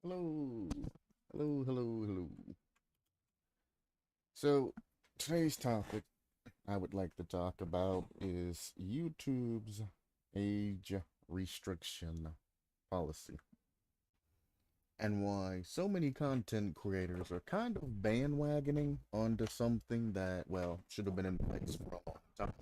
Hello, hello. So, today's topic I would like to talk about is YouTube's age restriction policy and why so many content creators are kind of bandwagoning onto something that, well, should have been in place for a long time.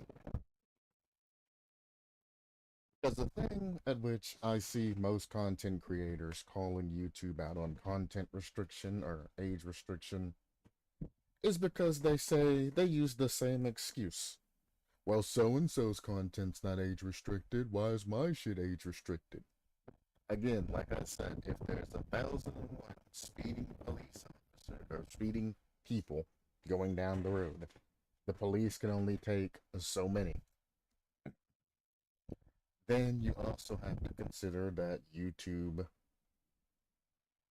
Because the thing at which I see most content creators calling YouTube out on content restriction or age restriction is because they say they use the same excuse. Well, so and so's content's not age restricted. Why is my shit age restricted? Again, like I said, if there's 1,001 speeding police officers or speeding people going down the road, the police can only take so many. Then you also have to consider that YouTube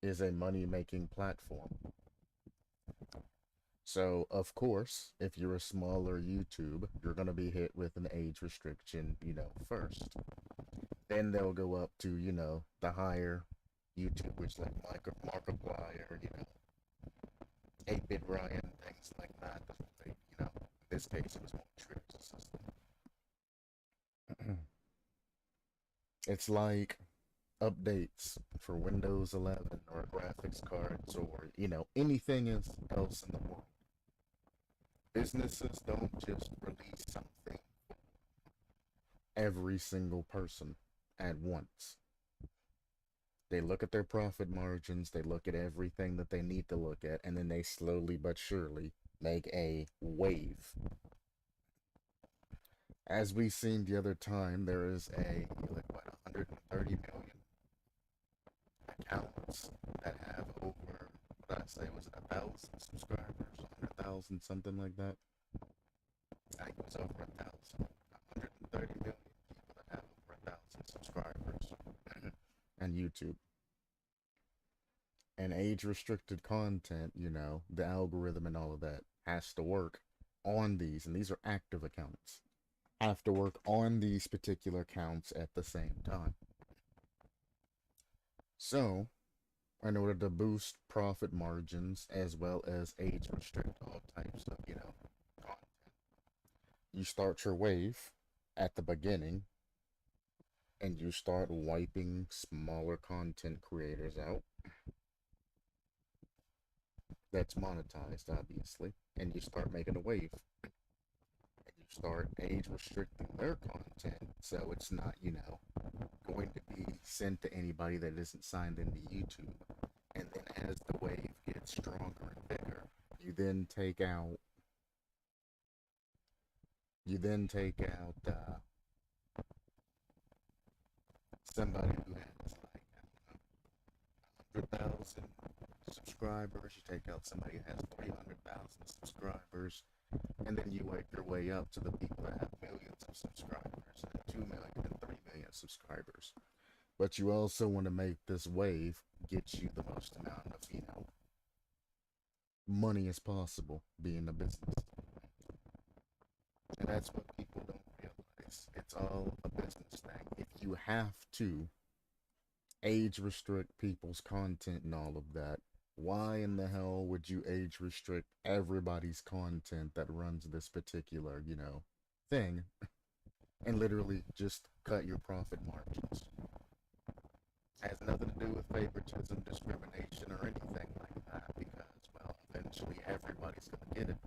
is a money making platform. So, of course, if you're a smaller YouTube, you're going to be hit with an age restriction, first. Then they'll go up to, the higher YouTube, which like Markiplier, 8-Bit Ryan, things like that. In this case, it was more Trick's assistant. It's like updates for Windows 11 or graphics cards or, anything else in the world. Businesses don't just release something every single person at once. They look at their profit margins, they look at everything that they need to look at, and then they slowly but surely make a wave. As we seen the other time, there is like what, 130 million accounts that have over, what did I say, was it 1,000 subscribers, 100,000, something like that? I think it was over 1,000. 130 million people that have over 1,000 subscribers on YouTube. And age restricted content, the algorithm and all of that has to work on these, and these are active accounts, have to work on these particular accounts at the same time. So, in order to boost profit margins as well as age restrict all types of, content, you start your wave at the beginning and you start wiping smaller content creators out. That's monetized, obviously, and you start making a wave. And you start age restricting their content so it's not, going to be sent to anybody that isn't signed into YouTube. And then as the wave gets stronger and bigger, you then take out somebody who has like 100,000 subscribers. You take out somebody who has 300,000 subscribers, and then you work your way up to the people that have millions of subscribers, and 2 million and 3 million subscribers. But you also want to make this wave get you the most amount of, money as possible being a business. And that's what people don't realize. It's all a business thing. If you have to age restrict people's content and all of that, why in the hell would you age restrict everybody's content that runs this particular, thing and literally just cut your profit margins? Has nothing to do with favoritism, discrimination, or anything like that because, well, eventually everybody's going to get it.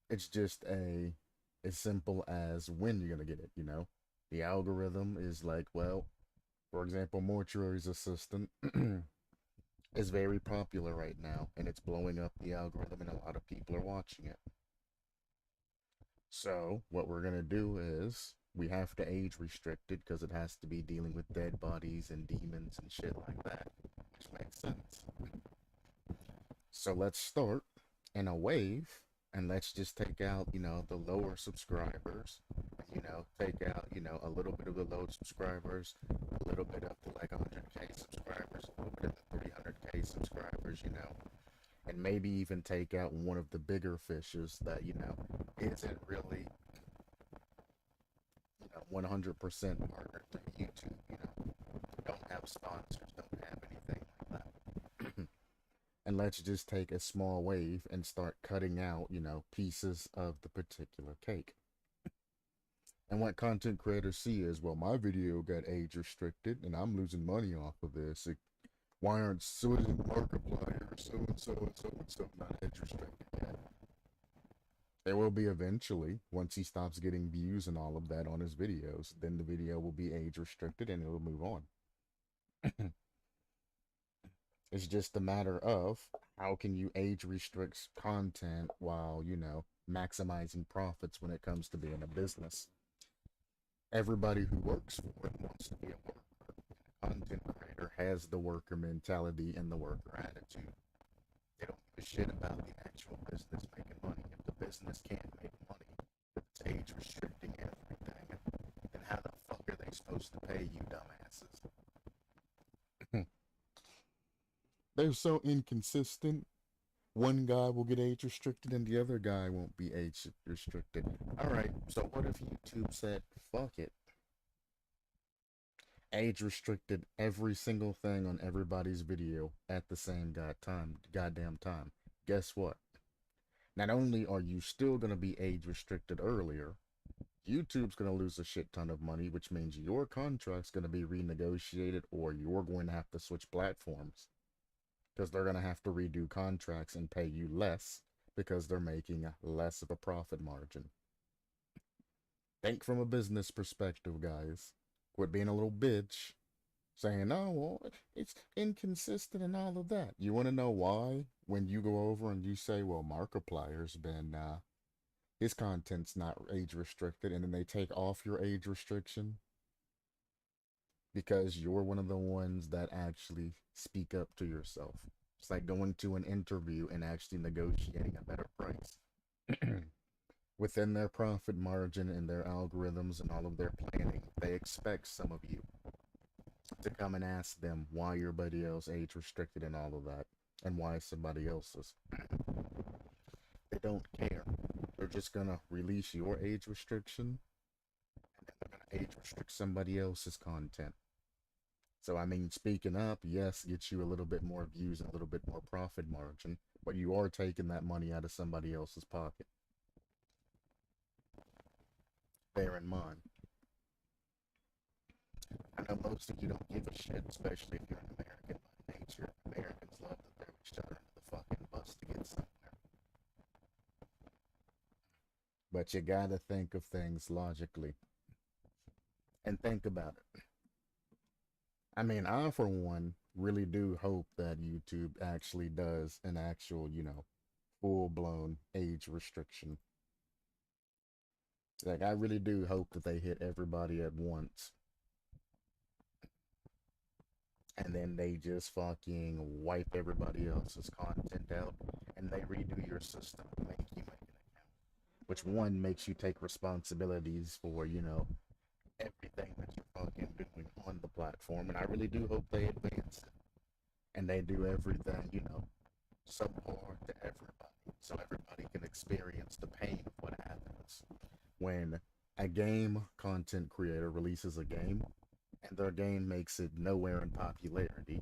It's just as simple as when you're going to get it, The algorithm is like, well, for example, Mortuary's Assistant is very popular right now, and it's blowing up the algorithm, and a lot of people are watching it. So, what we're going to do is we have to age restrict it because it has to be dealing with dead bodies and demons and shit like that, which makes sense. So, let's start in a wave and let's just take out, the lower subscribers, take out, a little bit of the low subscribers, a little bit up to like 100K subscribers, a little bit of the 300K subscribers, and maybe even take out one of the bigger fishes that, isn't really, 100% partnered through YouTube, don't have sponsors, don't have anything And let's just take a small wave and start cutting out, pieces of the particular cake. And what content creators see is, well, my video got age restricted and I'm losing money off of this. Why aren't so is Markiplier or so and so and so and so not age restricted yet? It will be eventually, once he stops getting views and all of that on his videos, then the video will be age restricted and it'll move on. It's just a matter of how can you age restrict content while, maximizing profits when it comes to being a business. Everybody who works for it wants to be a worker. A content creator has the worker mentality and the worker attitude. They don't give a shit about the actual business making money. If the business can't make money, if it's age restricting everything, then how the fuck are they supposed to pay you, dumbasses? They're so inconsistent. One guy will get age restricted and the other guy won't be age restricted. Alright, so what if YouTube said, fuck it? Age restricted every single thing on everybody's video at the same goddamn time. Guess what? Not only are you still going to be age restricted earlier, YouTube's going to lose a shit ton of money, which means your contract's going to be renegotiated or you're going to have to switch platforms. Because they're going to have to redo contracts and pay you less because they're making less of a profit margin. Think from a business perspective, guys. Quit being a little bitch, saying, oh, well, it's inconsistent and all of that. You want to know why? When you go over and you say, well, Markiplier's been, his content's not age restricted, and then they take off your age restriction because you're one of the ones that actually speak up to yourself. It's like going to an interview and actually negotiating a better price. Within their profit margin and their algorithms and all of their planning, they expect some of you to come and ask them why your video's age restricted and all of that, and why somebody else's. They don't care. They're just gonna release your age restriction, and then they're gonna age restrict somebody else's content. So, I mean, speaking up, yes, gets you a little bit more views and a little bit more profit margin, but you are taking that money out of somebody else's pocket. Bear in mind. I know most of you don't give a shit, especially if you're an American by nature. Americans love to throw each other into the fucking bus to get somewhere. But you gotta think of things logically. And think about it. I mean, I, for one, really do hope that YouTube actually does an actual, full blown age restriction. Like, I really do hope that they hit everybody at once. And then they just fucking wipe everybody else's content out and they redo your system to make you make an account. Which, one, makes you take responsibilities for, everything that you're fucking doing on the platform. And I really do hope they advance it. And they do everything, subpar to everybody. So everybody can experience the pain of what happens when a game content creator releases a game and their game makes it nowhere in popularity.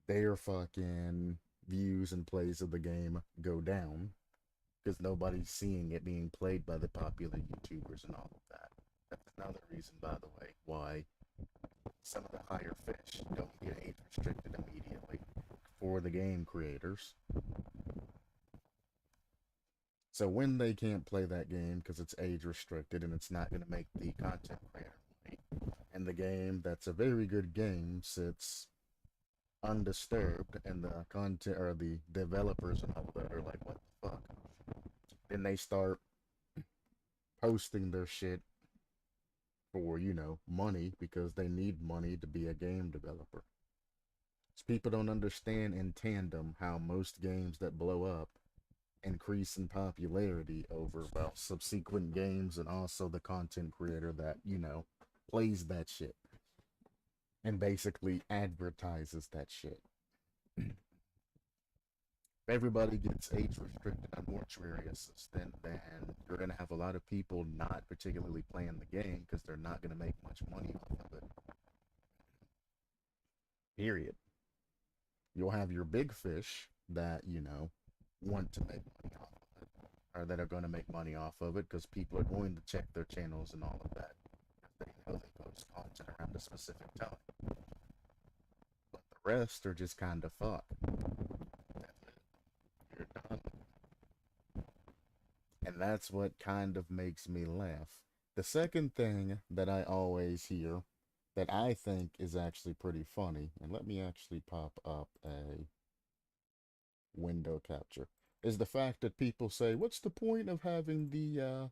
Their fucking views and plays of the game go down because nobody's seeing it being played by the popular YouTubers and all of that. That's another reason, by the way, why some of the higher fish don't get age restricted immediately for the game creators. So when they can't play that game because it's age restricted and it's not going to make the content creator money, and the game that's a very good game sits undisturbed, and the content or the developers and all of that are like, what the fuck? Then they start posting their shit for, money because they need money to be a game developer. So people don't understand in tandem how most games that blow up increase in popularity over, well, subsequent games and also the content creator that, plays that shit and basically advertises that shit. If everybody gets age restricted on mortuary assistant, then you're going to have a lot of people not particularly playing the game because they're not going to make much money off of it. Period. You'll have your big fish that, want to make money off of it, or that are going to make money off of it because people are going to check their channels and all of that. They know they post content around a specific time. But the rest are just kind of fucked. You're done. And that's what kind of makes me laugh. The second thing that I always hear that I think is actually pretty funny, and let me actually pop up a window capture, is the fact that people say, what's the point of having the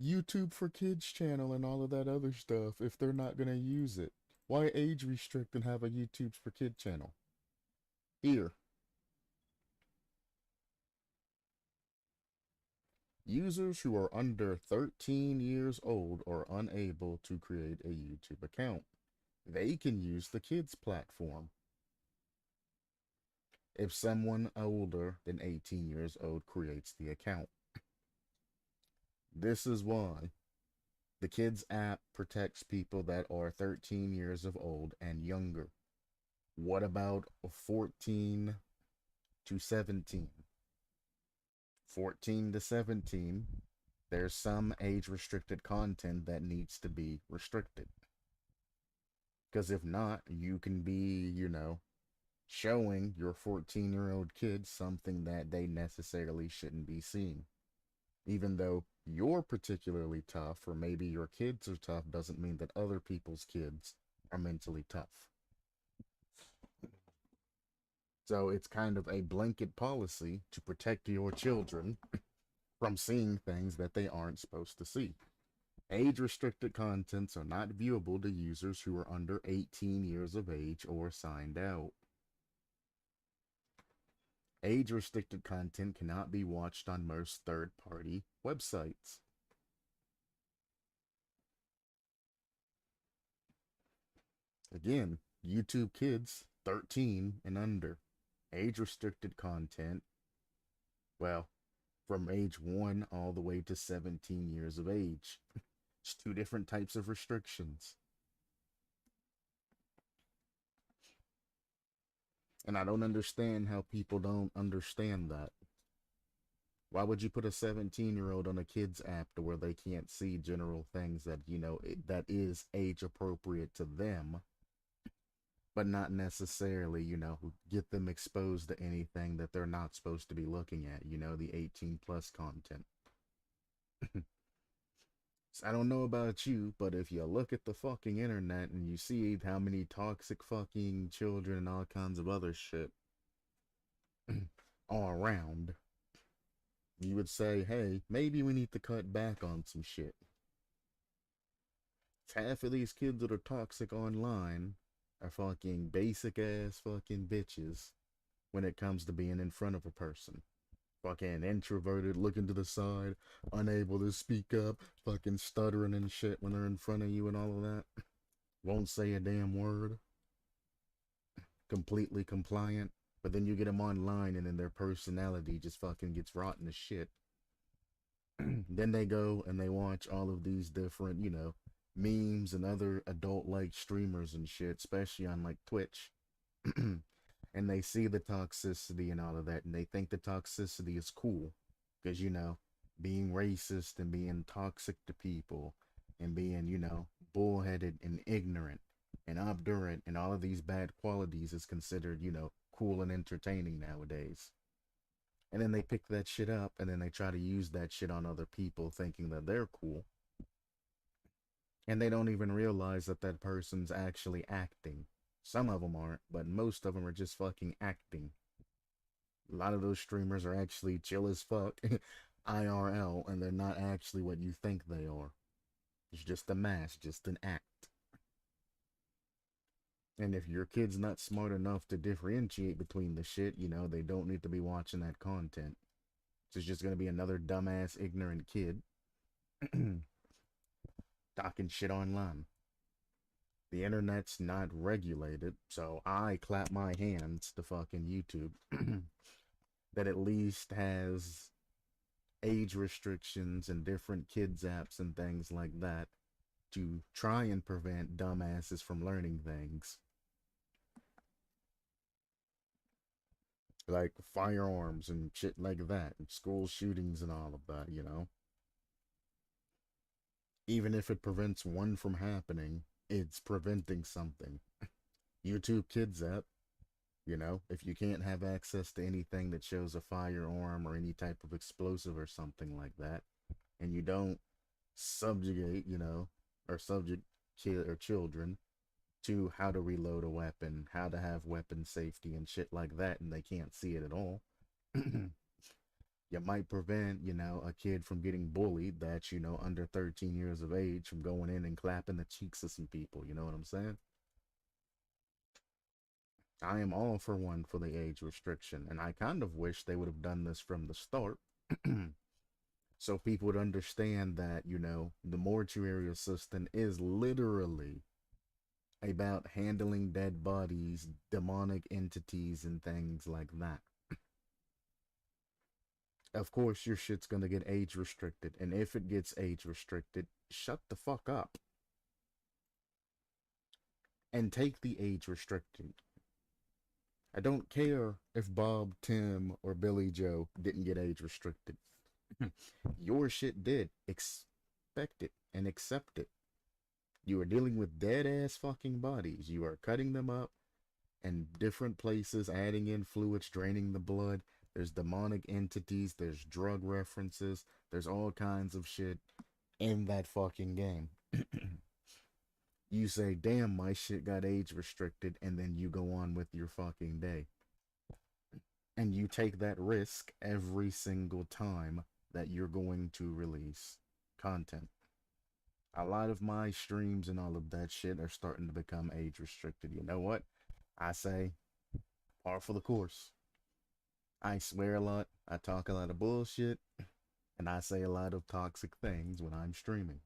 YouTube for Kids channel and all of that other stuff if they're not going to use it? Why age restrict and have a YouTube for Kid channel? Here, users who are under 13 years old are unable to create a YouTube account. They can use the kids platform. If someone older than 18 years old creates the account. This is why the kids app protects people that are 13 years of old and younger. What about 14 to 17? 14 to 17, there's some age restricted content that needs to be restricted. Because if not, you can be, showing your 14-year-old kids something that they necessarily shouldn't be seeing. Even though you're particularly tough, or maybe your kids are tough, doesn't mean that other people's kids are mentally tough. So it's kind of a blanket policy to protect your children from seeing things that they aren't supposed to see. Age restricted contents are not viewable to users who are under 18 years of age or signed out. Age restricted content cannot be watched on most third party websites. Again, YouTube Kids 13 and under. Age restricted content, well, from age 1 all the way to 17 years of age. It's two different types of restrictions. And I don't understand how people don't understand that. Why would you put a 17-year-old on a kid's app to where they can't see general things that, that is age appropriate to them, but not necessarily, get them exposed to anything that they're not supposed to be looking at, the 18 plus content. So I don't know about you, but if you look at the fucking internet and you see how many toxic fucking children and all kinds of other shit all around, you would say, hey, maybe we need to cut back on some shit. Half of these kids that are toxic online are fucking basic ass fucking bitches when it comes to being in front of a person. Fucking introverted, looking to the side, unable to speak up, fucking stuttering and shit when they're in front of you and all of that. Won't say a damn word. Completely compliant. But then you get them online and then their personality just fucking gets rotten as shit. Then they go and they watch all of these different, memes and other adult-like streamers and shit, especially on like Twitch. And they see the toxicity and all of that, and they think the toxicity is cool. Because, being racist and being toxic to people and being, bullheaded and ignorant and obdurate and all of these bad qualities is considered, cool and entertaining nowadays. And then they pick that shit up and then they try to use that shit on other people thinking that they're cool. And they don't even realize that that person's actually acting. Some of them aren't, but most of them are just fucking acting. A lot of those streamers are actually chill as fuck, IRL, and they're not actually what you think they are. It's just a mask, just an act. And if your kid's not smart enough to differentiate between the shit, they don't need to be watching that content. So it's just gonna be another dumbass, ignorant kid talking shit online. The internet's not regulated, so I clap my hands to fucking YouTube that at least has age restrictions and different kids apps and things like that to try and prevent dumbasses from learning things. like firearms and shit like that, and school shootings and all of that, Even if it prevents one from happening, it's preventing something. YouTube Kids app, if you can't have access to anything that shows a firearm or any type of explosive or something like that, and you don't subjugate, or subject kid or children to how to reload a weapon, how to have weapon safety and shit like that, and they can't see it at all. You might prevent, a kid from getting bullied that's, under 13 years of age from going in and clapping the cheeks of some people. You know what I'm saying? I am all for one for the age restriction, and I kind of wish they would have done this from the start. So people would understand that, the mortuary assistant is literally about handling dead bodies, demonic entities, and things like that. Of course, your shit's gonna get age restricted, and if it gets age restricted, shut the fuck up and take the age restricted. I don't care if Bob, Tim, or Billy Joe didn't get age restricted. Your shit did. Expect it and accept it. You are dealing with dead ass fucking bodies. You are cutting them up and different places, adding in fluids, draining the blood. There's demonic entities, there's drug references, there's all kinds of shit in that fucking game. You say, damn, my shit got age restricted, and then you go on with your fucking day. And you take that risk every single time that you're going to release content. A lot of my streams and all of that shit are starting to become age restricted. You know what? I say, par for the course. I swear a lot, I talk a lot of bullshit, and I say a lot of toxic things when I'm streaming.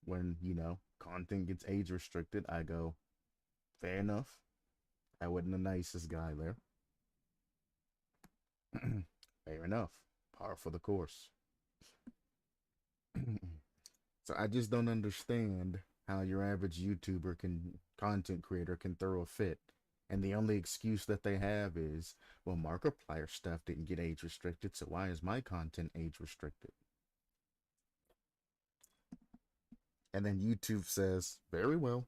When, content gets age restricted, I go, fair enough. I wasn't the nicest guy there. Fair enough. Par for the course. So I just don't understand how your average YouTuber content creator can throw a fit. And the only excuse that they have is, well, Markiplier stuff didn't get age restricted, so why is my content age restricted? And then YouTube says, very well.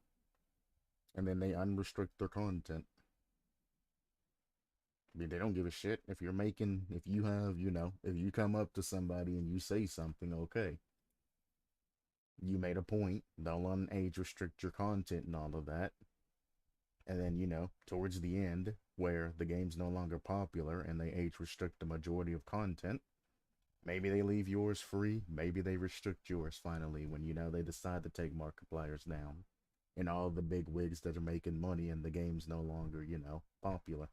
And then they unrestrict their content. I mean, they don't give a shit. If you have, if you come up to somebody and you say something, okay, you made a point, they'll age restrict your content and all of that. And then, towards the end, where the game's no longer popular and they age restrict the majority of content, maybe they leave yours free, maybe they restrict yours finally when, they decide to take Markipliers down. And all the big wigs that are making money and the game's no longer, popular.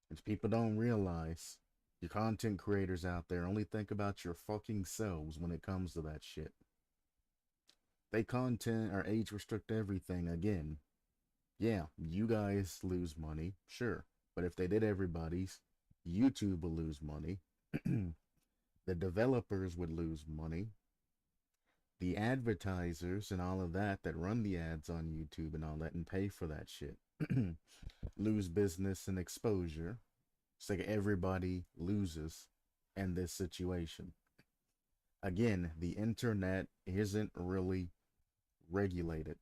Which people don't realize, your content creators out there only think about your fucking selves when it comes to that shit. They content or age restrict everything again. Yeah, you guys lose money, sure. But if they did everybody's, YouTube will lose money. The developers would lose money. The advertisers and all of that run the ads on YouTube and all that and pay for that shit lose business and exposure. It's like everybody loses in this situation. Again, the internet isn't really regulated.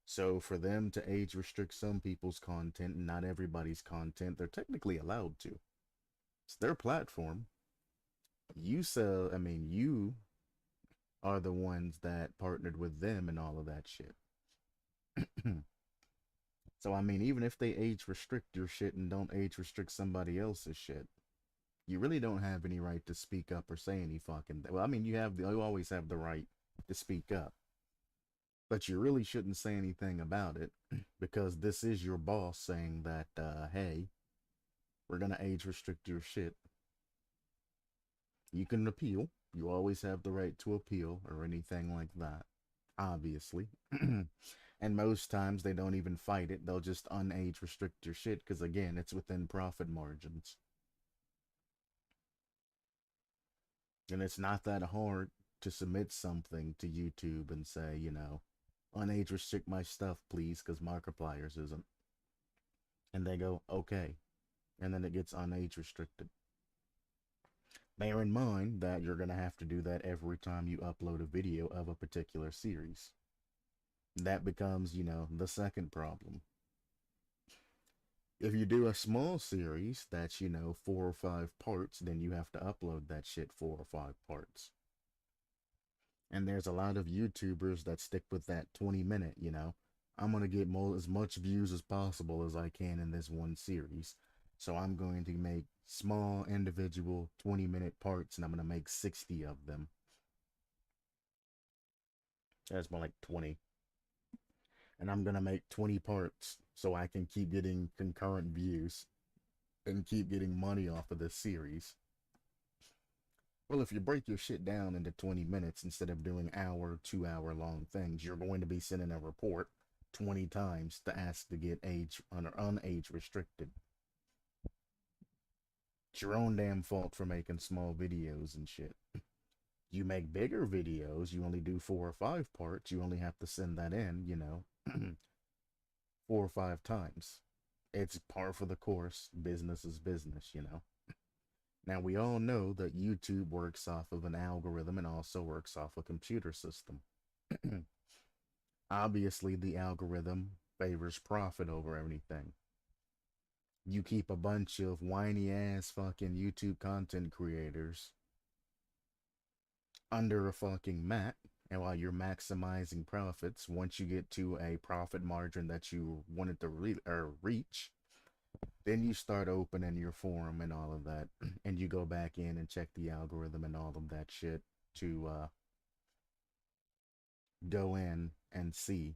So for them to age restrict some people's content and not everybody's content, they're technically allowed to. It's their platform. You are the ones that partnered with them and all of that shit. So even if they age restrict your shit and don't age restrict somebody else's shit, you really don't have any right to speak up or say any fucking. Well, you always have the right to speak up, but you really shouldn't say anything about it because this is your boss saying that, hey, we're gonna age restrict your shit. You can appeal. You always have the right to appeal or anything like that, obviously. And most times they don't even fight it. They'll just unage restrict your shit because, again, it's within profit margins. And it's not that hard to submit something to YouTube and say, unage restrict my stuff, please, because Markiplier's isn't. And they go, okay. And then it gets unage restricted. Bear in mind that you're going to have to do that every time you upload a video of a particular series. That becomes, the second problem. If you do a small series that's, 4 or 5 parts, then you have to upload that shit 4 or 5 parts. And there's a lot of YouTubers that stick with that 20 minute, I'm going to get as much views as possible as I can in this one series. So I'm going to make small individual 20-minute parts, and I'm going to make 60 of them. That's more like 20. And I'm going to make 20 parts so I can keep getting concurrent views and keep getting money off of this series. Well, if you break your shit down into 20 minutes instead of doing 2-hour long things, you're going to be sending a report 20 times to ask to get age or unage restricted. It's your own damn fault for making small videos and shit. You make bigger videos, you only do 4 or 5 parts, you only have to send that in, 4 or 5 times. It's par for the course. Business is business. Now, we all know that YouTube works off of an algorithm and also works off a computer system. Obviously, the algorithm favors profit over anything. You keep a bunch of whiny ass fucking YouTube content creators under a fucking mat, and while you're maximizing profits, once you get to a profit margin that you wanted to reach, then you start opening your forum and all of that, and you go back in and check the algorithm and all of that shit to go in and see,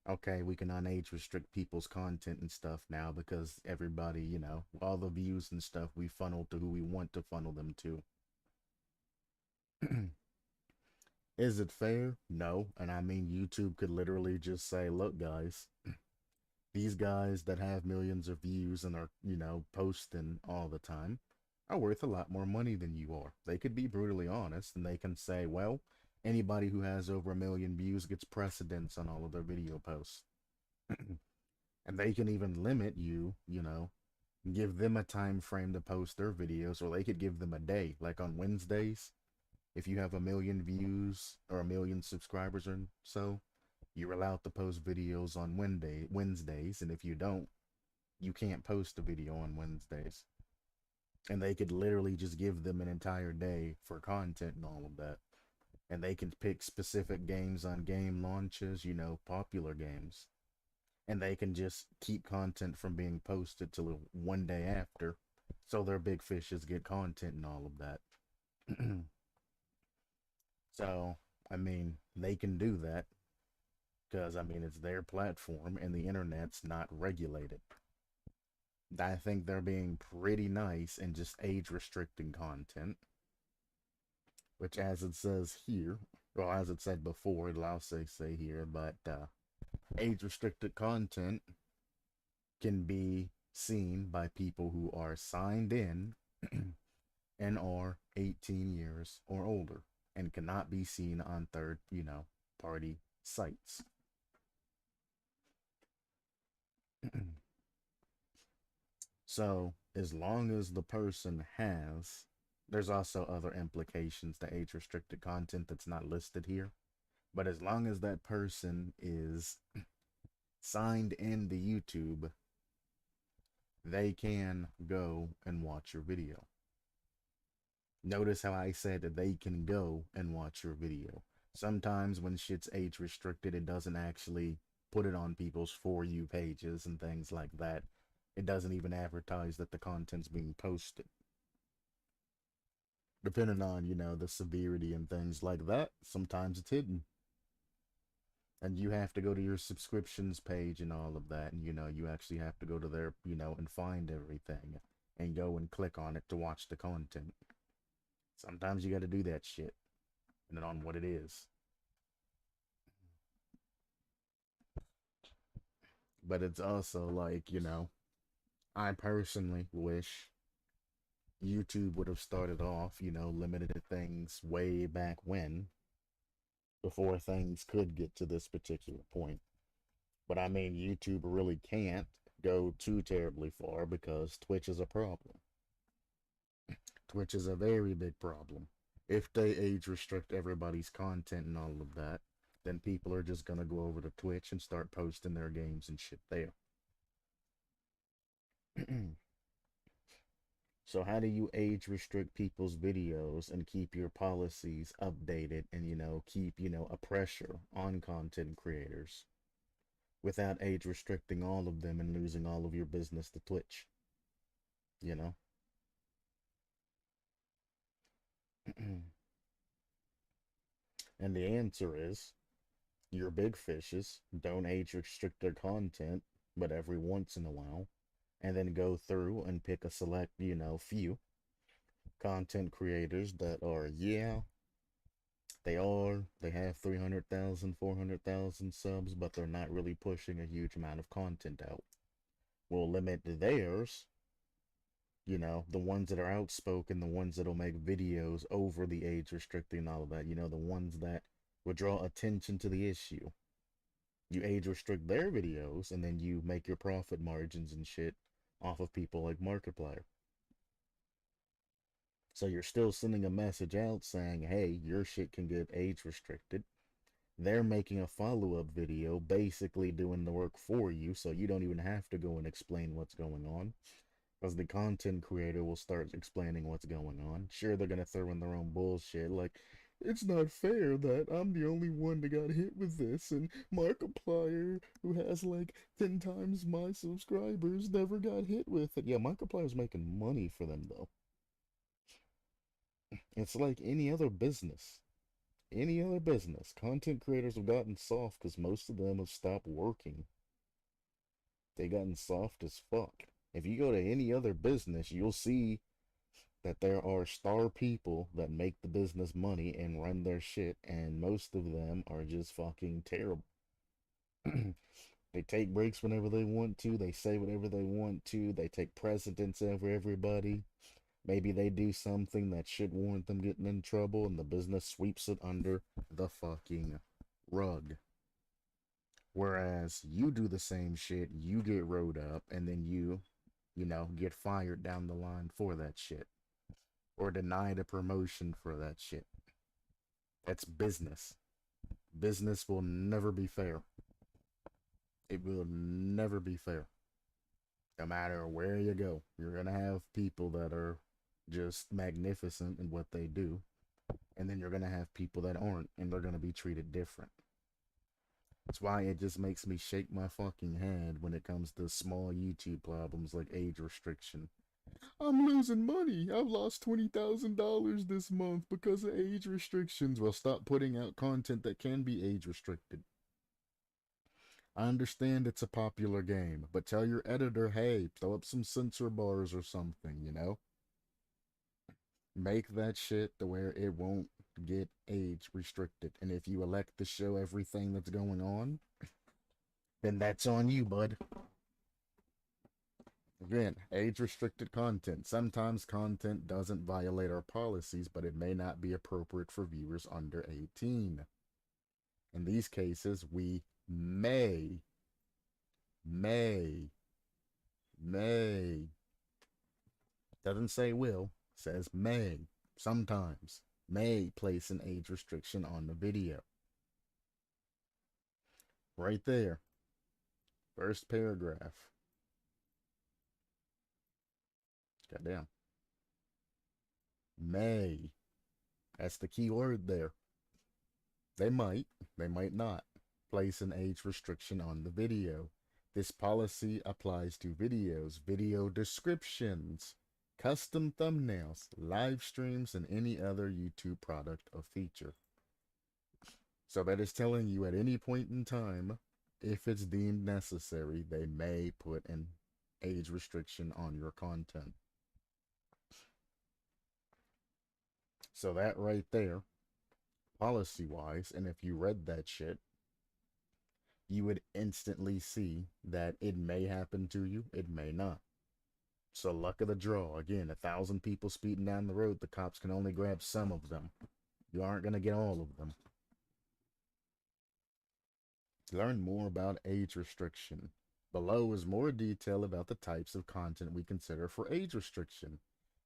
okay, we can unage restrict people's content and stuff now because everybody, all the views and stuff we funnel to who we want to funnel them to. Is it fair? No. And I mean, YouTube could literally just say, look, guys, these guys that have millions of views and are, posting all the time are worth a lot more money than you are. They could be brutally honest and they can say, well, anybody who has over 1 million views gets precedence on all of their video posts. And they can even limit you, give them a time frame to post their videos, or they could give them a day. Like on Wednesdays, if you have 1 million views or 1 million subscribers or so, you're allowed to post videos on Wednesdays, and if you don't, you can't post a video on Wednesdays. And they could literally just give them an entire day for content and all of that. And they can pick specific games on game launches, popular games. And they can just keep content from being posted till one day after, so their big fishes get content and all of that. So, I mean, they can do that because, I mean, it's their platform and the internet's not regulated. I think they're being pretty nice and just age restricting content, which, as it says here, well, as it said before, it'll also say here, but age restricted content can be seen by people who are signed in and are 18 years or older, and cannot be seen on third, party sites. So, as long as the person has, there's also other implications to age restricted content that's not listed here. But as long as that person is signed in to YouTube, they can go and watch your video. Notice how I said that they can go and watch your video. Sometimes when shit's age restricted, it doesn't actually put it on people's For You pages and things like that. It doesn't even advertise that the content's being posted. Depending on, the severity and things like that, sometimes it's hidden. And you have to go to your subscriptions page and all of that, and, you actually have to go to there, and find everything and go and click on it to watch the content. Sometimes you got to do that shit, depending on what it is. But it's also like, I personally wish YouTube would have started off, limited things way back when, before things could get to this particular point. But I mean, YouTube really can't go too terribly far because Twitch is a problem. Twitch is a very big problem. If they age restrict everybody's content and all of that, then people are just gonna go over to Twitch and start posting their games and shit there. So how do you age restrict people's videos and keep your policies updated and keep, a pressure on content creators without age restricting all of them and losing all of your business to Twitch, you know? And the answer is your big fishes don't age restrict their content, but every once in a while, and then go through and pick a select, few content creators that are, yeah, they have 300,000, 400,000 subs, but they're not really pushing a huge amount of content out. We'll limit theirs, the ones that are outspoken, the ones that'll make videos over the age restricting and all of that, the ones that will draw attention to the issue. You age restrict their videos, and then you make your profit margins and shit off of people like Markiplier. So you're still sending a message out saying, hey, your shit can get age restricted. They're making a follow-up video basically doing the work for you, so you don't even have to go and explain what's going on. Because the content creator will start explaining what's going on. Sure, they're gonna throw in their own bullshit, like, it's not fair that I'm the only one that got hit with this, and Markiplier, who has like 10 times my subscribers, never got hit with it. Yeah, Markiplier's making money for them, though. It's like any other business. Any other business. Content creators have gotten soft because most of them have stopped working. They gotten soft as fuck. If you go to any other business, you'll see that there are star people that make the business money and run their shit, and most of them are just fucking terrible. They take breaks whenever they want to, they say whatever they want to, they take precedence over everybody. Maybe they do something that should warrant them getting in trouble, and the business sweeps it under the fucking rug. Whereas you do the same shit, you get rode up, and then you get fired down the line for that shit. Or denied a promotion for that shit. That's business. Business will never be fair. It will never be fair. No matter where you go, you're gonna have people that are just magnificent in what they do, and then you're gonna have people that aren't, and they're gonna be treated different. That's why it just makes me shake my fucking head when it comes to small YouTube problems like age restriction. I'm losing money. I've lost $20,000 this month because of age restrictions. Well, stop putting out content that can be age restricted. I understand it's a popular game, but tell your editor, hey, throw up some censor bars or something. Make that shit to where it won't get age restricted. And if you elect to show everything that's going on, then that's on you, bud. Again, age restricted content. Sometimes content doesn't violate our policies, but it may not be appropriate for viewers under 18. In these cases, we may, may, doesn't say will, says may, sometimes, may place an age restriction on the video. Right there. First paragraph. Goddamn. May. That's the key word there. They might not place an age restriction on the video. This policy applies to videos, video descriptions, custom thumbnails, live streams, and any other YouTube product or feature. So that is telling you at any point in time, if it's deemed necessary, they may put an age restriction on your content. So that right there, policy-wise, and if you read that shit, you would instantly see that it may happen to you, it may not. So luck of the draw. Again, 1,000 people speeding down the road, the cops can only grab some of them. You aren't going to get all of them. Learn more about age restriction. Below is more detail about the types of content we consider for age restriction.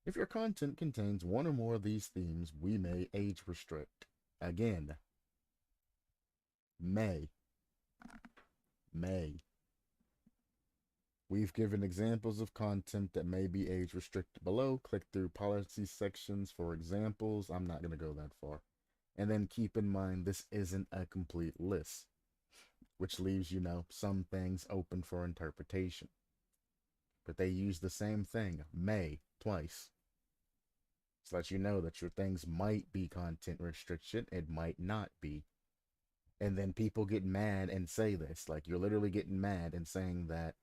If your content contains one or more of these themes, we may age restrict. Again, may. May. We've given examples of content that may be age restricted below. Click through policy sections for examples. I'm not going to go that far. And then keep in mind, this isn't a complete list, which leaves, some things open for interpretation. But they use the same thing, may, twice. So that you know that your things might be content restriction, it might not be. And then people get mad and say this. Like, you're literally getting mad and saying that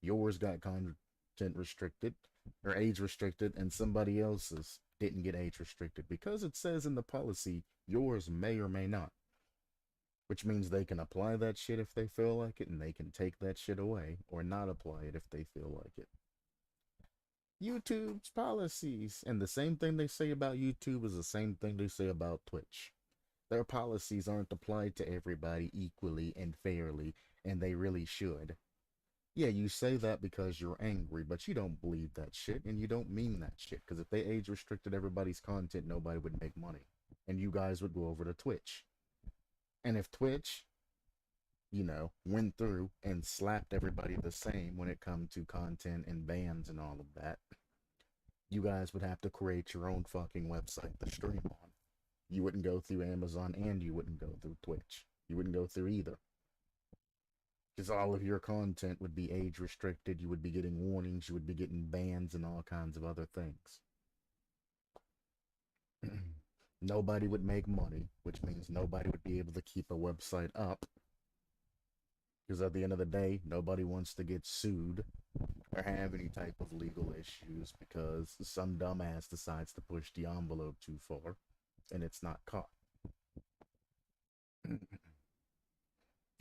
yours got content restricted or age restricted and somebody else's didn't get age restricted because it says in the policy yours may or may not, which means they can apply that shit if they feel like it and they can take that shit away or not apply it if they feel like it. YouTube's policies, and the same thing they say about YouTube is the same thing they say about Twitch. Their policies aren't applied to everybody equally and fairly, and they really should. Yeah, you say that because you're angry, but you don't believe that shit, and you don't mean that shit. Because if they age restricted everybody's content, nobody would make money, and you guys would go over to Twitch. And if Twitch, went through and slapped everybody the same when it comes to content and bans and all of that, you guys would have to create your own fucking website to stream on. You wouldn't go through Amazon and you wouldn't go through Twitch. You wouldn't go through either. Because all of your content would be age restricted, you would be getting warnings, you would be getting bans and all kinds of other things. Nobody would make money, which means nobody would be able to keep a website up. Because at the end of the day, nobody wants to get sued or have any type of legal issues because some dumbass decides to push the envelope too far and it's not caught.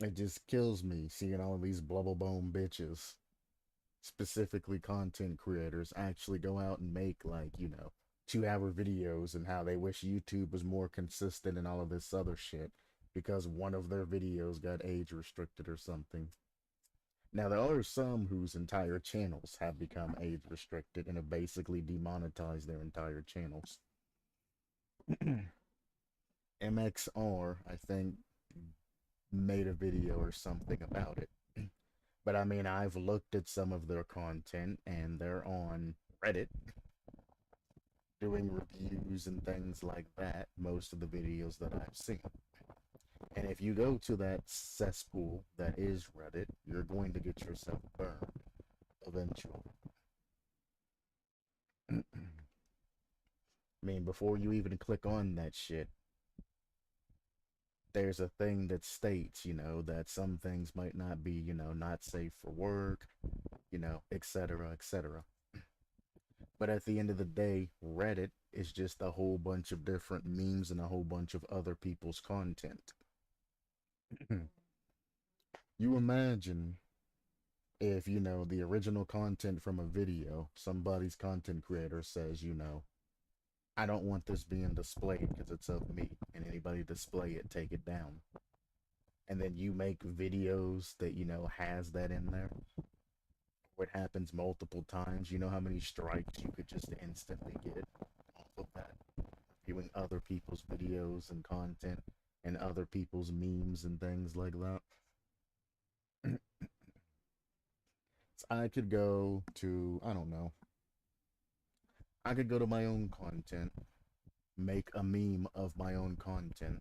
It just kills me seeing all of these blubble bone bitches, specifically content creators, actually go out and make 2-hour videos and how they wish YouTube was more consistent and all of this other shit because one of their videos got age restricted or something. Now, there are some whose entire channels have become age restricted and have basically demonetized their entire channels. MXR, I think, made a video or something about it. But I mean, I've looked at some of their content and they're on Reddit doing reviews and things like that, most of the videos that I've seen. And if you go to that cesspool that is Reddit, you're going to get yourself burned eventually. I mean, before you even click on that shit, there's a thing that states, that some things might not be, not safe for work, etc., etc. But at the end of the day, Reddit is just a whole bunch of different memes and a whole bunch of other people's content. You imagine if, the original content from a video, somebody's content creator says, I don't want this being displayed because it's of me, and anybody display it, take it down. And then you make videos that, has that in there. It happens multiple times. You know how many strikes you could just instantly get off of that? Viewing other people's videos and content and other people's memes and things like that. So I could go to, I don't know, I could go to my own content, make a meme of my own content,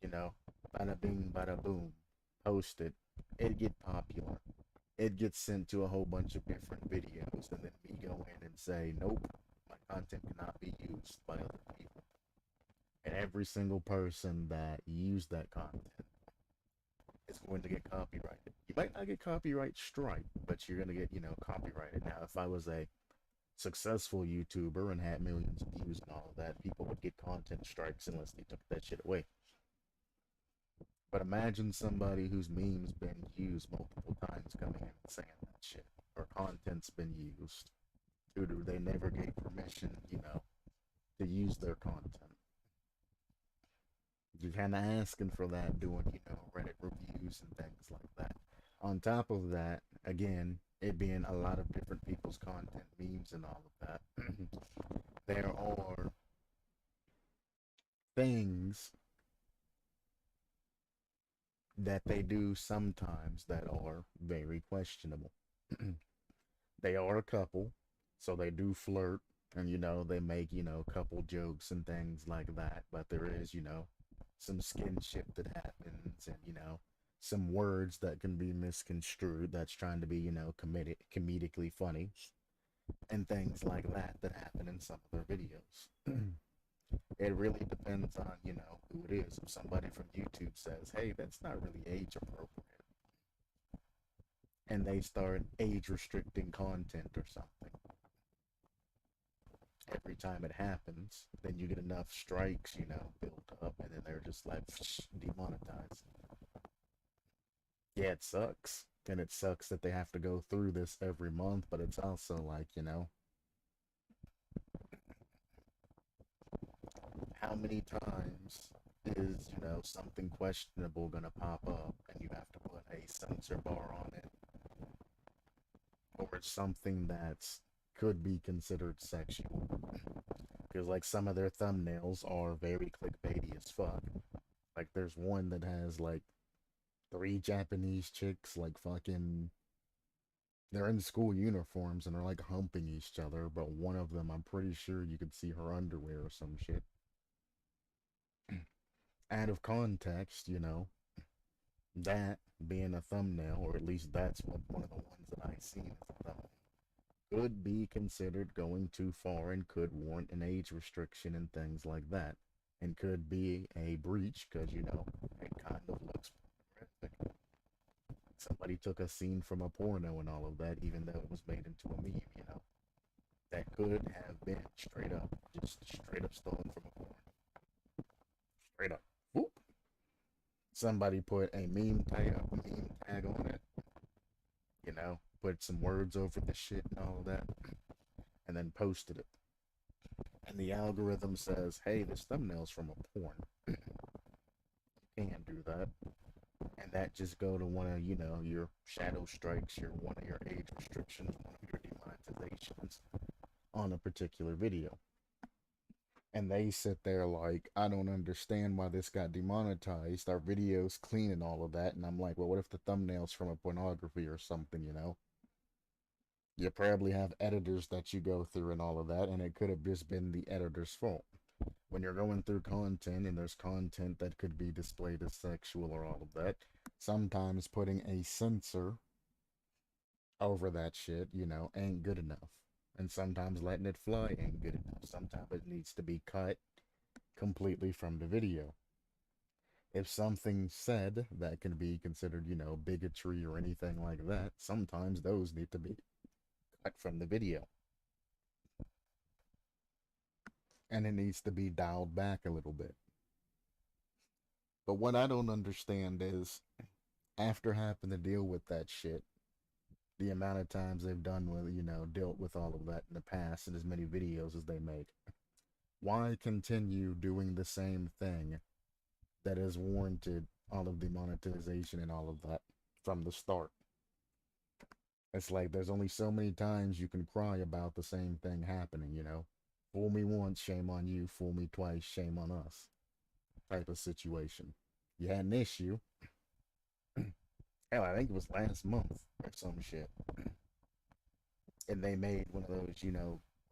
bada bing, bada boom, post it, it'd get popular. It gets sent to a whole bunch of different videos, and then me go in and say, nope, my content cannot be used by other people. And every single person that used that content is going to get copyrighted. You might not get copyright strike, but you're going to get, copyrighted. Now, if I was a successful YouTuber and had millions of views and all of that, people would get content strikes unless they took that shit away. But imagine somebody whose meme's been used multiple times coming in and saying that shit, or content's been used. Dude, they never gave permission, to use their content. You're kind of asking for that doing, Reddit reviews and things like that. On top of that, again, it being a lot of different people's content, memes, and all of that, there are things that they do sometimes that are very questionable. They are a couple, so they do flirt, and they make couple jokes and things like that. But there is some skinship that happens, and some words that can be misconstrued. That's trying to be comedically funny, and things like that that happen in some of their videos. It really depends on who it is. If somebody from YouTube says, "Hey, that's not really age appropriate," and they start age restricting content or something, every time it happens, then you get enough strikes, built up, and then they're just like demonetized. Yeah, it sucks. And it sucks that they have to go through this every month, but it's also like, how many times is, something questionable gonna pop up and you have to put a censor bar on it, or something that's could be considered sexual? Because like some of their thumbnails are very clickbaity as fuck. Like there's one that has like three Japanese chicks like fucking they're in school uniforms and they're like humping each other, but one of them I'm pretty sure you could see her underwear or some shit. Out of context, that being a thumbnail, or at least that's what one of the ones that I seen as a thumbnail, could be considered going too far and could warrant an age restriction and things like that. And could be a breach because, it kind of looks pornographic. Somebody took a scene from a porno and all of that, even though it was made into a meme. That could have been straight up, just straight up stolen from a porn. Straight up. Whoop. Somebody put a meme tag on it, put some words over the shit and all of that, and then posted it. And the algorithm says, hey, this thumbnail's from a porn. You can't do that. And that just go to one of, your shadow strikes, one of your age restrictions, one of your demonetizations on a particular video. And they sit there like, I don't understand why this got demonetized. Our video's clean and all of that. And I'm like, well, what if the thumbnail's from a pornography or something? You probably have editors that you go through and all of that, and it could have just been the editor's fault. When you're going through content and there's content that could be displayed as sexual or all of that, sometimes putting a censor over that shit, ain't good enough. And sometimes letting it fly ain't good enough. Sometimes it needs to be cut completely from the video. If something's said that can be considered, bigotry or anything like that, sometimes those need to be cut from the video. And it needs to be dialed back a little bit. But what I don't understand is, after having to deal with that shit, the amount of times they've done with, dealt with all of that in the past and as many videos as they make, why continue doing the same thing that has warranted all of the monetization and all of that from the start? It's like there's only so many times you can cry about the same thing happening. Fool me once, shame on you. Fool me twice, shame on us. Type of situation. You had an issue. Hell, I think it was last month or some shit. And they made one of those,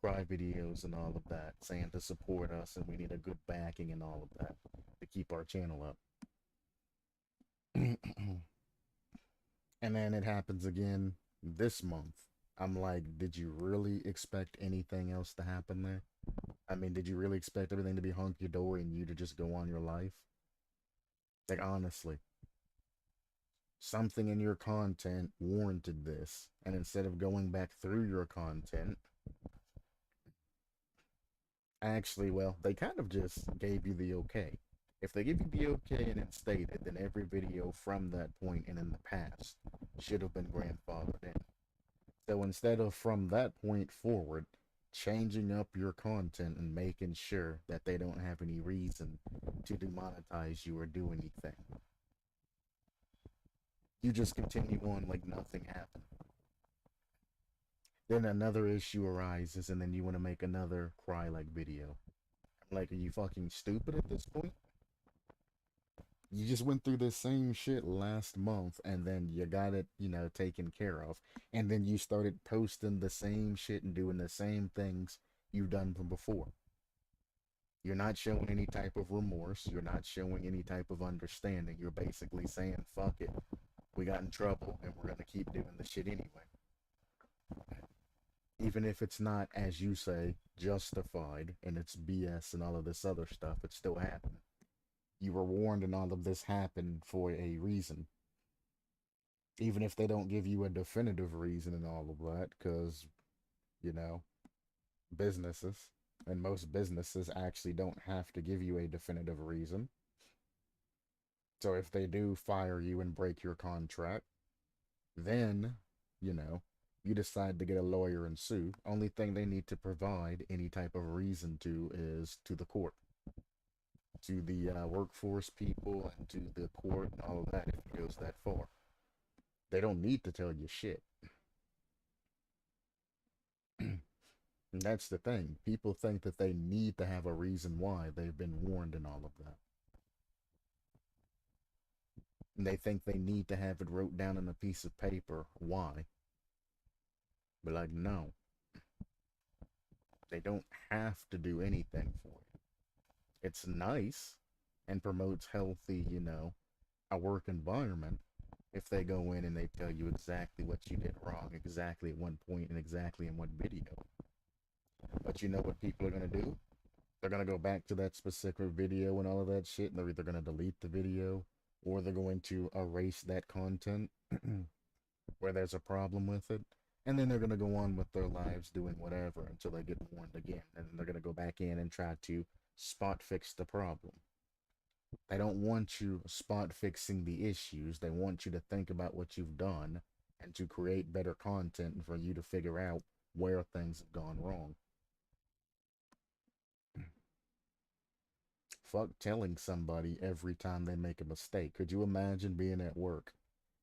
cry videos and all of that, saying to support us and we need a good backing and all of that to keep our channel up. And then it happens again this month. I'm like, did you really expect anything else to happen there? I mean, did you really expect everything to be hunky dory and you to just go on your life? Like, honestly, something in your content warranted this. And instead of going back through your content, actually, well, they kind of just gave you the okay. If they give you the okay and it's stated, then every video from that point and in the past should have been grandfathered in. So instead of from that point forward, changing up your content and making sure that they don't have any reason to demonetize you or do anything. You just continue on like nothing happened. Then another issue arises, and then you want to make another cry like video. Like, are you fucking stupid at this point? You just went through this same shit last month, and then you got it, taken care of. And then you started posting the same shit and doing the same things you've done from before. You're not showing any type of remorse. You're not showing any type of understanding. You're basically saying, fuck it. We got in trouble, and we're going to keep doing the shit anyway. Even if it's not, as you say, justified, and it's BS and all of this other stuff, it's still happening. You were warned and all of this happened for a reason. Even if they don't give you a definitive reason and all of that, because, you know, businesses, and most businesses actually don't have to give you a definitive reason. So if they do fire you and break your contract, then, you know, you decide to get a lawyer and sue. Only thing they need to provide any type of reason to is to the court, to the workforce people, and to the court and all of that if it goes that far. They don't need to tell you shit. And that's the thing. People think that they need to have a reason why they've been warned and all of that. And they think they need to have it wrote down on a piece of paper why. But like, no. They don't have to do anything for it. It's nice and promotes healthy, a work environment if they go in and they tell you exactly what you did wrong, exactly at one point and exactly in what video. But you know what people are going to do? They're going to go back to that specific video and all of that shit, and they're either going to delete the video or they're going to erase that content where there's a problem with it. And then they're going to go on with their lives doing whatever until they get warned again. And then they're going to go back in and try to spot fix the problem. They don't want you spot fixing the issues. They want you to think about what you've done and to create better content and for you to figure out where things have gone wrong. Fuck telling somebody every time they make a mistake. Could you imagine being at work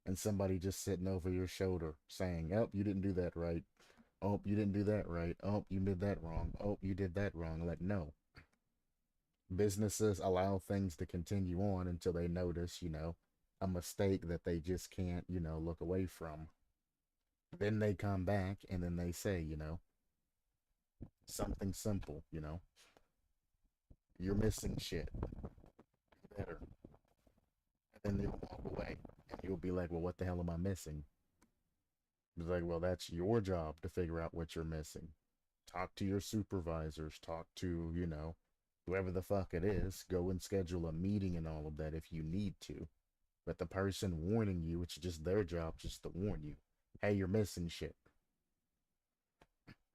and somebody just sitting over your shoulder saying, oh, you didn't do that right. Oh, you didn't do that right. Oh, you did that wrong. Oh, you did that wrong. Like, no. Businesses allow things to continue on until they notice, a mistake that they just can't, look away from. Then they come back and then they say, something simple, you're missing shit. Better. And then they'll walk away. And you'll be like, well, what the hell am I missing? It's like, well, that's your job to figure out what you're missing. Talk to your supervisors. Talk to, whoever the fuck it is. Go and schedule a meeting and all of that if you need to. But the person warning you, it's just their job just to warn you. Hey, you're missing shit.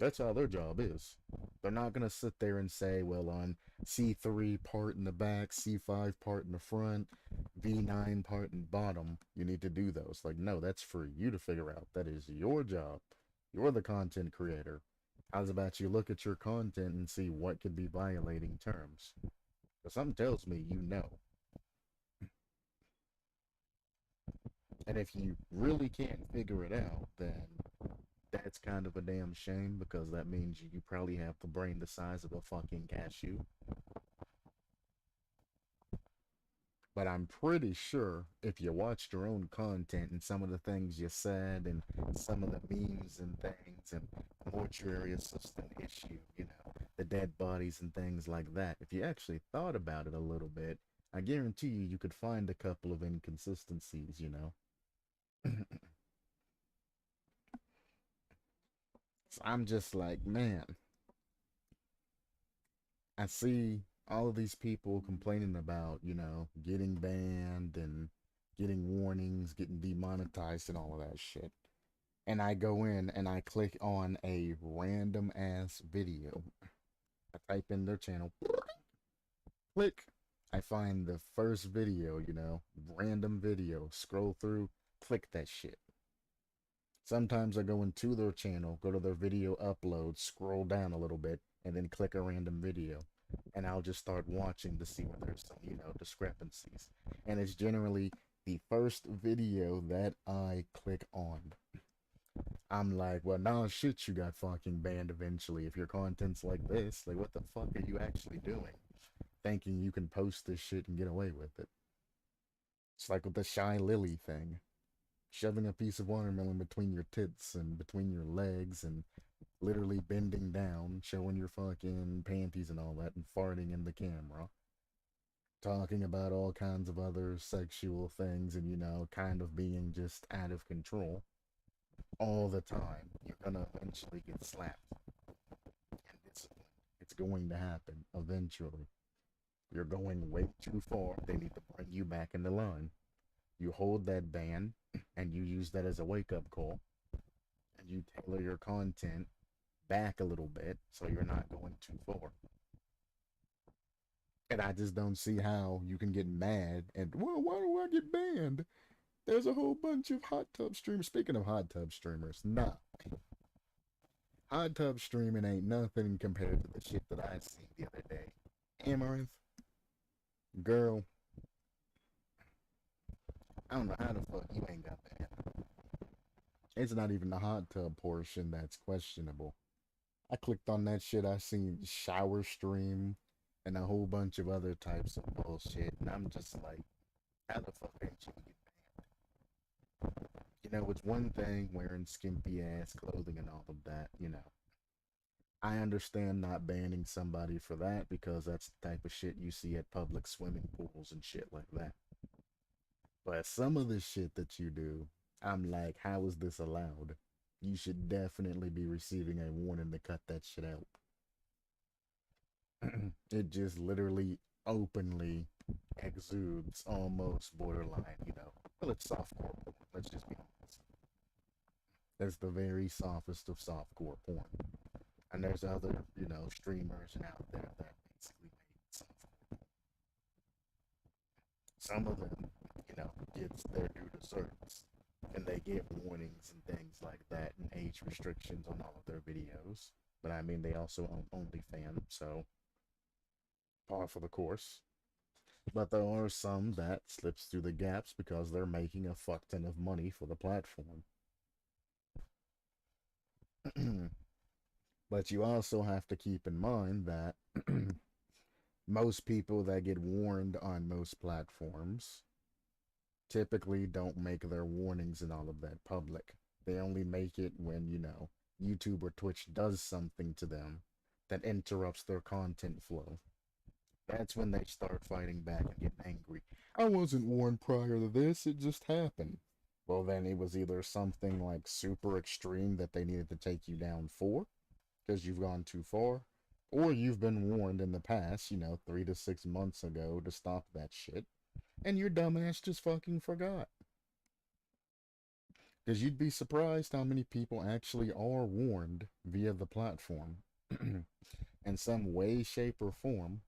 That's how their job is. They're not going to sit there and say, well, on C3 part in the back, C5 part in the front, V9 part in the bottom, you need to do those. Like, no, that's for you to figure out. That is your job. You're the content creator. How's about you look at your content and see what could be violating terms? Because something tells me you know. And if you really can't figure it out, then that's kind of a damn shame because that means you probably have the brain the size of a fucking cashew. But I'm pretty sure if you watched your own content and some of the things you said and some of the memes and things and the mortuary assistant issue, the dead bodies and things like that, if you actually thought about it a little bit, I guarantee you could find a couple of inconsistencies, So I'm just like, man, I see all of these people complaining about, getting banned and getting warnings, getting demonetized and all of that shit. And I go in and I click on a random ass video. I type in their channel, click. I find the first video, random video, scroll through, click that shit. Sometimes I go into their channel, go to their video uploads, scroll down a little bit, and then click a random video. And I'll just start watching to see where there's some, discrepancies. And it's generally the first video that I click on. I'm like, well, nah, shit, you got fucking banned eventually. If your content's like this, like, what the fuck are you actually doing? Thinking you can post this shit and get away with it. It's like with the Shy Lily thing. Shoving a piece of watermelon between your tits and between your legs and literally bending down, showing your fucking panties and all that, and farting in the camera. Talking about all kinds of other sexual things and, kind of being just out of control all the time. You're gonna eventually get slapped and disciplined. It's going to happen eventually. You're going way too far. They need to bring you back in the line. You hold that ban and you use that as a wake up call and you tailor your content back a little bit so you're not going too far. And I just don't see how you can get mad and, well, why do I get banned? There's a whole bunch of hot tub streamers. Speaking of hot tub streamers, nah. Hot tub streaming ain't nothing compared to the shit that I seen the other day. Amaranth, girl, I don't know how the fuck you ain't got banned. It's not even the hot tub portion that's questionable. I clicked on that shit, I seen shower stream and a whole bunch of other types of bullshit, and I'm just like, how the fuck ain't you get banned? It's one thing wearing skimpy ass clothing and all of that, I understand not banning somebody for that because that's the type of shit you see at public swimming pools and shit like that. But some of the shit that you do, I'm like, how is this allowed? You should definitely be receiving a warning to cut that shit out. It just literally openly exudes almost borderline, Well, it's softcore porn. Let's just be honest. It's the very softest of softcore porn. And there's other, streamers and out there that basically make softcore. Some of them, gets their due deserts. And they get warnings and things like that and age restrictions on all of their videos. But I mean, they also own OnlyFans, so par for the course. But there are some that slips through the gaps because they're making a fuck ton of money for the platform. But you also have to keep in mind that most people that get warned on most platforms typically don't make their warnings and all of that public. They only make it when, YouTube or Twitch does something to them that interrupts their content flow. That's when they start fighting back and get angry. I wasn't warned prior to this, it just happened. Well, then it was either something like super extreme that they needed to take you down for, because you've gone too far, or you've been warned in the past, 3 to 6 months ago to stop that shit, and your dumbass just fucking forgot. Because you'd be surprised how many people actually are warned via the platform in some way, shape, or form,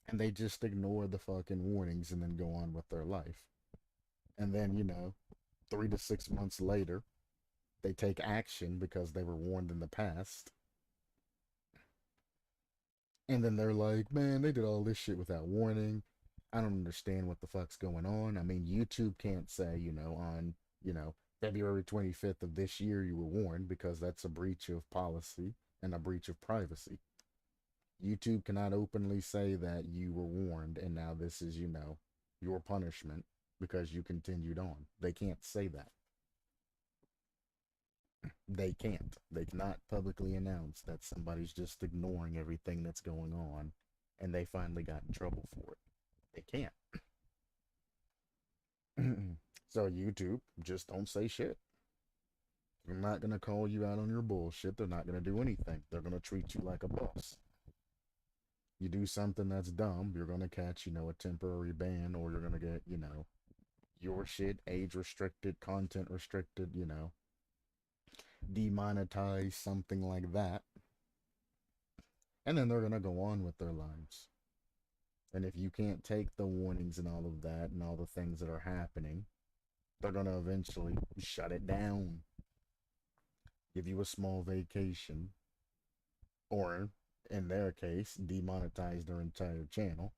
and they just ignore the fucking warnings and then go on with their life. And then, 3 to 6 months later, they take action because they were warned in the past. And then they're like, man, they did all this shit without warning. I don't understand what the fuck's going on. I mean, YouTube can't say, on, February 25th of this year you were warned because that's a breach of policy and a breach of privacy. YouTube cannot openly say that you were warned and now this is, your punishment because you continued on. They can't say that. They can't. They cannot publicly announce that somebody's just ignoring everything that's going on and they finally got in trouble for it. They can't. So YouTube, just don't say shit. They're not gonna call you out on your bullshit. They're not gonna do anything. They're gonna treat you like a boss. You do something that's dumb, you're gonna catch, a temporary ban, or you're gonna get, your shit age restricted, content restricted, demonetized, something like that. And then they're gonna go on with their lives. And if you can't take the warnings and all of that and all the things that are happening, They're gonna eventually shut it down, give you a small vacation, or in their case, demonetize their entire channel.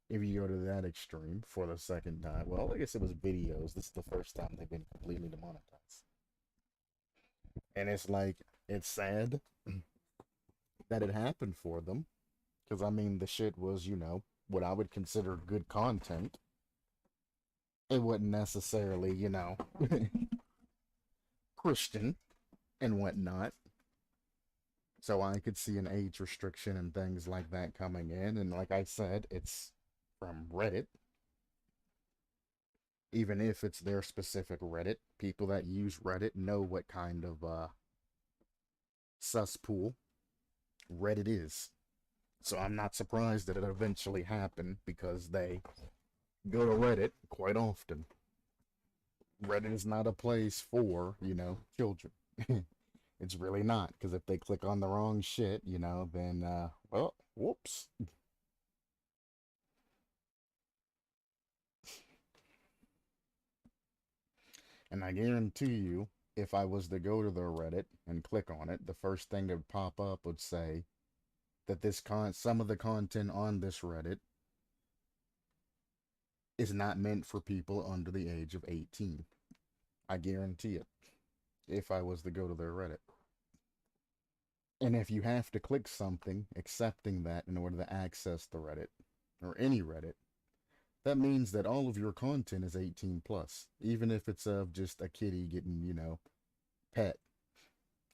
If you go to that extreme for the second time, well, I guess it was videos. This is the first time they've been completely demonetized. And it's like, it's sad that it happened for them. Because, I mean, the shit was, what I would consider good content. It wasn't necessarily, Christian and whatnot. So I could see an age restriction and things like that coming in. And like I said, it's from Reddit. Even if it's their specific Reddit, people that use Reddit know what kind of cesspool Reddit is. So I'm not surprised that it eventually happened because they go to Reddit quite often. Reddit is not a place for, children. It's really not, because if they click on the wrong shit, then, well, whoops. And I guarantee you, if I was to go to their Reddit and click on it, the first thing that would pop up would say that some of the content on this Reddit is not meant for people under the age of 18. I guarantee it, if I was to go to their Reddit. And if you have to click something accepting that in order to access the Reddit, or any Reddit, that means that all of your content is 18 plus, even if it's of just a kitty getting, pet,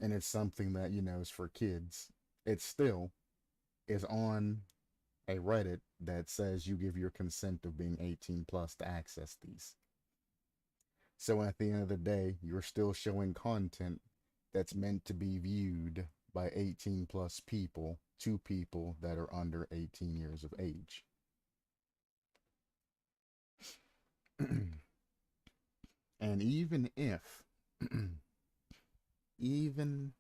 and it's something that, is for kids. It still is on a Reddit that says you give your consent of being 18 plus to access these. So at the end of the day, you're still showing content that's meant to be viewed by 18 plus people to people that are under 18 years of age. And even if even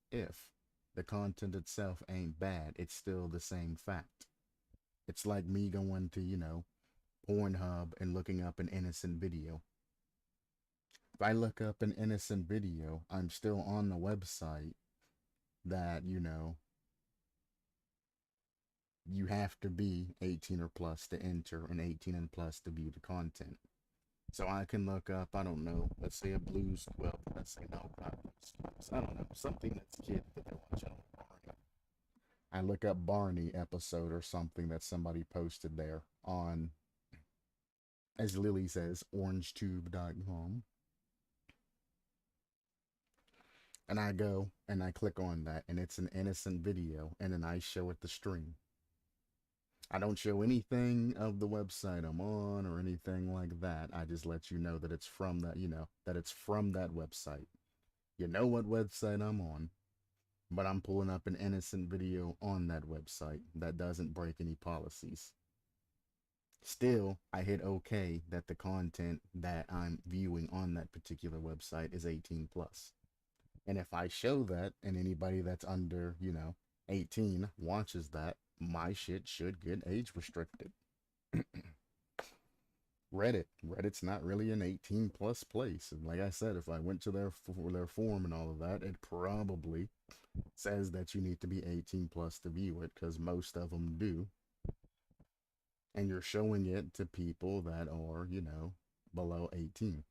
if the content itself ain't bad, it's still the same fact. It's like me going to, Pornhub and looking up an innocent video. If I look up an innocent video, I'm still on the website that, you have to be 18 or plus to enter and 18 and plus to view the content. So I can look up, I don't know, let's say a blues, well, let's say no, not blues clues. I don't know, something that's kid that they're watching on Barney. I look up Barney episode or something that somebody posted there on, as Lily says, orangetube.com. And I go and I click on that, and it's an innocent video, and then I show it the stream. I don't show anything of the website I'm on or anything like that. I just let you know that it's from that, that it's from that website. You know what website I'm on, but I'm pulling up an innocent video on that website that doesn't break any policies. Still, I hit OK that the content that I'm viewing on that particular website is 18 plus. And if I show that and anybody that's under, 18 watches that, my shit should get age restricted. Reddit's not really an 18 plus place. And like I said, if I went to their forum and all of that, it probably says that you need to be 18 plus to view it, because most of them do. And you're showing it to people that are, below 18.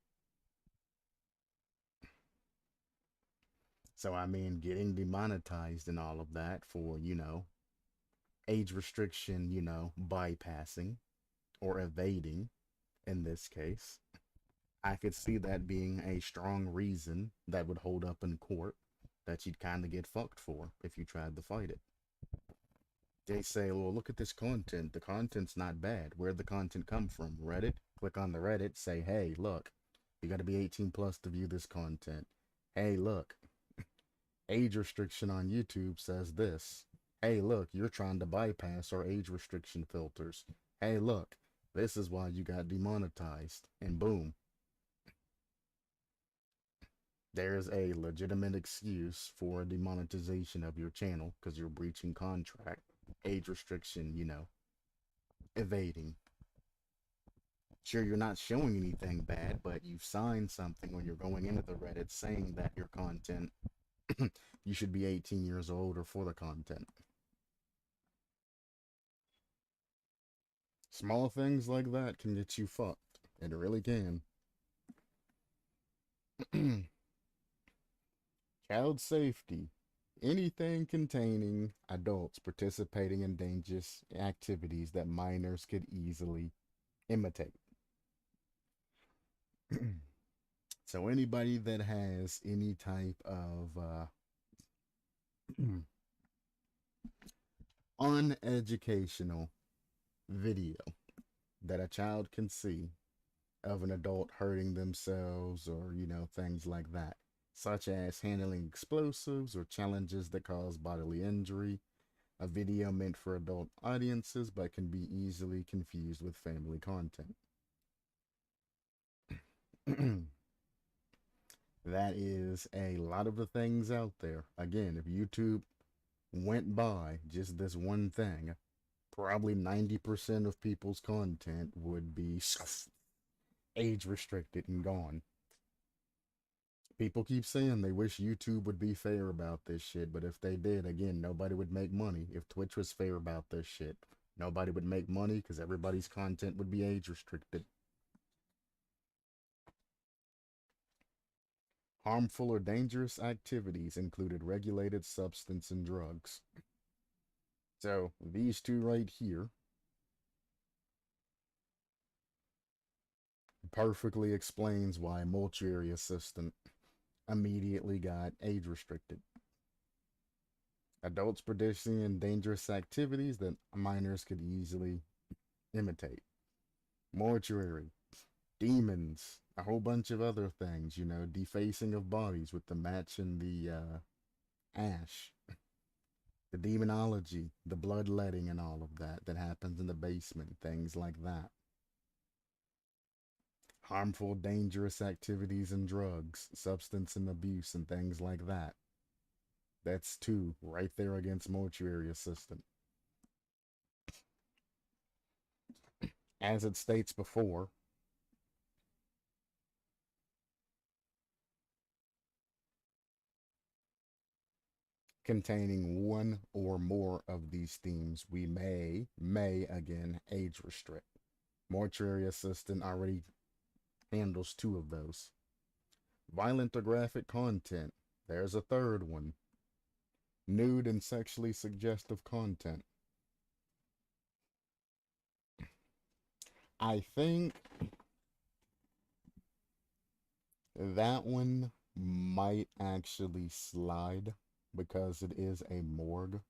So, I mean, getting demonetized and all of that for, age restriction, bypassing or evading in this case, I could see that being a strong reason that would hold up in court that you'd kind of get fucked for if you tried to fight it. They say, well, look at this content. The content's not bad. Where'd the content come from? Reddit? Click on the Reddit, say, hey, look, you got to be 18 plus to view this content. Hey, look, age restriction on YouTube says this. Hey, look, you're trying to bypass our age restriction filters. Hey, look, this is why you got demonetized. And boom. There's a legitimate excuse for demonetization of your channel because you're breaching contract. Age restriction, evading. Sure, you're not showing anything bad, but you've signed something when you're going into the Reddit saying that your content, you should be 18 years old or for the content. Small things like that can get you fucked. It really can. Child safety. Anything containing adults participating in dangerous activities that minors could easily imitate. So anybody that has any type of uneducational video that a child can see of an adult hurting themselves or, things like that, such as handling explosives or challenges that cause bodily injury, a video meant for adult audiences but can be easily confused with family content. That is a lot of the things out there. Again, if YouTube went by just this one thing, probably 90% of people's content would be age restricted and gone. People keep saying they wish YouTube would be fair about this shit, but if they did, again, nobody would make money. If Twitch was fair about this shit, nobody would make money because everybody's content would be age restricted. Harmful or dangerous activities included regulated substance and drugs. So these two right here perfectly explains why Mortuary Assistant immediately got age restricted. Adults producing in dangerous activities that minors could easily imitate. Mortuary, demons, a whole bunch of other things, defacing of bodies with the match and the ash, the demonology, the bloodletting, and all of that happens in the basement, things like that. Harmful, dangerous activities and drugs, substance and abuse, and things like that. That's two right there against Mortuary Assistant. As it states before, containing one or more of these themes, we may again age restrict. Mortuary Assistant already handles two of those. Violent or graphic content, there's a third one. Nude and sexually suggestive content. I think that one might actually slide because it is a morgue.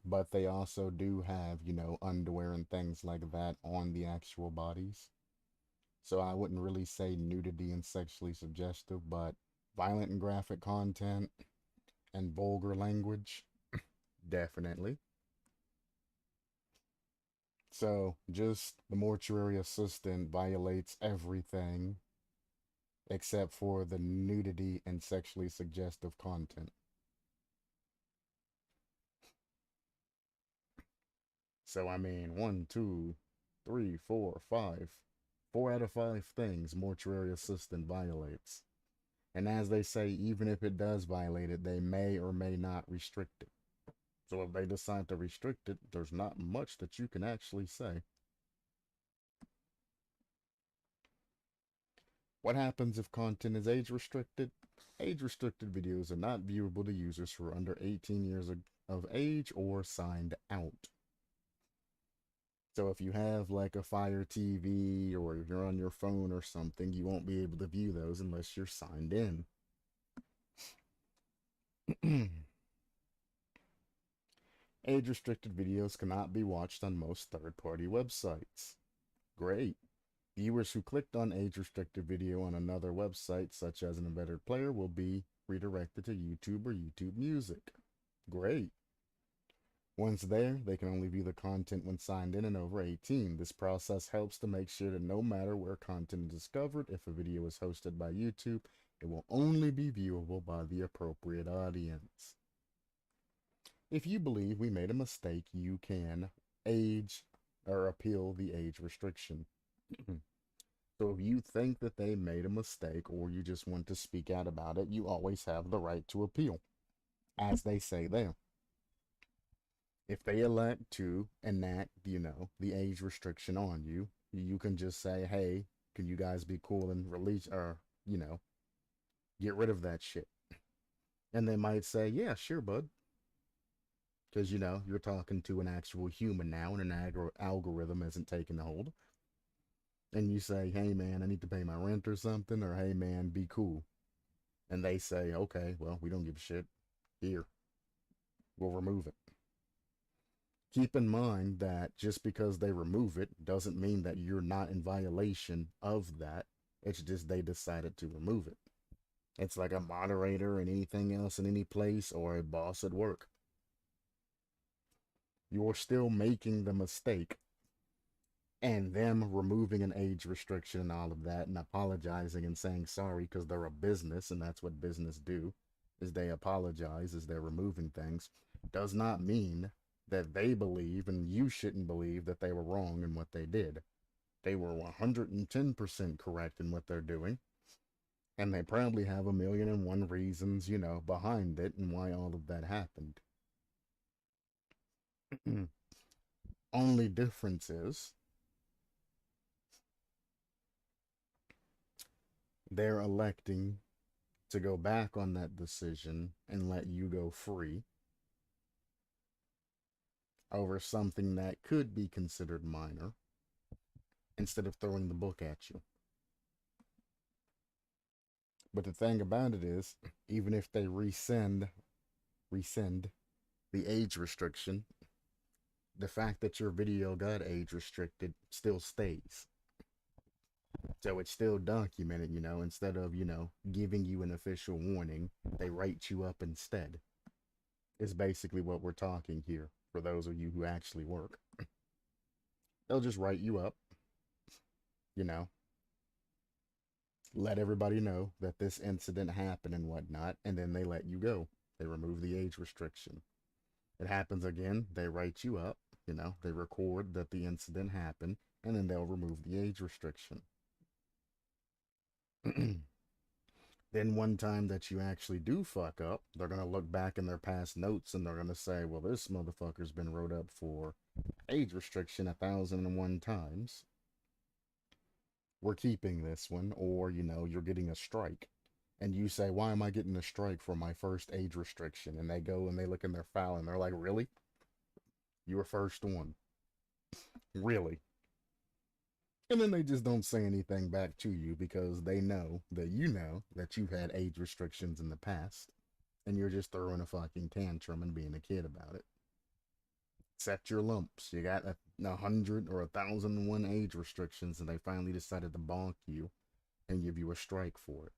But they also do have, underwear and things like that on the actual bodies. So I wouldn't really say nudity and sexually suggestive, but violent and graphic content and vulgar language, definitely. So just the Mortuary Assistant violates everything except for the nudity and sexually suggestive content. So I mean, one, two, three, four, five. 4 out of 5 things Mortuary Assistant violates. And as they say, even if it does violate it, they may or may not restrict it. So if they decide to restrict it, there's not much that you can actually say. What happens if content is age restricted? Age restricted videos are not viewable to users who are under 18 years of age or signed out. So if you have like a Fire TV or if you're on your phone or something, you won't be able to view those unless you're signed in. Age restricted videos cannot be watched on most third party websites. Great. Viewers who clicked on age restricted video on another website, such as an embedded player, will be redirected to YouTube or YouTube Music. Great. Once there, they can only view the content when signed in and over 18. This process helps to make sure that no matter where content is discovered, if a video is hosted by YouTube, it will only be viewable by the appropriate audience. If you believe we made a mistake, you can age or appeal the age restriction. So if you think that they made a mistake or you just want to speak out about it, you always have the right to appeal, as they say there. If they elect to enact, the age restriction on you, you can just say, hey, can you guys be cool and release or, get rid of that shit? And they might say, yeah, sure, bud. Because, you're talking to an actual human now and an algorithm isn't taking hold. And you say, hey, man, I need to pay my rent or something, or hey, man, be cool. And they say, okay, well, we don't give a shit. Here, we'll remove it. Keep in mind that just because they remove it doesn't mean that you're not in violation of that. It's just they decided to remove it. It's like a moderator and anything else in any place or a boss at work. You're still making the mistake, and them removing an age restriction and all of that and apologizing and saying sorry because they're a business and that's what business do is they apologize as they're removing things does not mean that they believe and you shouldn't believe that they were wrong in what they did. They were 110% correct in what they're doing, and they probably have a million and one reasons, behind it and why all of that happened. Only difference is they're electing to go back on that decision and let you go free over something that could be considered minor instead of throwing the book at you. But the thing about it is, even if they rescind the age restriction, the fact that your video got age restricted still stays. So it's still documented, instead of, giving you an official warning, they write you up instead. Is basically what we're talking here for those of you who actually work. They'll just write you up, you know, let everybody know that this incident happened and whatnot, and then they let you go. They remove the age restriction. It happens again, they write you up, they record that the incident happened, and then they'll remove the age restriction. Then one time that you actually do fuck up, they're going to look back in their past notes and they're going to say, well, this motherfucker's been wrote up for age restriction 1,001 times. We're keeping this one, or, you're getting a strike. And you say, why am I getting a strike for my first age restriction? And they go and they look in their file and they're like, really? You were first one. Really? And then they just don't say anything back to you because they know that you've had age restrictions in the past and you're just throwing a fucking tantrum and being a kid about it. Set your lumps. You got 100 or 1,001 age restrictions and they finally decided to bonk you and give you a strike for it.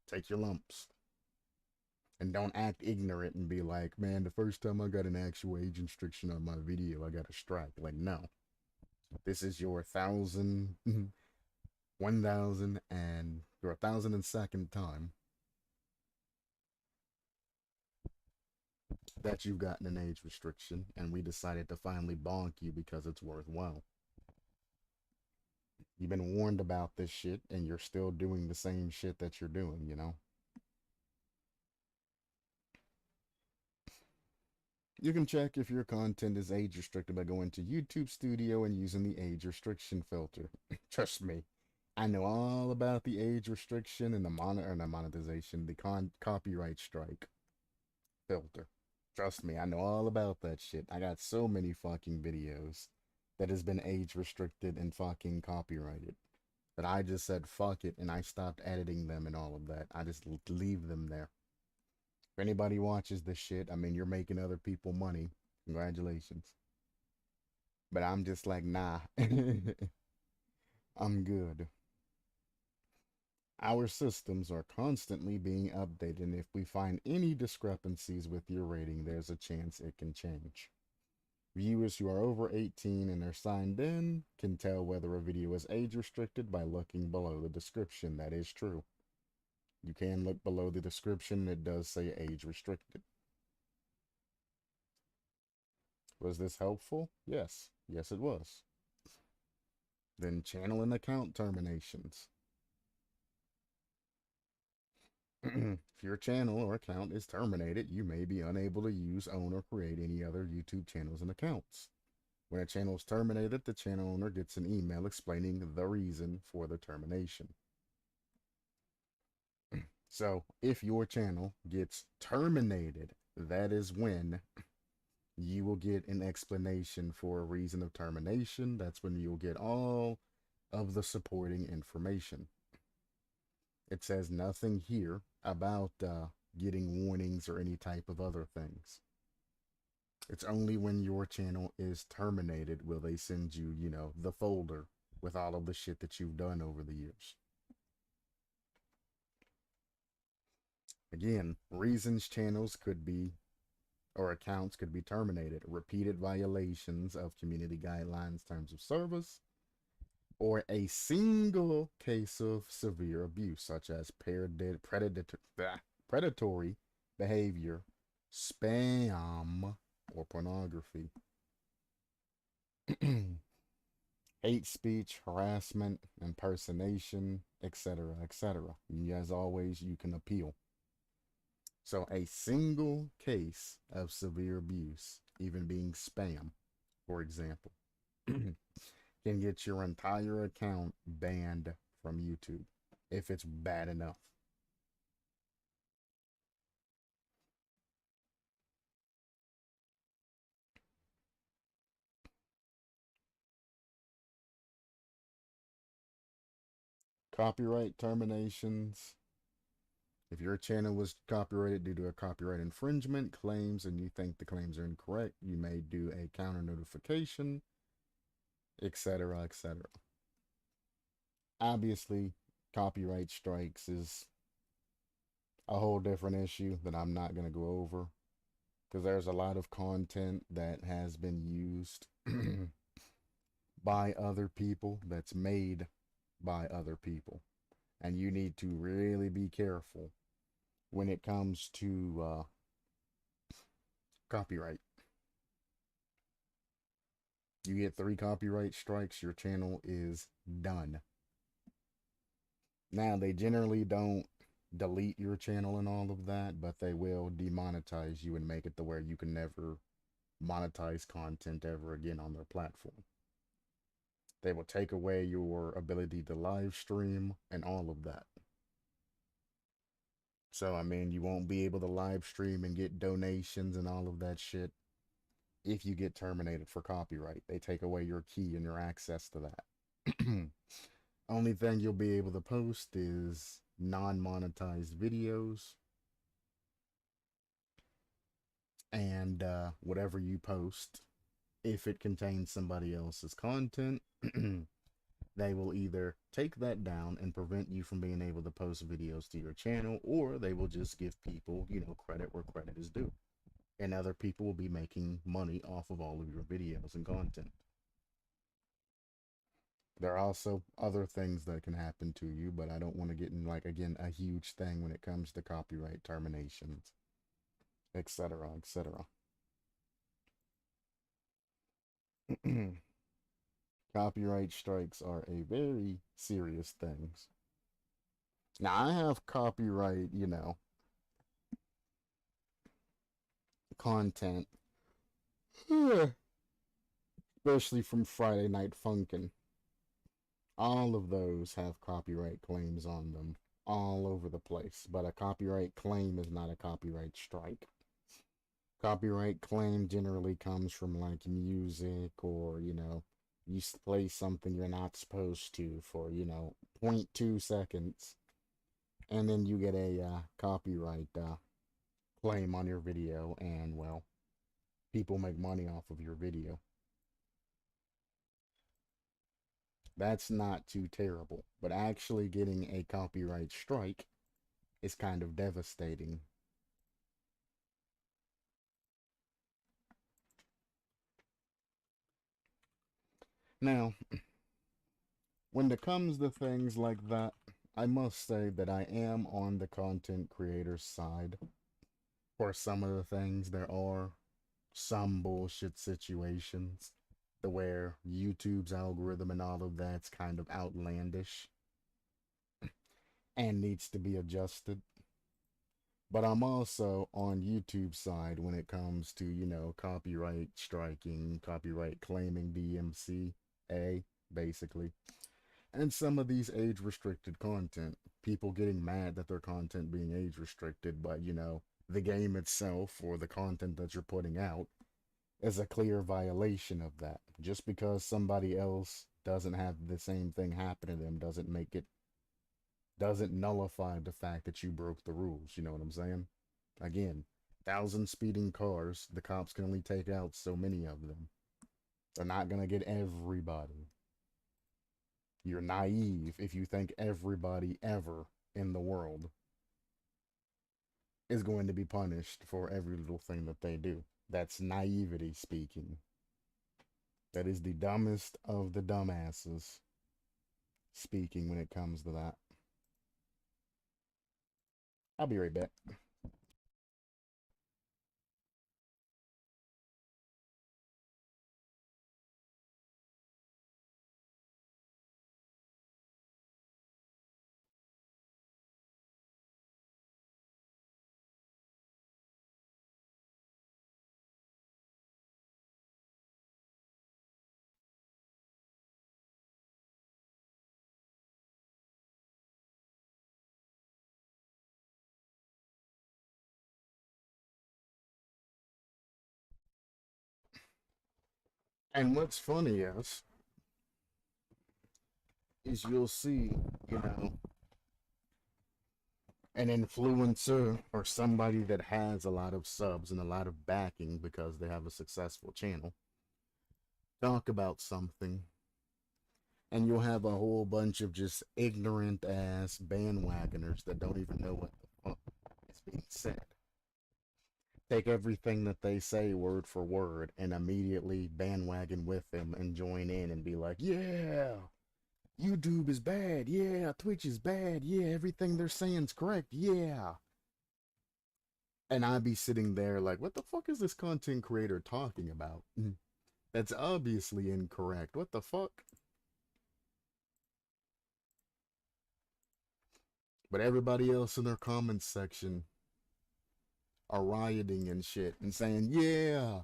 Take your lumps. And don't act ignorant and be like, man, the first time I got an actual age restriction on my video, I got a strike. Like, no. This is your 1,000, 1,000, and your 1,002nd time that you've gotten an age restriction, and we decided to finally bonk you because it's worthwhile. You've been warned about this shit, and you're still doing the same shit that you're doing, You can check if your content is age restricted by going to YouTube Studio and using the age restriction filter. Trust me, I know all about the age restriction and the monetization, the copyright strike filter. Trust me, I know all about that shit. I got so many fucking videos that has been age restricted and fucking copyrighted that I just said fuck it and I stopped editing them and all of that. I just leave them there. If anybody watches this shit, I mean, you're making other people money. Congratulations. But I'm just like, nah. I'm good. Our systems are constantly being updated, and if we find any discrepancies with your rating, there's a chance it can change. Viewers who are over 18 and are signed in can tell whether a video is age restricted by looking below the description. That is true. You can look below the description and it does say age restricted. Was this helpful? Yes. Yes, it was. Then channel and account terminations. If your channel or account is terminated, you may be unable to use, own, or create any other YouTube channels and accounts. When a channel is terminated, the channel owner gets an email explaining the reason for the termination. So, if your channel gets terminated, that is when you will get an explanation for a reason of termination. That's when you'll get all of the supporting information. It says nothing here about getting warnings or any type of other things. It's only when your channel is terminated will they send you, the folder with all of the shit that you've done over the years. Again, reasons channels could be or accounts could be terminated: repeated violations of community guidelines, terms of service, or a single case of severe abuse, such as predatory behavior, spam, or pornography. Hate speech, harassment, impersonation, etc., etc. As always, you can appeal. So a single case of severe abuse, even being spam, for example, can get your entire account banned from YouTube if it's bad enough. Copyright terminations. If your channel was copyrighted due to a copyright infringement claims and you think the claims are incorrect, you may do a counter notification, etc., etc. Obviously, copyright strikes is a whole different issue that I'm not going to go over because there's a lot of content that has been used by other people that's made by other people. And you need to really be careful when it comes to copyright. You get 3 copyright strikes, your channel is done. Now, they generally don't delete your channel and all of that, but they will demonetize you and make it to where you can never monetize content ever again on their platform. They will take away your ability to live stream and all of that. So, I mean, you won't be able to live stream and get donations and all of that shit if you get terminated for copyright. They take away your key and your access to that. Only thing you'll be able to post is non-monetized videos and whatever you post, if it contains somebody else's content, they will either take that down and prevent you from being able to post videos to your channel, or they will just give people, credit where credit is due. And other people will be making money off of all of your videos and content. There are also other things that can happen to you, but I don't want to get in, again, a huge thing when it comes to copyright terminations, etc., etc. Copyright strikes are a very serious thing. Now, I have copyright, content, especially from Friday Night Funkin'. All of those have copyright claims on them all over the place, but a copyright claim is not a copyright strike. Copyright claim generally comes from music, or you play something you're not supposed to for 0.2 seconds, and then you get a copyright claim on your video, and well, people make money off of your video. That's not too terrible, but actually getting a copyright strike is kind of devastating. Now, when it comes to things like that, I must say that I am on the content creator's side. For some of the things, there are some bullshit situations to where YouTube's algorithm and all of that's kind of outlandish and needs to be adjusted. But I'm also on YouTube side when it comes to, copyright striking, copyright claiming DMCA, basically. And some of these age restricted content, people getting mad that their content being age restricted, but the game itself or the content that you're putting out is a clear violation of that. Just because somebody else doesn't have the same thing happen to them doesn't nullify the fact that you broke the rules. You know what I'm saying? Again, 1,000 speeding cars, the cops can only take out so many of them. They're not gonna get everybody. You're naive if you think everybody ever in the world is going to be punished for every little thing that they do. That's naivety speaking. That is the dumbest of the dumbasses speaking when it comes to that. I'll be right back. And what's funny is you'll see, you know, an influencer or somebody that has a lot of subs and a lot of backing because they have a successful channel talk about something, and you'll have a whole bunch of just ignorant ass bandwagoners that don't even know what the fuck is being said. Take everything that they say word for word and immediately bandwagon with them and join in and be like, yeah, YouTube is bad. Yeah, Twitch is bad. Yeah, everything they're saying's correct. Yeah. And I'd be sitting there like, what the fuck is this content creator talking about? That's obviously incorrect. What the fuck? But everybody else in their comments section are rioting and shit and saying, yeah,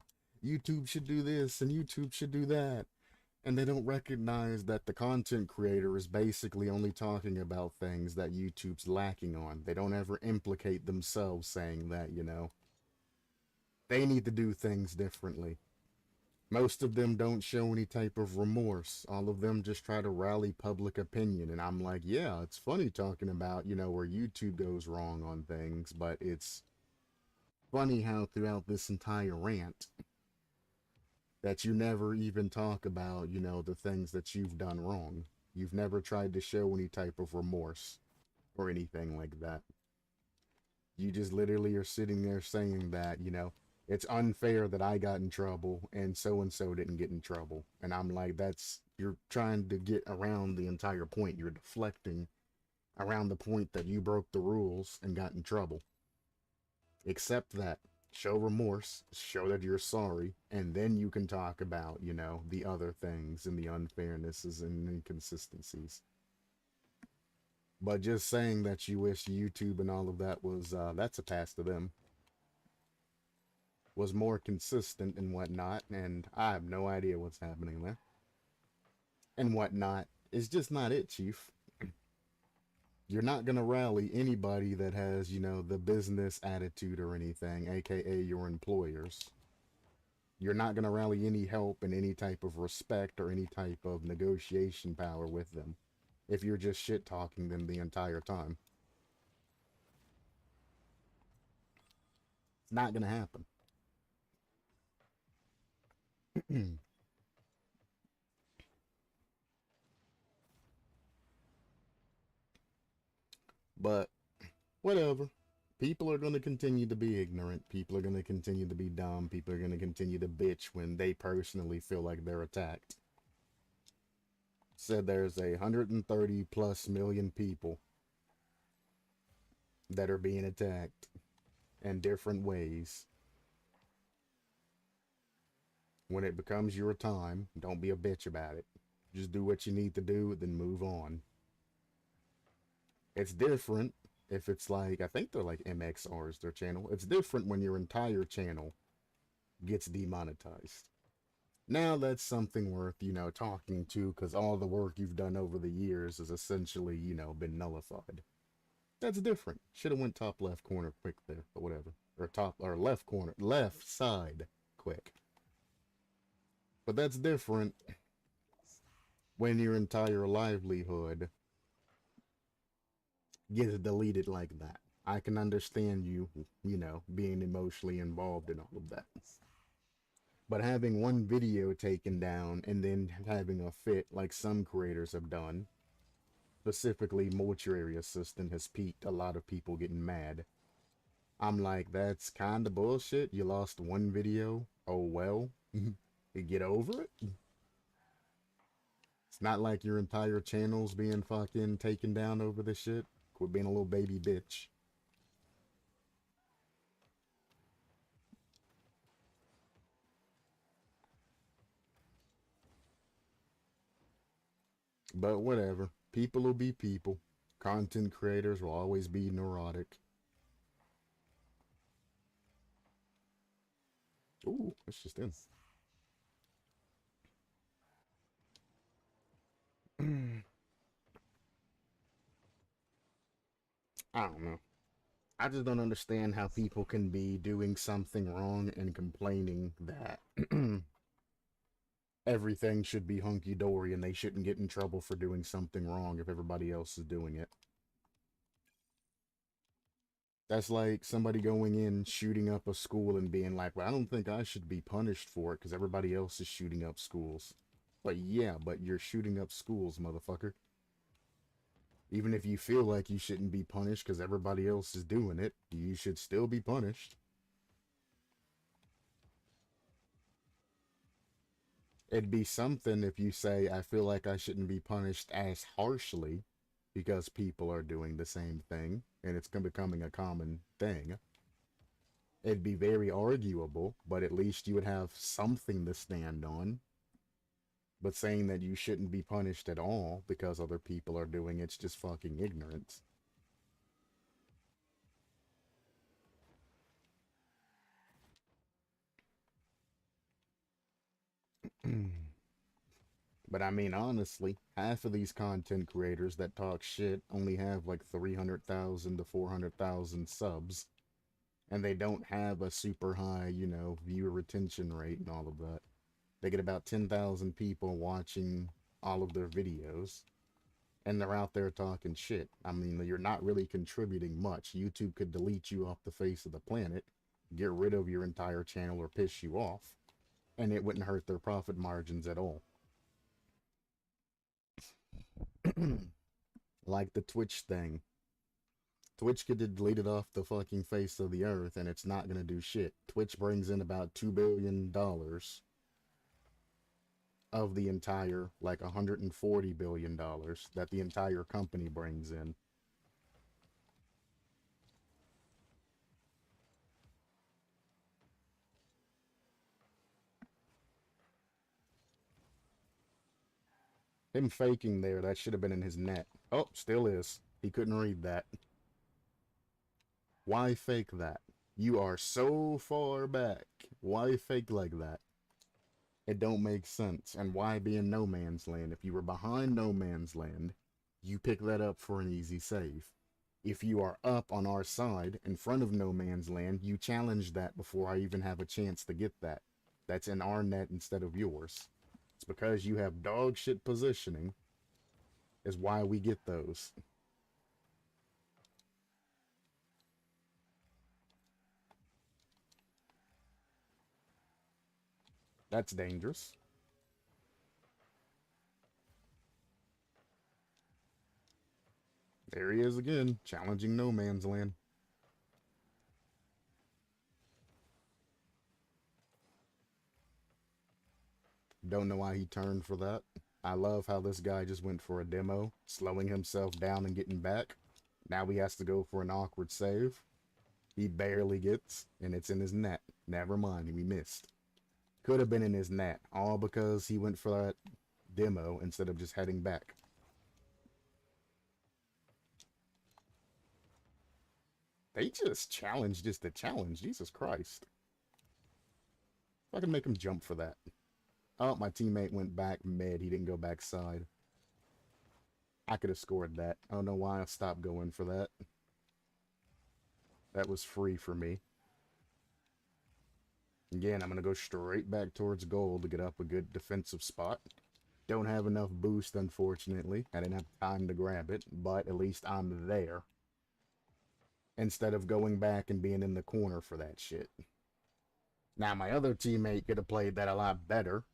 YouTube should do this and YouTube should do that. And they don't recognize that the content creator is basically only talking about things that YouTube's lacking on. They don't ever implicate themselves saying that, they need to do things differently. Most of them don't show any type of remorse. All of them just try to rally public opinion. And I'm like, yeah, it's funny talking about, where YouTube goes wrong on things, but it's funny how throughout this entire rant that you never even talk about, the things that you've done wrong. You've never tried to show any type of remorse or anything like that. You just literally are sitting there saying that, it's unfair that I got in trouble and so didn't get in trouble. And I'm like, you're trying to get around the entire point. You're deflecting around the point that you broke the rules and got in trouble. Accept that. Show remorse, show that you're sorry, and then you can talk about, the other things and the unfairnesses and inconsistencies. But just saying that you wish YouTube and all of that was, that's a pass to them, was more consistent and whatnot, and I have no idea what's happening there. And whatnot is just not it, Chief. You're not going to rally anybody that has, the business attitude or anything, aka your employers. You're not going to rally any help and any type of respect or any type of negotiation power with them if you're just shit talking them the entire time. It's not going to happen. But whatever. People are going to continue to be ignorant. People are going to continue to be dumb. People are going to continue to bitch when they personally feel like they're attacked. Said there's 130 plus million people that are being attacked in different ways. When it becomes your time, don't be a bitch about it. Just do what you need to do, then move on. It's different if it's like, I think they're like MXRs, their channel. It's different when your entire channel gets demonetized. Now that's something worth, talking to, because all the work you've done over the years has essentially, been nullified. That's different. Should have went top left corner quick there, but whatever. Or top, or left corner, left side quick. But that's different when your entire livelihood gets deleted like that. I can understand you, being emotionally involved in all of that. But having one video taken down and then having a fit like some creators have done, specifically Mortuary Assistant, has peaked a lot of people getting mad. I'm like, that's kind of bullshit. You lost one video. Oh well. You get over it. It's not like your entire channel's being fucking taken down over this shit. Quit being a little baby bitch. But whatever. People will be people. Content creators will always be neurotic. Ooh, that's just in. I don't know. I just don't understand how people can be doing something wrong and complaining that everything should be hunky-dory and they shouldn't get in trouble for doing something wrong if everybody else is doing it. That's like somebody going in, shooting up a school and being like, well, I don't think I should be punished for it because everybody else is shooting up schools. But yeah, but you're shooting up schools, motherfucker. Even if you feel like you shouldn't be punished because everybody else is doing it, you should still be punished. It'd be something if you say, I feel like I shouldn't be punished as harshly because people are doing the same thing and it's becoming a common thing. It'd be very arguable, but at least you would have something to stand on. But saying that you shouldn't be punished at all because other people are doing it's just fucking ignorance. But I mean, honestly, half of these content creators that talk shit only have like 300,000 to 400,000 subs. And they don't have a super high, viewer retention rate and all of that. They get about 10,000 people watching all of their videos. And they're out there talking shit. I mean, you're not really contributing much. YouTube could delete you off the face of the planet, get rid of your entire channel or piss you off, and it wouldn't hurt their profit margins at all. Like the Twitch thing. Twitch could have deleted off the fucking face of the earth and it's not gonna do shit. Twitch brings in about $2 billion of the entire, like $140 billion that the entire company brings in. Him faking there, that should have been in his net. Oh, still is. He couldn't read that. Why fake that? You are so far back. Why fake like that? It don't make sense. And why be in no man's land? If you were behind no man's land, you pick that up for an easy save. If you are up on our side in front of no man's land, you challenge that before I even have a chance to get that. That's in our net instead of yours. It's because you have dog shit positioning is why we get those. That's dangerous. There he is again, challenging no man's land. Don't know why he turned for that. I love how this guy just went for a demo, slowing himself down and getting back. Now he has to go for an awkward save. He barely gets, and it's in his net. Never mind, we missed. Could have been in his net, all because he went for that demo instead of just heading back. They just challenged just to challenge. Jesus Christ. If I can make him jump for that. Oh, my teammate went back mid. He didn't go back side. I could have scored that. I don't know why I stopped going for that. That was free for me. Again, I'm going to go straight back towards goal to get up a good defensive spot. Don't have enough boost, unfortunately. I didn't have time to grab it, but at least I'm there. Instead of going back and being in the corner for that shit. Now, my other teammate could have played that a lot better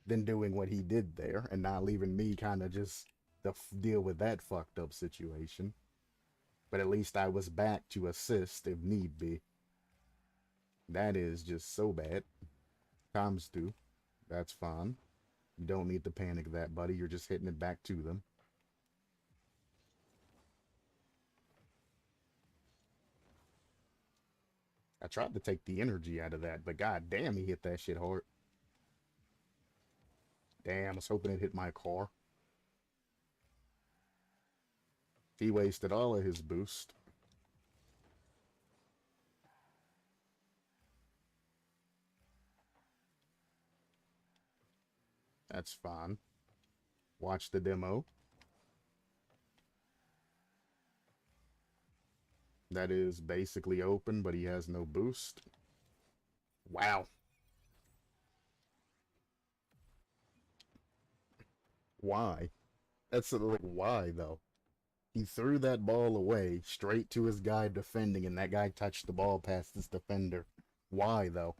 than doing what he did there and not leaving me kind of just to deal with that fucked up situation. But at least I was back to assist if need be. That is just so bad. Times two. That's fine. You don't need to panic that, buddy. You're just hitting it back to them. I tried to take the energy out of that, but god damn, he hit that shit hard. Damn, I was hoping it hit my car. He wasted all of his boost. That's fine. Watch the demo. That is basically open, but he has no boost. Wow. Why? That's like, why, though? He threw that ball away straight to his guy defending, and that guy touched the ball past his defender. Why, though?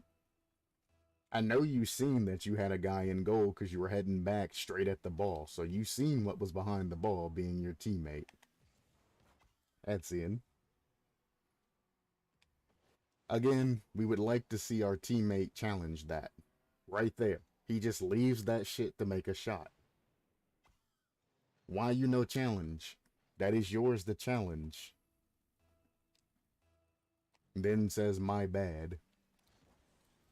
I know you seen that you had a guy in goal because you were heading back straight at the ball, so you seen what was behind the ball being your teammate. That's in. Again, we would like to see our teammate challenge that. Right there. He just leaves that shit to make a shot. Why you no challenge? That is yours to challenge. Then says my bad.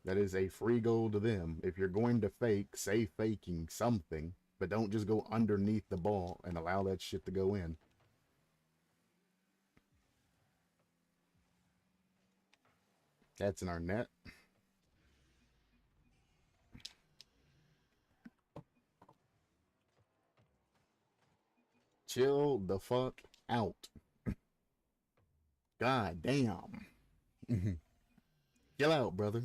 That is a free goal to them. If you're going to fake, say faking something, but don't just go underneath the ball and allow that shit to go in. That's in our net. Chill the fuck out. God damn. Chill out, brother.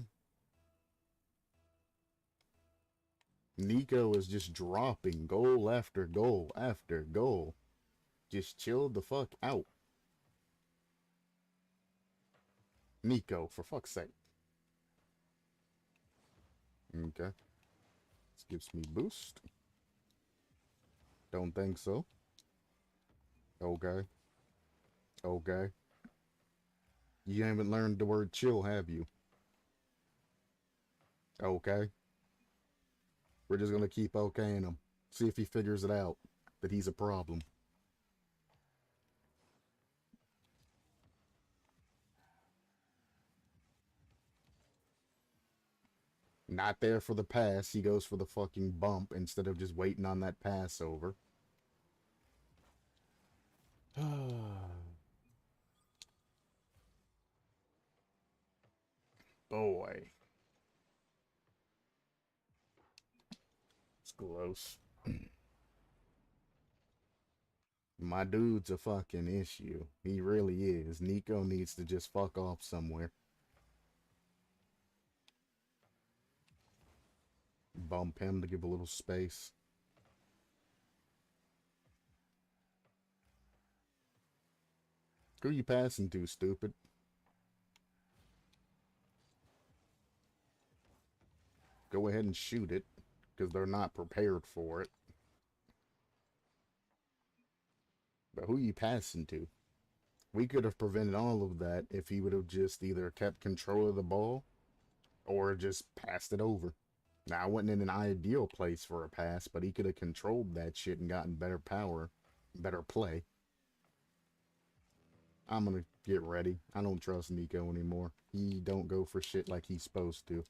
Nico is just dropping goal after goal after goal. Just chill the fuck out. Nico, for fuck's sake. Okay. This gives me boost. Don't think so. Okay. Okay. You haven't learned the word chill, have you? Okay. We're just gonna keep okaying him. See if he figures it out that he's a problem. Not there for the pass. He goes for the fucking bump instead of just waiting on that pass over. Boy. It's gross. My dude's a fucking issue. He really is. Nico needs to just fuck off somewhere. Bump him to give a little space. Who you passing to, stupid? Go ahead and shoot it, because they're not prepared for it. But who you passing to? We could have prevented all of that if he would have just either kept control of the ball or just passed it over. Now, I wasn't in an ideal place for a pass, but he could have controlled that shit and gotten better power, better play. I'm gonna get ready. I don't trust Nico anymore. He don't go for shit like he's supposed to.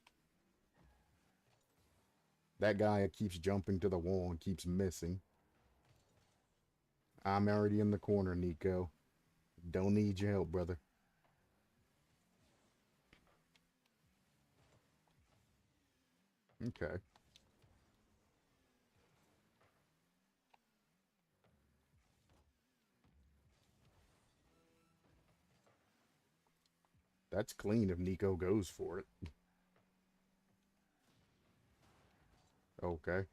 That guy keeps jumping to the wall and keeps missing. I'm already in the corner, Nico. Don't need your help, brother. Okay. That's clean if Nico goes for it. Okay.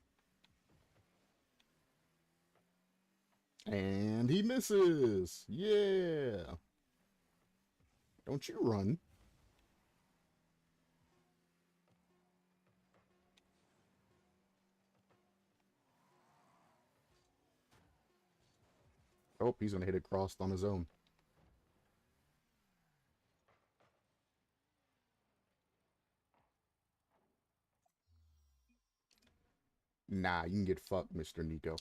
And he misses. Yeah. Don't you run. Oh, he's going to hit it crossed on his own. Nah, you can get fucked, Mr. Nico.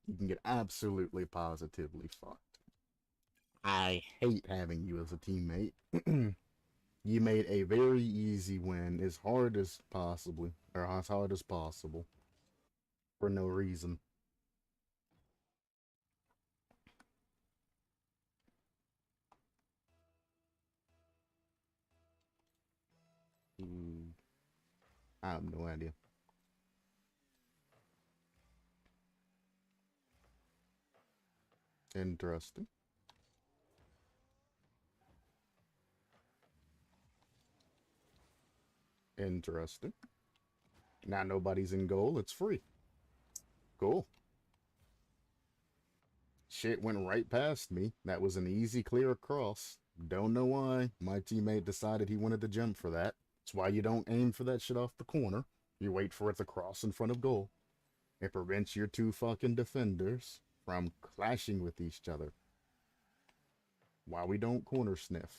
You can get absolutely positively fucked. I hate having you as a teammate. You made a very easy win as hard as possibly, or as hard as possible, for no reason. Hmm, I have no idea. Interesting. Interesting. Now nobody's in goal. It's free. Cool. Shit went right past me. That was an easy clear across. Don't know why. My teammate decided he wanted to jump for that. That's why you don't aim for that shit off the corner. You wait for it to cross in front of goal. It prevents your two fucking defenders from clashing with each other. Why we don't corner sniff.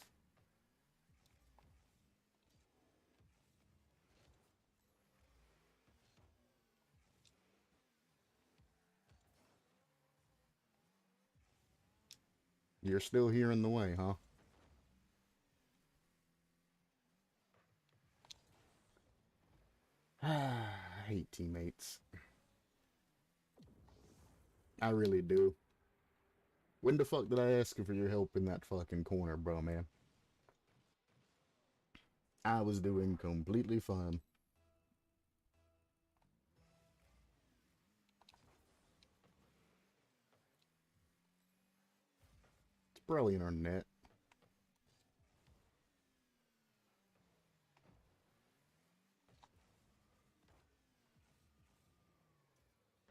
You're still here in the way, huh? I hate teammates. I really do. When the fuck did I ask you for your help in that fucking corner, bro, man? I was doing completely fine. It's probably in our net.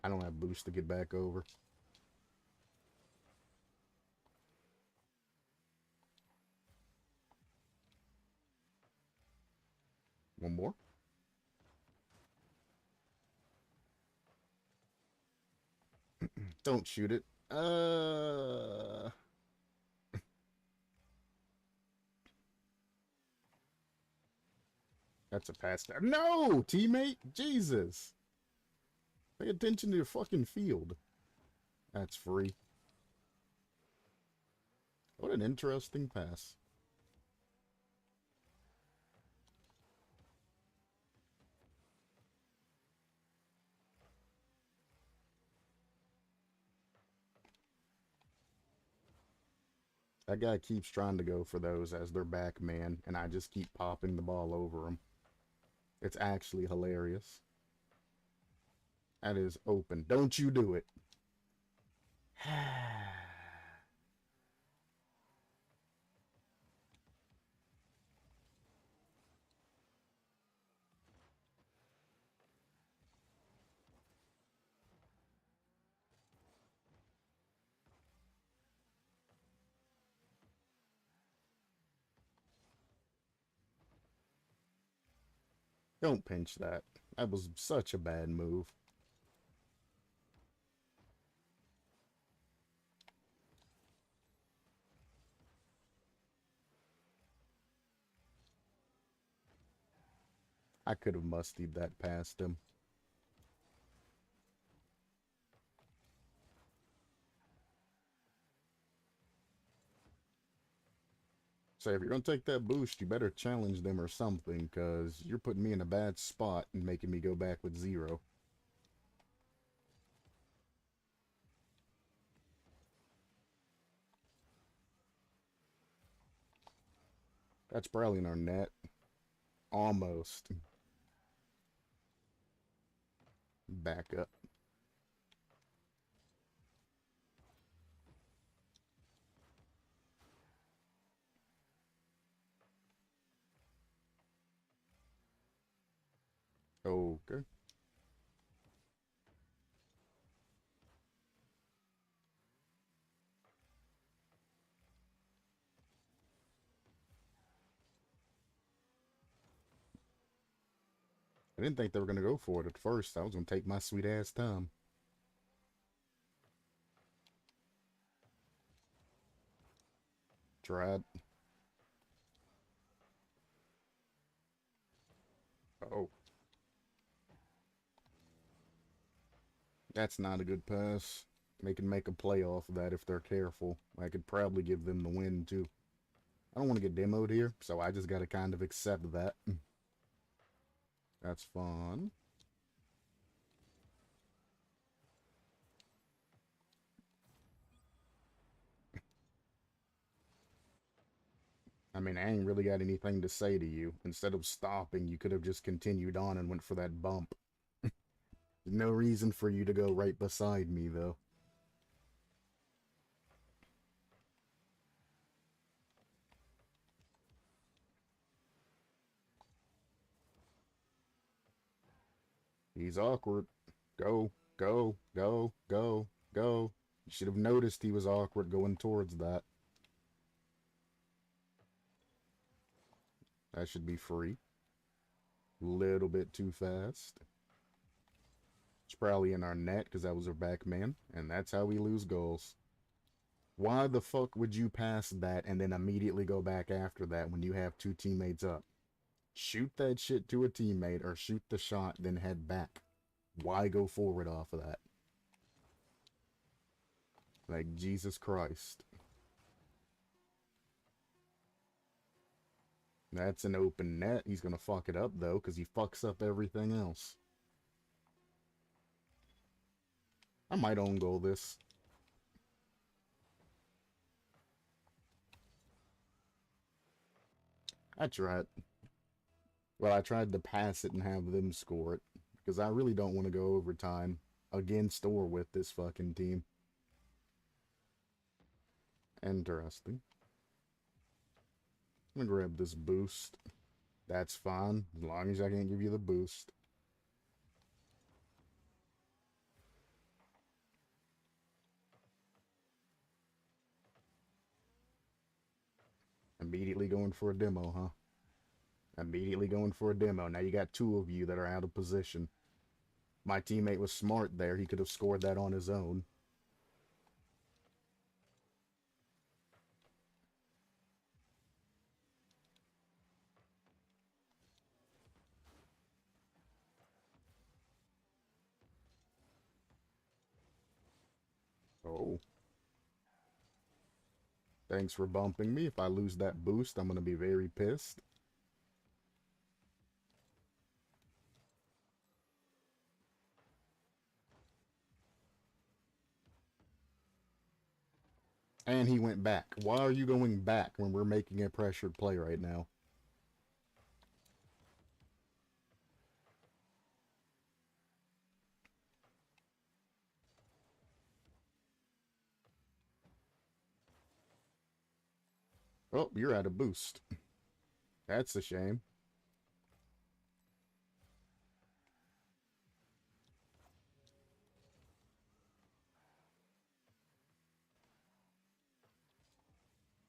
I don't have boost to get back over. One more? Don't shoot it. That's a pass down. No, teammate! Jesus! Pay attention to your fucking field. That's free. What an interesting pass. That guy keeps trying to go for those as their back man, and I just keep popping the ball over him. It's actually hilarious. That is open. Don't you do it. Don't pinch that. That was such a bad move. I could have mustied that past him. So if you're gonna take that boost, you better challenge them or something, because you're putting me in a bad spot and making me go back with 0. That's probably in our net. Almost. Back up. Okay. I didn't think they were gonna go for it at first. I was gonna take my sweet ass time. Tried. Oh, that's not a good pass. They can make a play off of that if they're careful. I could probably give them the win too. I don't want to get demoed here, so I just gotta kind of accept that. That's fun. I mean, I ain't really got anything to say to you. Instead of stopping, you could have just continued on and went for that bump. No reason for you to go right beside me, though. He's awkward. Go, go, go, go, go. You should have noticed he was awkward going towards that. That should be free. Little bit too fast. It's probably in our net because that was our back man, and that's how we lose goals. Why the fuck would you pass that and then immediately go back after that when you have two teammates up? Shoot that shit to a teammate or shoot the shot, then head back. Why go forward off of that? Like, Jesus Christ. That's an open net. He's gonna fuck it up, though, because he fucks up everything else. I might own goal this. I tried. Well, I tried to pass it and have them score it, because I really don't want to go overtime against or with this fucking team. Interesting. I'm gonna grab this boost. That's fine, as long as I can't give you the boost. Immediately going for a demo, huh? Immediately going for a demo. Now you got two of you that are out of position. My teammate was smart there. He could have scored that on his own. Oh. Thanks for bumping me. If I lose that boost, I'm going to be very pissed. And he went back. Why are you going back when we're making a pressured play right now? Oh, you're out of boost. That's a shame.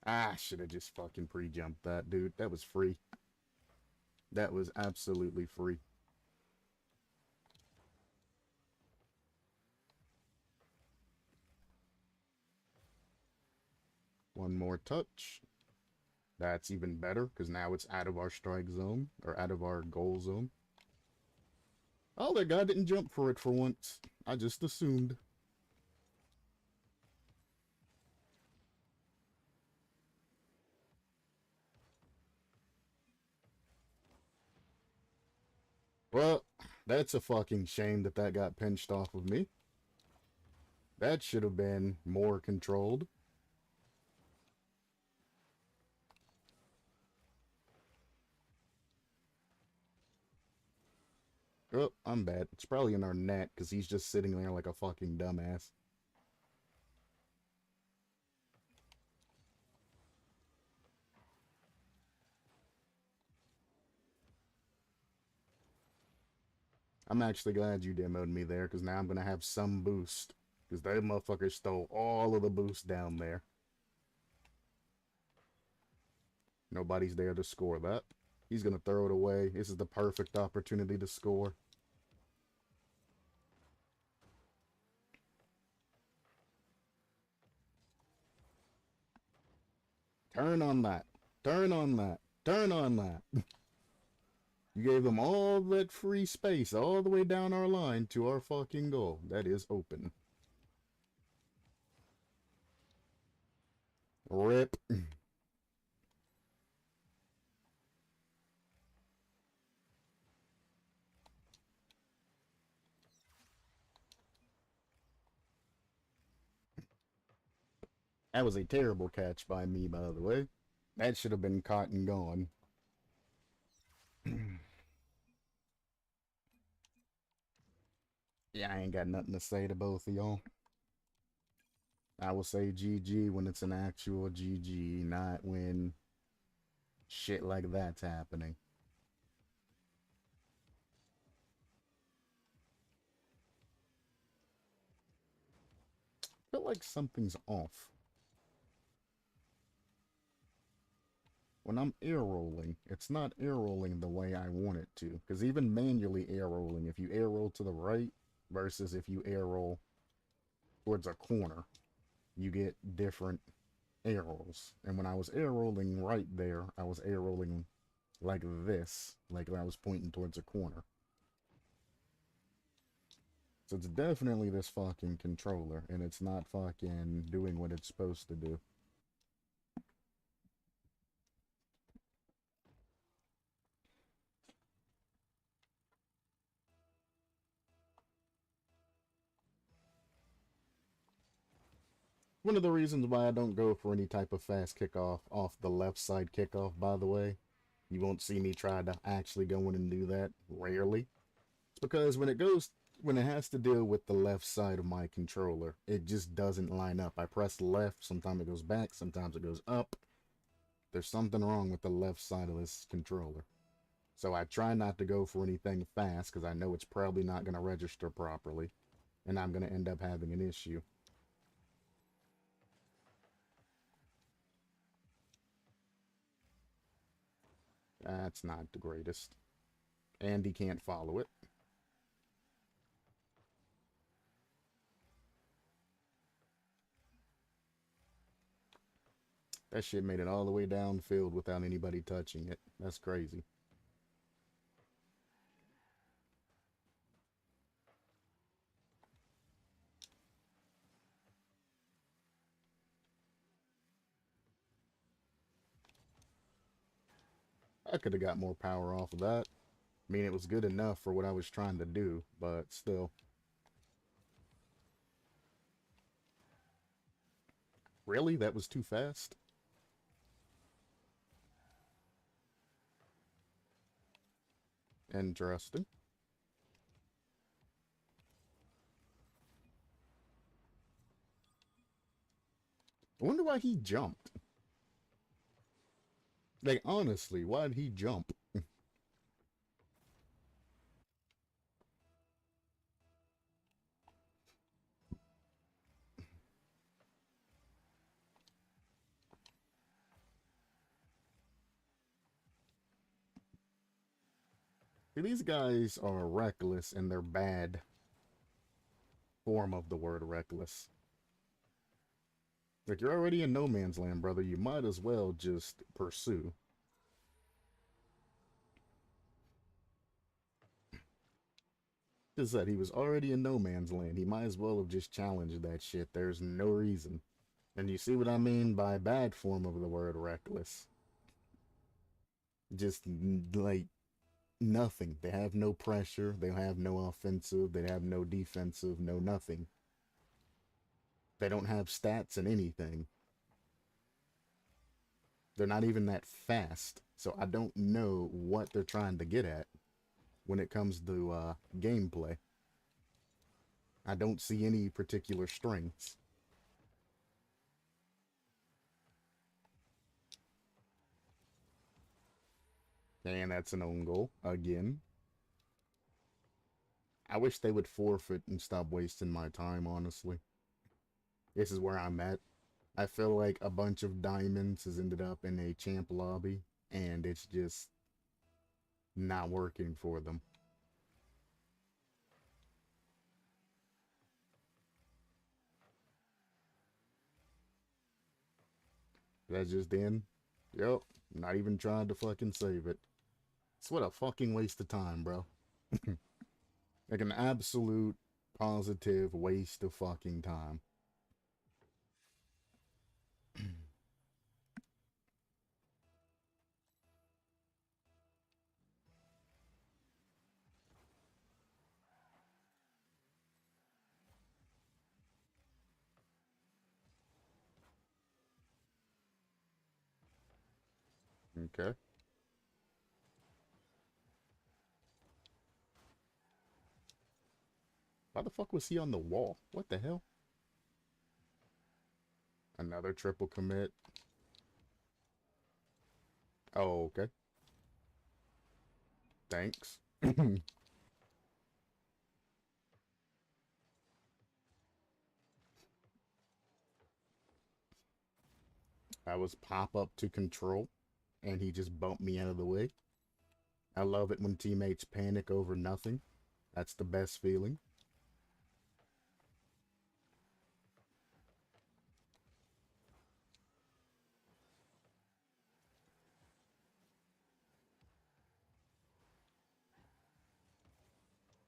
I should have just fucking pre-jumped that, dude. That was free. That was absolutely free. One more touch. That's even better, because now it's out of our strike zone, or out of our goal zone. Oh, that guy didn't jump for it for once. I just assumed. That's a fucking shame that that got pinched off of me. That should have been more controlled. Oh, I'm bad. It's probably in our net because he's just sitting there like a fucking dumbass. I'm actually glad you demoed me there because now I'm going to have some boost. Because that motherfucker stole all of the boost down there. Nobody's there to score that. He's going to throw it away. This is the perfect opportunity to score. Turn on that. Turn on that. Turn on that. You gave them all that free space all the way down our line to our fucking goal. That is open. Rip. That was a terrible catch by me, by the way. That should have been caught and gone. Yeah, I ain't got nothing to say to both of y'all. I will say GG when it's an actual GG, not when shit like that's happening. I feel like something's off. When I'm air rolling, it's not air rolling the way I want it to. Because even manually air rolling, if you air roll to the right versus if you air roll towards a corner, you get different air rolls. And when I was air rolling right there, I was air rolling like this, like I was pointing towards a corner. So it's definitely this fucking controller, and it's not fucking doing what it's supposed to do. One of the reasons why I don't go for any type of fast kickoff off the left side kickoff, by the way. You won't see me try to actually go in and do that, rarely. It's because when it has to deal with the left side of my controller, it just doesn't line up. I press left, sometimes it goes back, sometimes it goes up. There's something wrong with the left side of this controller. So I try not to go for anything fast because I know it's probably not going to register properly. And I'm going to end up having an issue. That's not the greatest. And he can't follow it. That shit made it all the way downfield without anybody touching it. That's crazy. I could have got more power off of that. I mean, it was good enough for what I was trying to do, but still. Really? That was too fast? Interesting. I wonder why he jumped. Like, honestly, why did he jump? These guys are reckless in their bad form of the word reckless. Like, you're already in no man's land, brother. You might as well just pursue. Just that he was already in no man's land. He might as well have just challenged that shit. There's no reason. And you see what I mean by bad form of the word reckless. Just, like, nothing. They have no pressure. They have no offensive. They have no defensive. No nothing. They don't have stats in anything. They're not even that fast. So I don't know what they're trying to get at when it comes to gameplay. I don't see any particular strengths. And that's an own goal again. I wish they would forfeit and stop wasting my time, honestly. This is where I'm at. I feel like a bunch of diamonds has ended up in a champ lobby, and it's just not working for them. That's just in. Yep. Not even trying to fucking save it. It's what a fucking waste of time, bro. Like an absolute positive waste of fucking time. Okay. Why the fuck was he on the wall? What the hell? Another triple commit. Oh, okay. Thanks. I was pop up to control, and he just bumped me out of the way. I love it when teammates panic over nothing. That's the best feeling.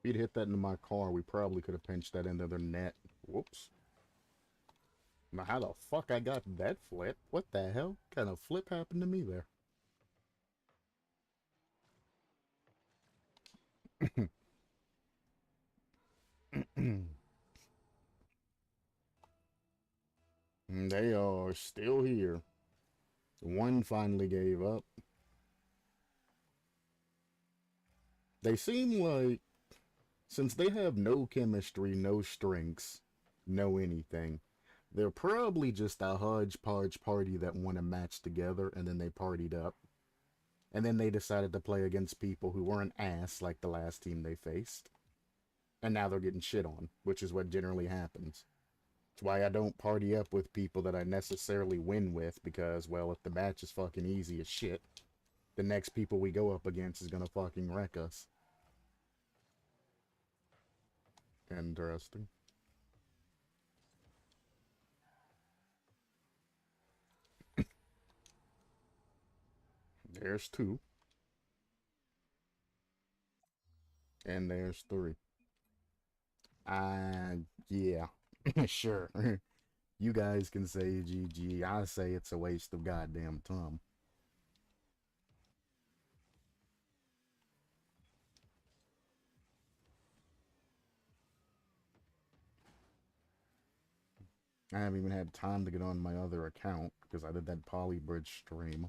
If he'd hit that into my car, we probably could have pinched that into their net. Whoops. Now, how the fuck I got that flip? What the hell? What kind of flip happened to me there? They are still here. One finally gave up. They seem like, since they have no chemistry, no strengths, no anything, they're probably just a hodgepodge party that won a match together and then they partied up. And then they decided to play against people who weren't ass like the last team they faced. And now they're getting shit on, which is what generally happens. It's why I don't party up with people that I necessarily win with, because, well, if the match is fucking easy as shit, the next people we go up against is gonna fucking wreck us. Interesting. There's two. And there's three. Yeah. Sure. You guys can say GG. I say it's a waste of goddamn time. I haven't even had time to get on my other account because I did that Polybridge stream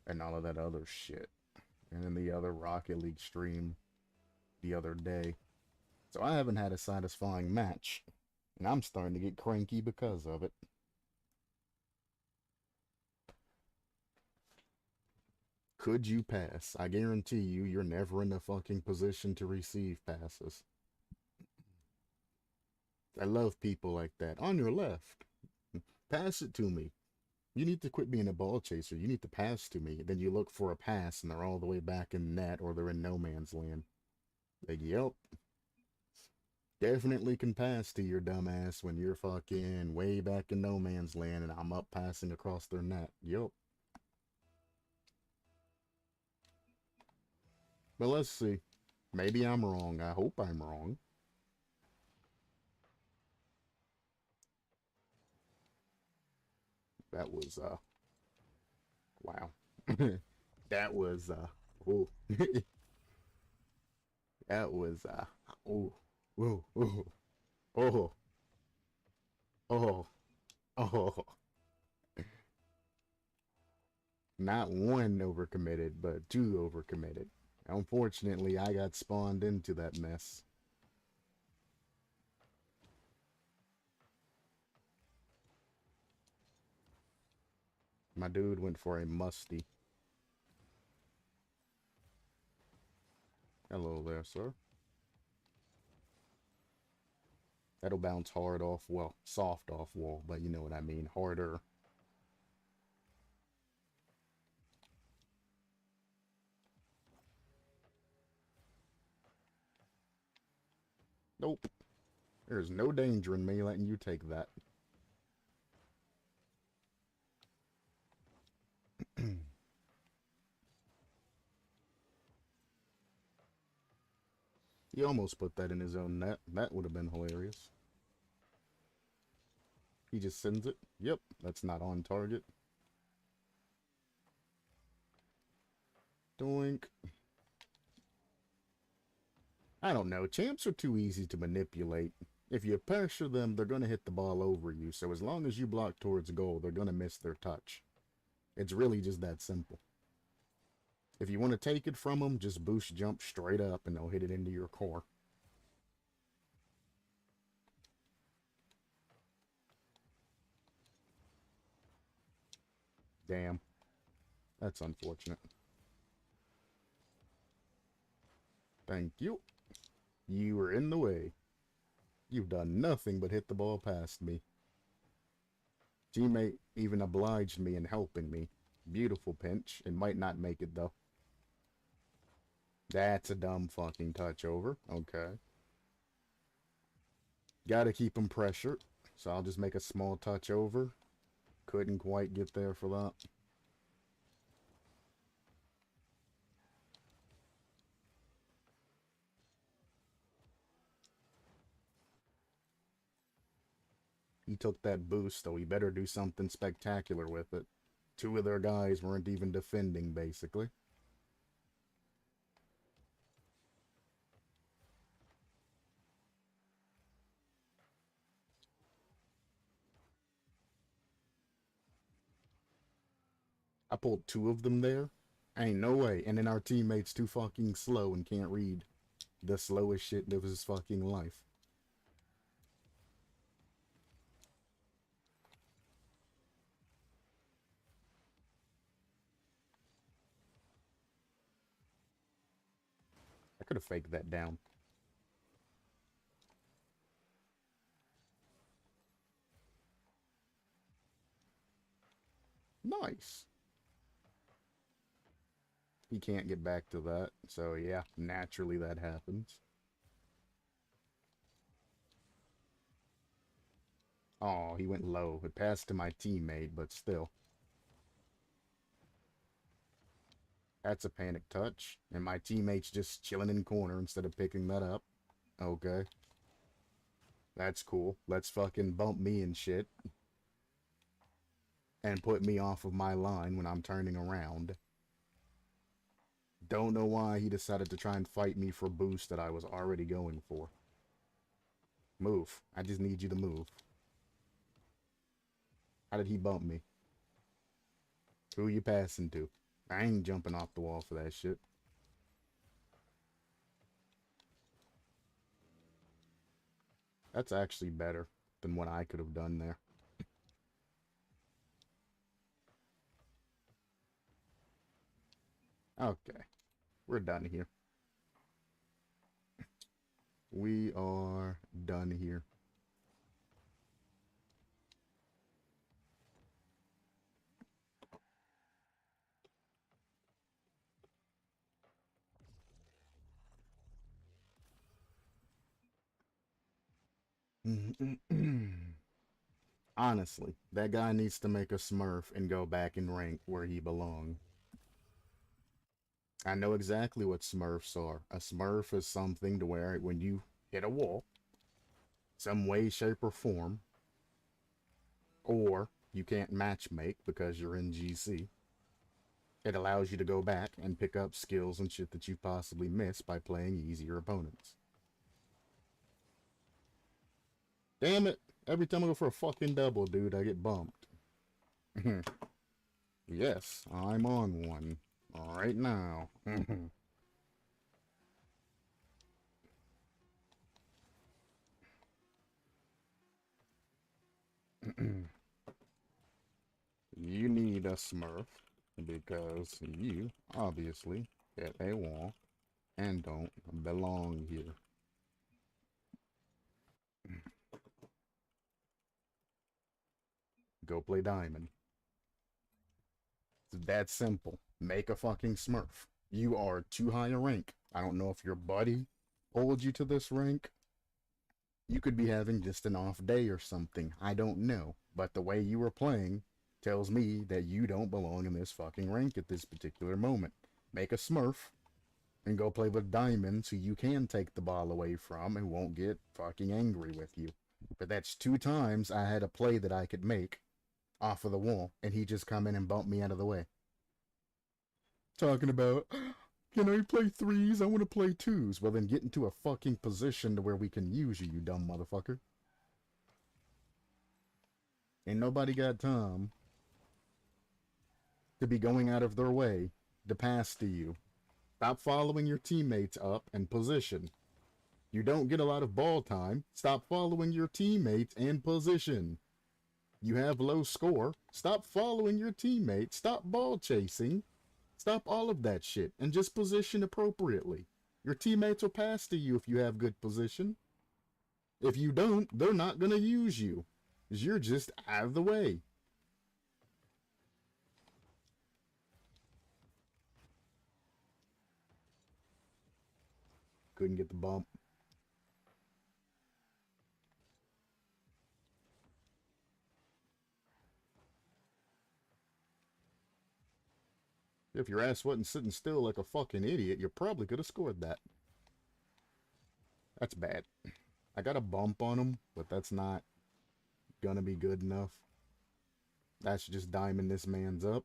and all of that other shit. And then the other Rocket League stream the other day. So I haven't had a satisfying match. And I'm starting to get cranky because of it. Could you pass? I guarantee you, you're never in a fucking position to receive passes. I love people like that. On your left. Pass it to me. You need to quit being a ball chaser. You need to pass to me. Then you look for a pass and they're all the way back in net or they're in no man's land. Like, yep. Definitely can pass to your dumbass when you're fucking way back in no man's land and I'm up passing across their net. Yep. But let's see. Maybe I'm wrong. I hope I'm wrong. That was, wow. That was, ooh. That was oh, whoa, oh, oh, oh, oh. Not one overcommitted, but two overcommitted. Unfortunately, I got spawned into that mess. My dude went for a musty. Hello there, sir. That'll bounce hard off, well, soft off wall, but you know what I mean, harder. Nope. There's no danger in me letting you take that. He almost put that in his own net. That would have been hilarious. He just sends it. Yep, that's not on target. Doink. I don't know. Champs are too easy to manipulate. If you pressure them, they're going to hit the ball over you. So as long as you block towards goal, they're going to miss their touch. It's really just that simple. If you want to take it from them, just boost jump straight up and they'll hit it into your core. Damn. That's unfortunate. Thank you. You were in the way. You've done nothing but hit the ball past me. Teammate even obliged me in helping me. Beautiful pinch. It might not make it, though. That's a dumb fucking touch over. Okay. Gotta keep him pressured. So I'll just make a small touch over. Couldn't quite get there for that. He took that boost, though. He better do something spectacular with it. Two of their guys weren't even defending, basically. I pulled two of them there. Ain't no way. And then our teammate's too fucking slow and can't read. The slowest shit of his fucking life. I could have faked that down. Nice. He can't get back to that. So yeah, naturally that happens. Oh, he went low. It passed to my teammate, but still. That's a panic touch. And my teammate's just chilling in corner instead of picking that up. Okay. That's cool. Let's fucking bump me and shit. And put me off of my line when I'm turning around. Don't know why he decided to try and fight me for boost that I was already going for. Move. I just need you to move. How did he bump me? Who you passing to? I ain't jumping off the wall for that shit. That's actually better than what I could have done there. Okay. We're done here. We are done here. Honestly, that guy needs to make a smurf and go back and rank where he belongs. I know exactly what smurfs are. A smurf is something to where when you hit a wall, some way, shape, or form, or you can't match make because you're in GC, It allows you to go back and pick up skills and shit that you possibly missed by playing easier opponents. Damn it! Every time I go for a fucking double, dude, I get bumped. Yes, I'm on one. Right now. You need a smurf because you obviously hit a wall and don't belong here. Go play diamond. It's that simple. Make a fucking smurf. You are too high a rank. I don't know if your buddy pulled you to this rank. You could be having just an off day or something. I don't know. But the way you were playing tells me that you don't belong in this fucking rank at this particular moment. Make a smurf and go play with diamonds who you can take the ball away from and won't get fucking angry with you. But that's 2 times I had a play that I could make off of the wall, and he just come in and bump me out of the way. Talking about, can I play threes? I want to play twos. Well, then get into a fucking position to where we can use you, you dumb motherfucker. Ain't nobody got time to be going out of their way to pass to you. Stop following your teammates up and position. You don't get a lot of ball time. Stop following your teammates and position. You have low score. Stop following your teammates. Stop ball chasing. Stop all of that shit and just position appropriately. Your teammates will pass to you if you have good position. If you don't, they're not going to use you. Because you're just out of the way. Couldn't get the bump. If your ass wasn't sitting still like a fucking idiot, you probably could have scored that. That's bad. I got a bump on him, but that's not gonna be good enough. That's just diming this man's up.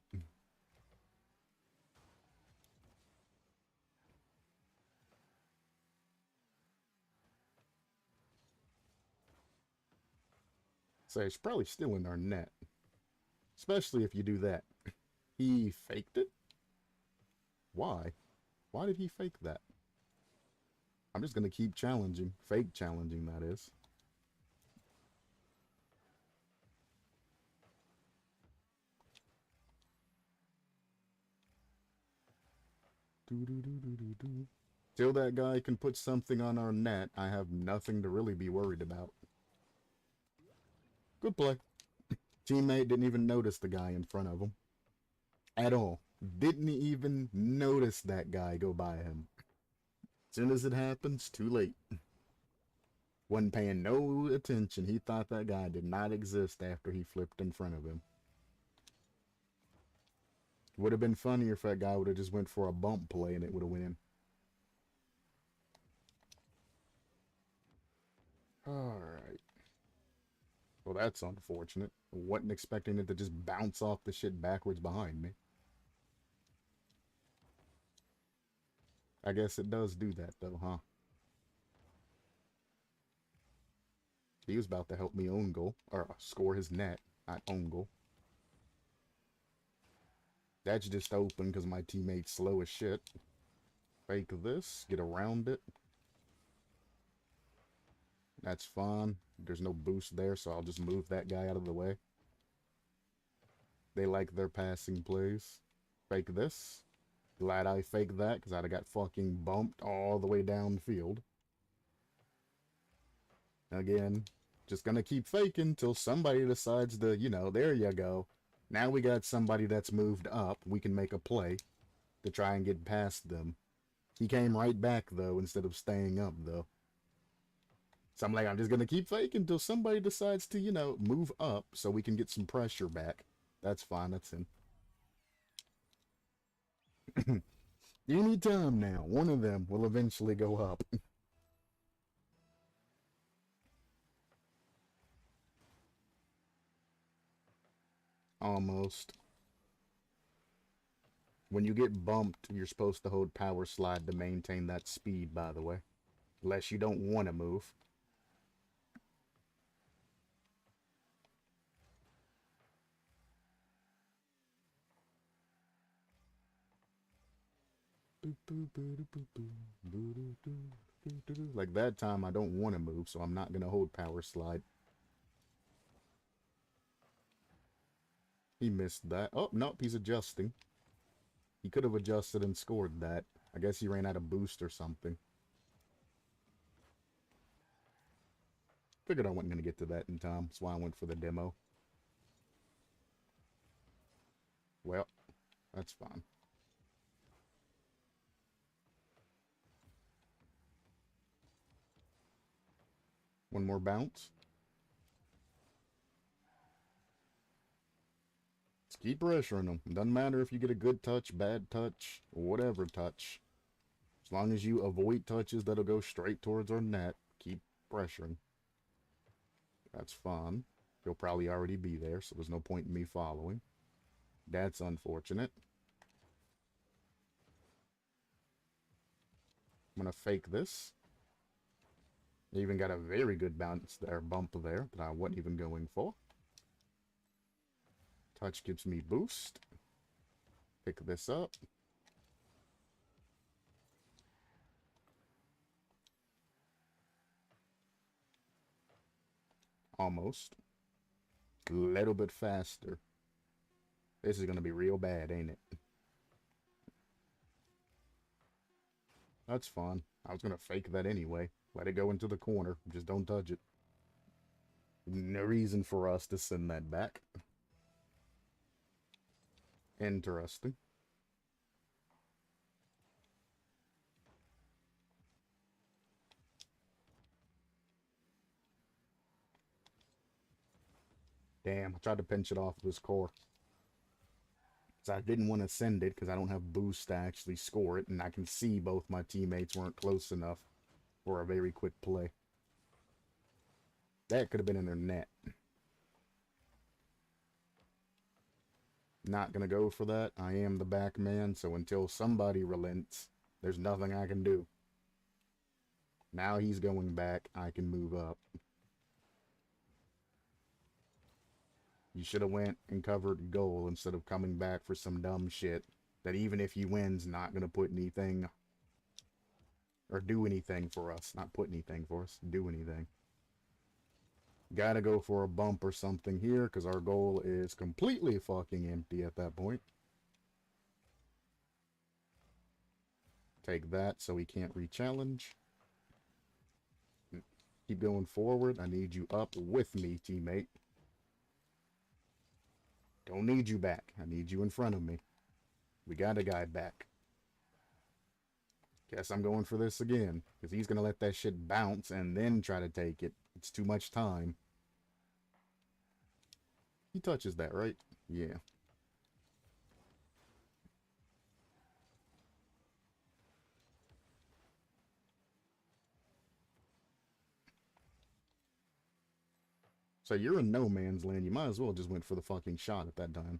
So it's probably still in our net. Especially if you do that. He faked it? Why? Why did he fake that? I'm just gonna keep challenging. Fake challenging, that is. Till that guy can put something on our net, I have nothing to really be worried about. Good play. Teammate didn't even notice the guy in front of him. At all. Didn't even notice that guy go by him. As soon as it happens, too late. Wasn't paying no attention. He thought that guy did not exist after he flipped in front of him. Would have been funnier if that guy would have just went for a bump play and it would have went in. Alright. Well, that's unfortunate. Wasn't expecting it to just bounce off the shit backwards behind me. I guess it does do that, though, huh? He was about to help me own goal. Or score his net, not own goal. That's just open because my teammate's slow as shit. Fake this. Get around it. That's fine. There's no boost there, so I'll just move that guy out of the way. They like their passing plays. Fake this. Glad I faked that, because I'd have got fucking bumped all the way down the field. Again, just gonna keep faking till somebody decides to, you know, there you go. Now we got somebody that's moved up. We can make a play to try and get past them. He came right back, though, instead of staying up, though. So I'm like, I'm just gonna keep faking until somebody decides to, you know, move up so we can get some pressure back. That's fine, that's him. Anytime now, one of them will eventually go up. Almost. When you get bumped, you're supposed to hold power slide to maintain that speed, by the way. Unless you don't want to move. Like that time, I don't want to move, so I'm not going to hold power slide. He missed that. Oh, nope, he's adjusting. He could have adjusted and scored that. I guess he ran out of boost or something. Figured I wasn't going to get to that in time. That's why I went for the demo. Well, that's fine. One more bounce. Just keep pressuring them. Doesn't matter if you get a good touch, bad touch, whatever touch. As long as you avoid touches that'll go straight towards our net, keep pressuring. That's fine. He'll probably already be there, so there's no point in me following. That's unfortunate. I'm going to fake this. Even got a very good bounce there, bump there that I wasn't even going for. Touch gives me boost. Pick this up. Almost. A little bit faster. This is going to be real bad, ain't it? That's fine. I was going to fake that anyway. Let it go into the corner. Just don't touch it. No reason for us to send that back. Interesting. Damn, I tried to pinch it off of his core. So I didn't want to send it because I don't have boost to actually score it, and I can see both my teammates weren't close enough for a very quick play. That could have been in their net. Not gonna go for that. I am the back man, so until somebody relents, there's nothing I can do. Now he's going back, I can move up. You should have went and covered goal instead of coming back for some dumb shit that even if he wins, not gonna put anything or do anything for us. Not put anything for us, do anything. Gotta go for a bump or something here because our goal is completely fucking empty at that point. Take that so he can't re-challenge. Keep going forward. I need you up with me, teammate. Don't need you back. I need you in front of me. We got a guy back. Guess I'm going for this again. Because he's going to let that shit bounce and then try to take it. It's too much time. He touches that, right? Yeah. So you're in no man's land. You might as well just went for the fucking shot at that time.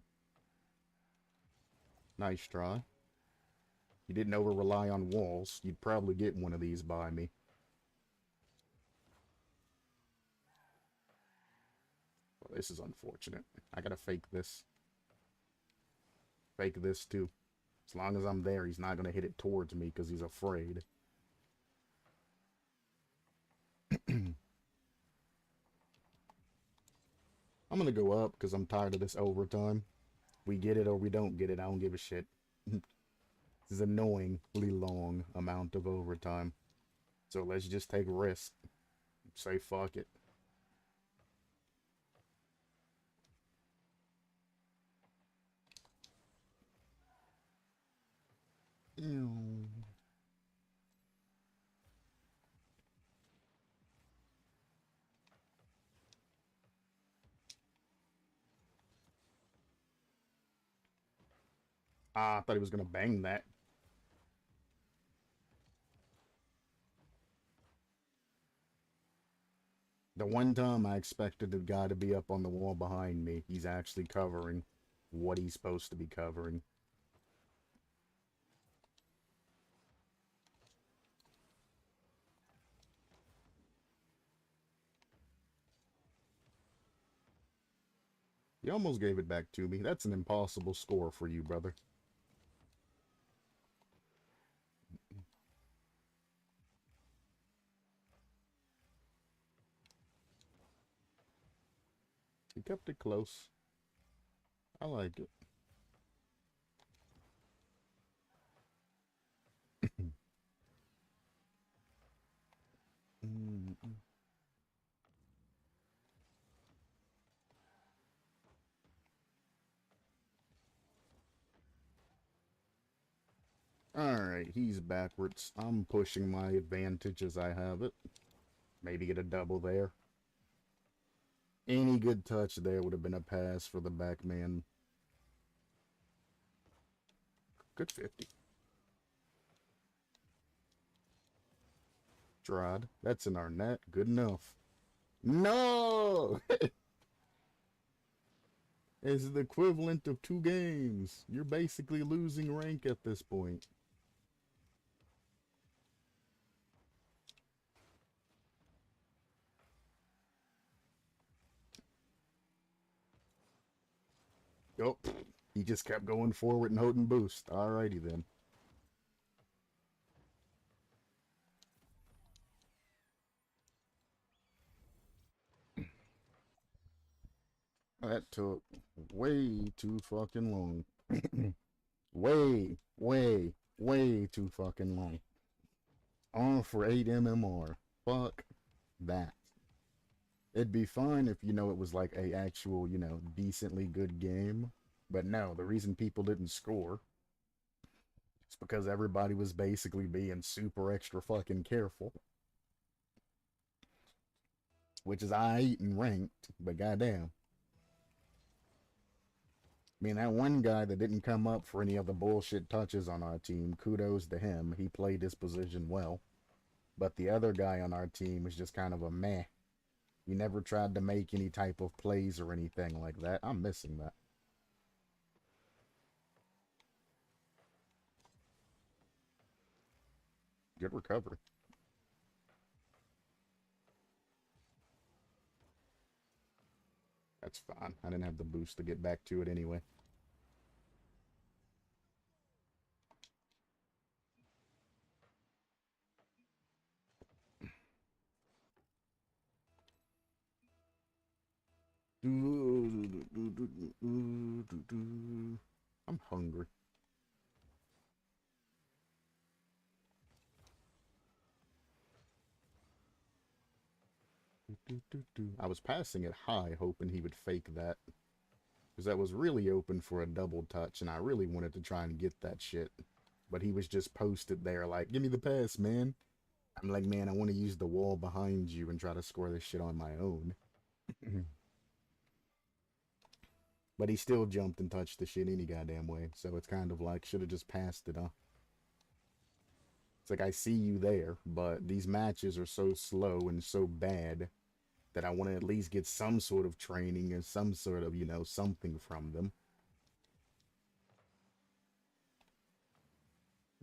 Nice try. You didn't over-rely on walls. You'd probably get one of these by me. Well, this is unfortunate. I gotta fake this. Fake this, too. As long as I'm there, he's not gonna hit it towards me because he's afraid. I'm gonna go up because I'm tired of this overtime. We get it or we don't get it. I don't give a shit. This is an annoyingly long amount of overtime. So let's just take risk. Say fuck it. Ew. Ah, I thought he was gonna bang that. The one time I expected the guy to be up on the wall behind me, he's actually covering what he's supposed to be covering. You almost gave it back to me. That's an impossible score for you, brother. You kept it close. I like it. Alright, he's backwards. I'm pushing my advantage as I have it. Maybe get a double there. Any good touch there would have been a pass for the back man. Good 50. Tried. That's in our net. Good enough. No! It's the equivalent of 2 games. You're basically losing rank at this point. Oh, he just kept going forward and holding boost. Alrighty then. That took way too fucking long. way too fucking long. On for 8 MMR. Fuck that. It'd be fine if, it was like a actual, decently good game. But no, the reason people didn't score is because everybody was basically being super extra fucking careful. Which is aight and ranked, but goddamn. I mean, that one guy that didn't come up for any of the bullshit touches on our team, kudos to him. He played his position well. But the other guy on our team was just kind of a meh. He never tried to make any type of plays or anything like that. I'm missing that. Good recovery. That's fine. I didn't have the boost to get back to it anyway. I'm hungry. I was passing it high, hoping he would fake that. Because that was really open for a double touch, and I really wanted to try and get that shit. But he was just posted there like, give me the pass, man. I'm like, man, I want to use the wall behind you and try to score this shit on my own. But he still jumped and touched the shit any goddamn way. So it's kind of like, should have just passed it, huh? It's like, I see you there, but these matches are so slow and so bad that I want to at least get some sort of training or some sort of, something from them.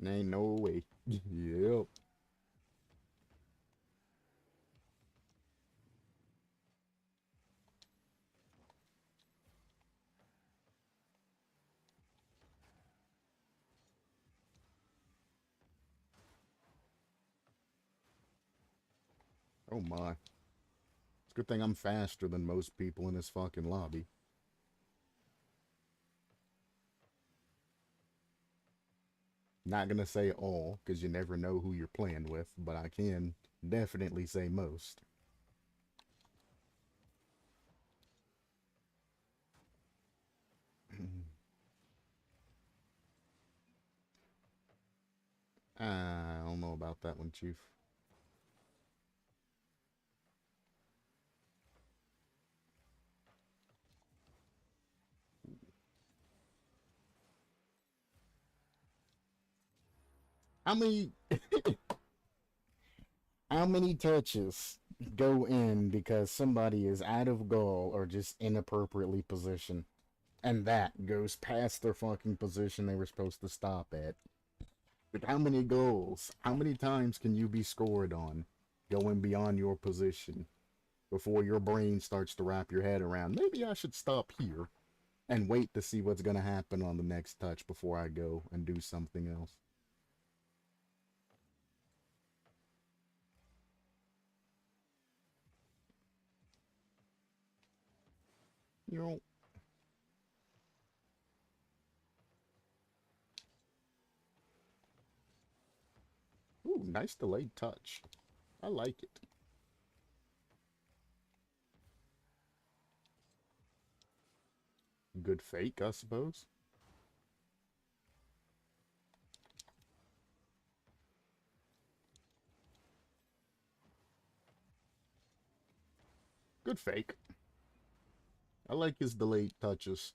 Ain't no way. Yep. Oh my. It's a good thing I'm faster than most people in this fucking lobby. Not gonna say all, because you never know who you're playing with, but I can definitely say most. I don't know about that one, Chief. How many how many touches go in because somebody is out of goal or just inappropriately positioned? And that goes past their fucking position they were supposed to stop at. Like, how many goals? How many times can you be scored on going beyond your position? before your brain starts to wrap your head around, maybe I should stop here and wait to see what's going to happen on the next touch before I go and do something else. You know, ooh, nice delayed touch. I like it. Good fake, I suppose. Good fake. I like his delayed touches.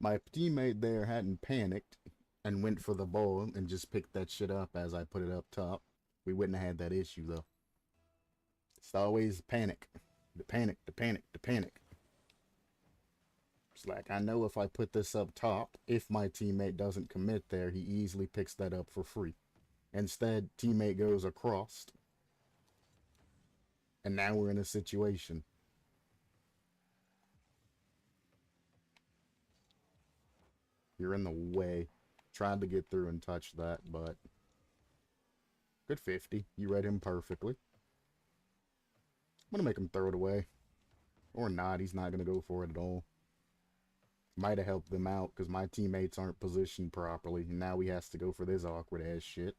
My teammate there hadn't panicked and went for the ball and just picked that shit up as I put it up top. We wouldn't have had that issue, though. It's always panic. The panic, the panic, the panic. It's like, I know if I put this up top, if my teammate doesn't commit there, he easily picks that up for free. Instead, teammate goes across. And now we're in a situation. You're in the way. Tried to get through and touch that, but... Good 50. You read him perfectly. I'm gonna make him throw it away. Or not, he's not gonna go for it at all. Might have helped them out, because my teammates aren't positioned properly, and now he has to go for this awkward-ass shit.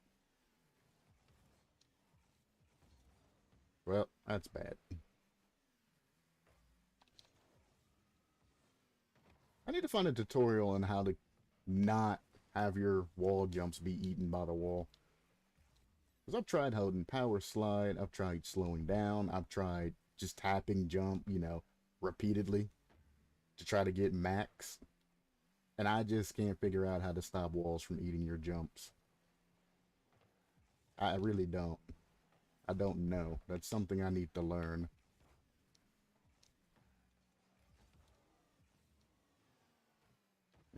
Well, that's bad. I need to find a tutorial on how to not have your wall jumps be eaten by the wall. Because I've tried holding power slide, I've tried slowing down, I've tried just tapping jump, you know, repeatedly to try to get max. And I just can't figure out how to stop walls from eating your jumps. I really don't. I don't know. That's something I need to learn.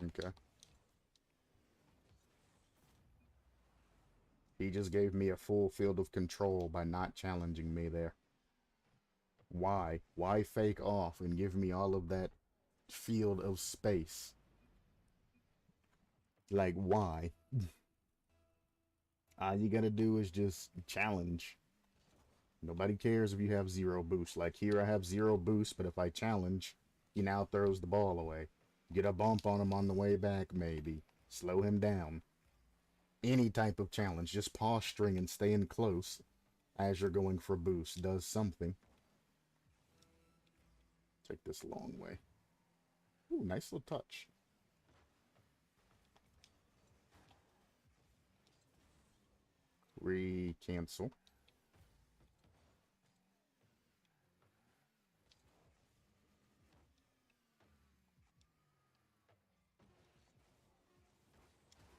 Okay. He just gave me a full field of control by not challenging me there. Why? Why fake off and give me all of that field of space? Like, why? All you gotta do is just challenge. Nobody cares if you have zero boost. Like here, I have zero boost, but if I challenge, he now throws the ball away. Get a bump on him on the way back, maybe. Slow him down. Any type of challenge, just posturing and staying close as you're going for boost does something. Take this long way. Ooh, nice little touch. Re-cancel.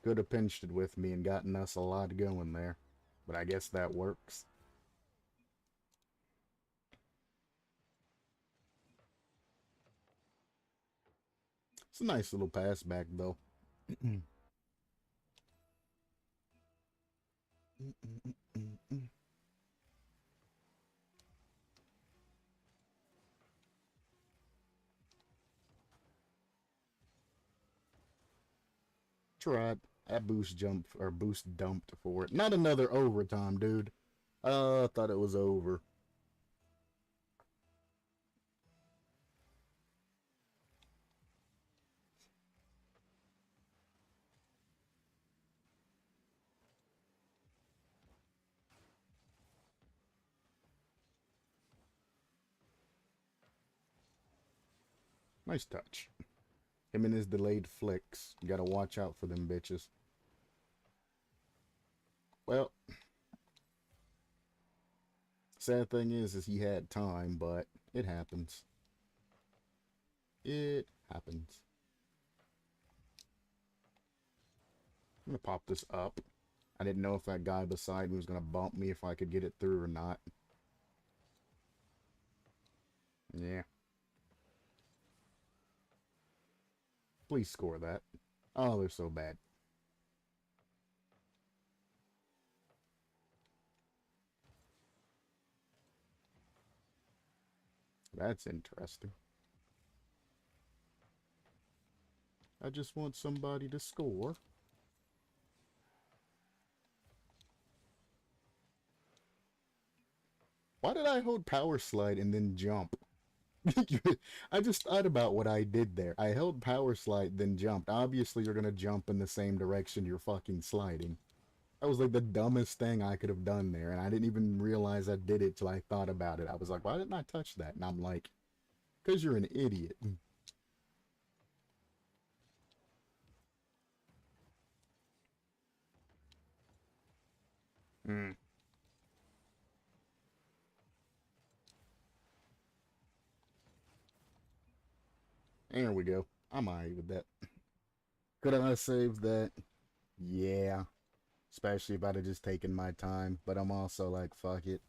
Could have pinched it with me and gotten us a lot going there. But I guess that works. It's a nice little pass back, though. Tried. That boost jump or boost dumped for it. Not another overtime, dude. I thought it was over. Nice touch. Him and his delayed flicks. You gotta watch out for them bitches. Well, sad thing is he had time, but it happens. It happens. I'm gonna pop this up. I didn't know if that guy beside me was gonna bump me if I could get it through or not. Yeah. Please score that. Oh, they're so bad. That's interesting. I just want somebody to score. Why did I hold power slide and then jump? I just thought about what I did there. I held power slide, then jumped. Obviously, you're gonna jump in the same direction you're fucking sliding. That was like the dumbest thing I could have done there, and I didn't even realize I did it till I thought about it. I was like, why didn't I touch that? And I'm like, because you're an idiot. Mm. There we go. I'm alright with that. Could I have saved that? Yeah. Especially if I'd have just taken my time. But I'm also like, fuck it.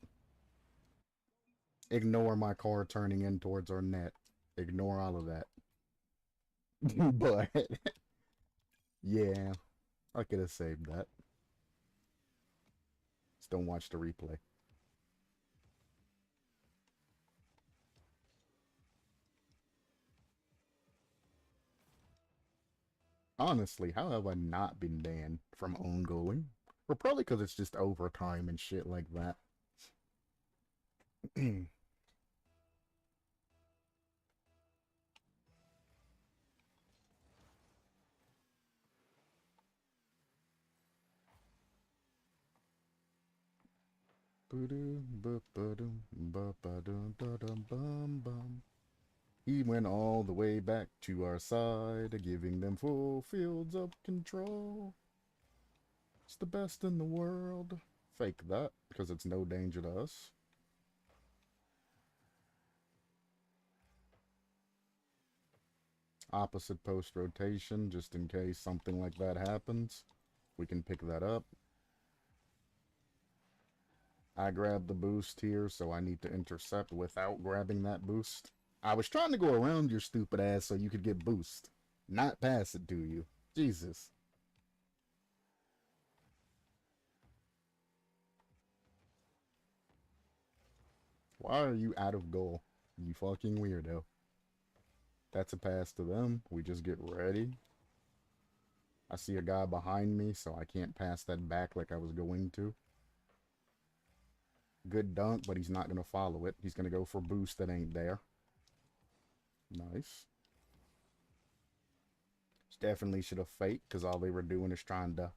Ignore my car turning in towards our net. Ignore all of that. But, yeah. I could have saved that. Just don't watch the replay. Honestly, how have I not been banned from own goaling? Well, probably because it's just overtime and shit like that. He went all the way back to our side, giving them full fields of control. It's the best in the world. Fake that, because it's no danger to us. Opposite post rotation, just in case something like that happens. We can pick that up. I grabbed the boost here, so I need to intercept without grabbing that boost. I was trying to go around your stupid ass so you could get boost, not pass it to you. Jesus. Why are you out of goal? You fucking weirdo. That's a pass to them. We just get ready. I see a guy behind me, so I can't pass that back like I was going to. Good dunk, but he's not going to follow it. He's going to go for boost that ain't there. Nice. Definitely should have faked, because all they were doing is trying to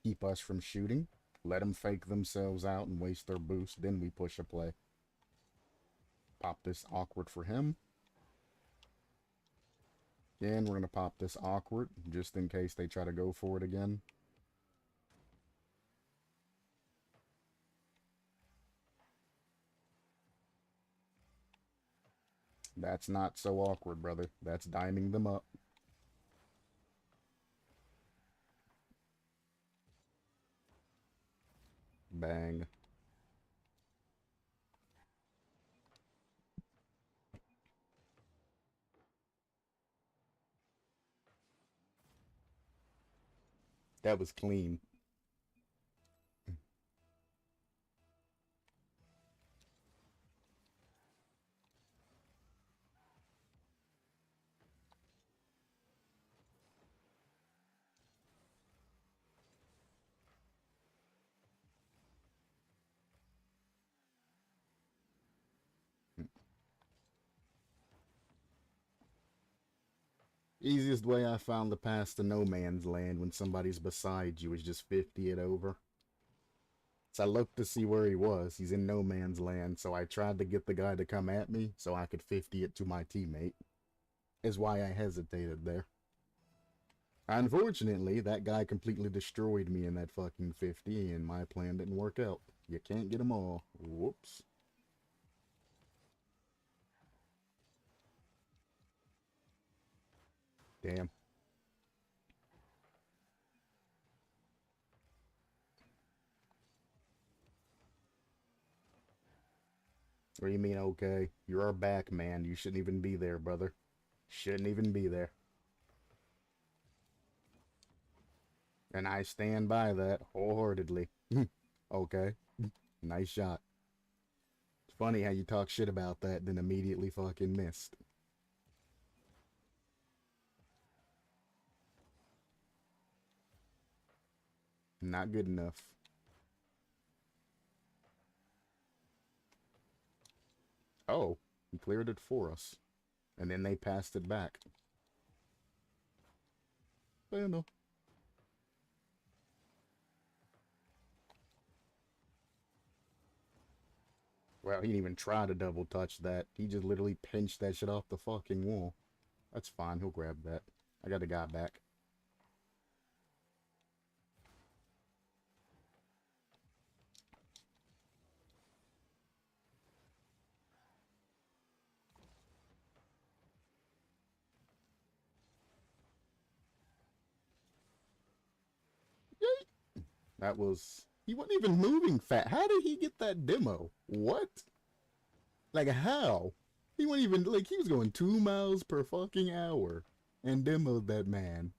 keep us from shooting. Let them fake themselves out and waste their boost, then we push a play. Pop this awkward for him. Again, we're going to pop this awkward, just in case they try to go for it again. That's not so awkward, brother. That's diming them up. Bang. That was clean. Easiest way I found to pass to no man's land when somebody's beside you is just 50 it over. So I looked to see where he was. He's in no man's land, so I tried to get the guy to come at me so I could 50 it to my teammate. Is why I hesitated there. Unfortunately, that guy completely destroyed me in that fucking 50, and my plan didn't work out. You can't get them all. Whoops. Damn. What do you mean, okay? You're our back, man. You shouldn't even be there, brother. Shouldn't even be there. And I stand by that wholeheartedly. Okay. Nice shot. Funny how you talk shit about that, then immediately fucking missed. Not good enough. Oh, he cleared it for us. And then they passed it back. Well, no. Well, he didn't even try to double touch that. He just literally pinched that shit off the fucking wall. That's fine, he'll grab that. I got the guy back. That was... He wasn't even moving fat. How did he get that demo? What? Like, how? He wasn't even... Like, he was going 2 miles per fucking hour. And demoed that man.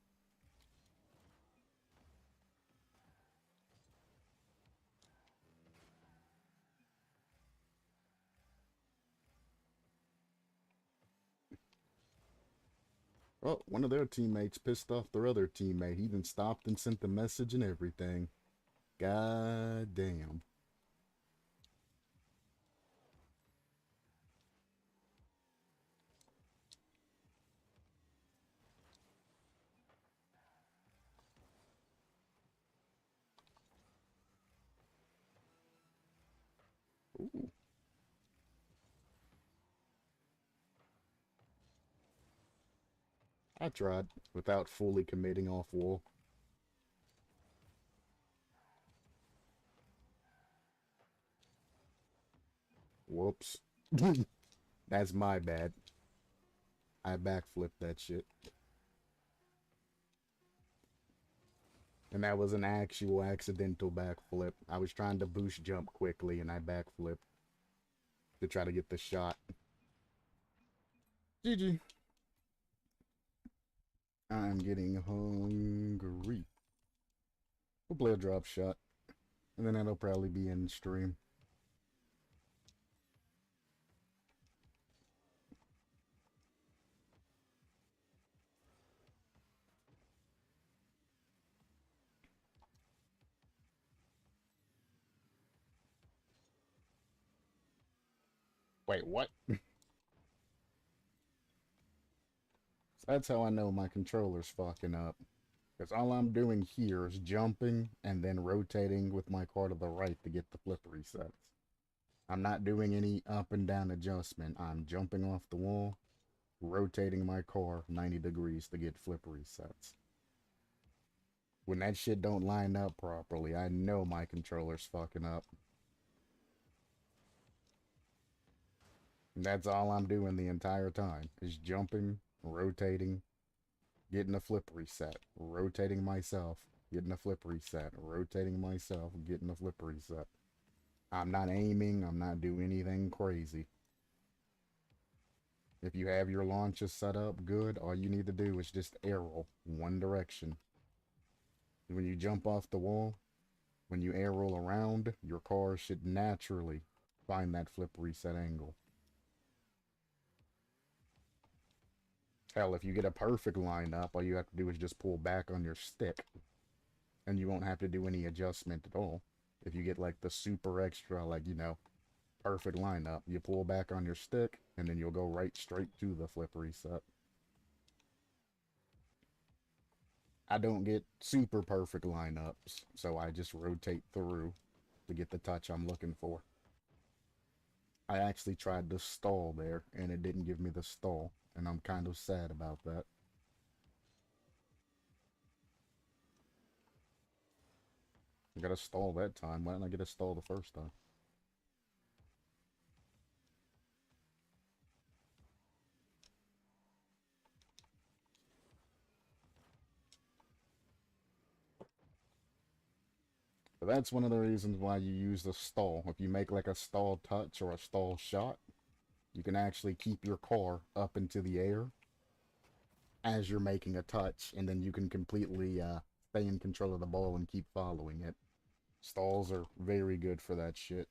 Well, one of their teammates pissed off their other teammate. He even stopped and sent the message and everything. God damn. Ooh. I tried without fully committing off wall. Whoops. That's my bad. I backflipped that shit. And that was an actual accidental backflip. I was trying to boost jump quickly and I backflipped to try to get the shot. GG. I'm getting hungry. We'll play a drop shot. And then that'll probably be in stream. Wait, what? That's how I know my controller's fucking up. Because all I'm doing here is jumping and then rotating with my car to the right to get the flip resets. I'm not doing any up and down adjustment. I'm jumping off the wall, rotating my car 90 degrees to get flip resets. When that shit don't line up properly, I know my controller's fucking up. And that's all I'm doing the entire time, is jumping, rotating, getting a flip reset, rotating myself, getting a flip reset, rotating myself, getting a flip reset. I'm not aiming, I'm not doing anything crazy. If you have your launches set up good, all you need to do is just arrow one direction. When you jump off the wall, when you arrow around, your car should naturally find that flip reset angle. Hell, if you get a perfect lineup, all you have to do is just pull back on your stick. And you won't have to do any adjustment at all. If you get like the super extra, like, you know, perfect lineup, you pull back on your stick, and then you'll go right straight to the flip reset. I don't get super perfect lineups, so I just rotate through to get the touch I'm looking for. I actually tried to stall there, and it didn't give me the stall, and I'm kind of sad about that. I got a stall that time. Why didn't I get a stall the first time? But that's one of the reasons why you use the stall. If you make like a stall touch or a stall shot, you can actually keep your car up into the air as you're making a touch, and then you can completely stay in control of the ball and keep following it. Stalls are very good for that shit.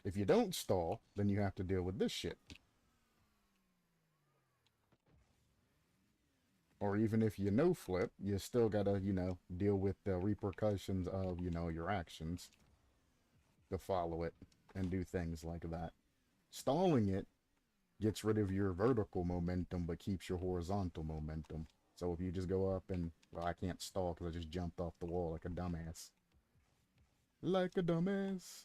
If you don't stall, then you have to deal with this shit. Or even if you no flip, you still gotta, you know, deal with the repercussions of, you know, your actions to follow it and do things like that. Stalling it gets rid of your vertical momentum but keeps your horizontal momentum. So if you just go up and, well, I can't stall because I just jumped off the wall like a dumbass. Like a dumbass.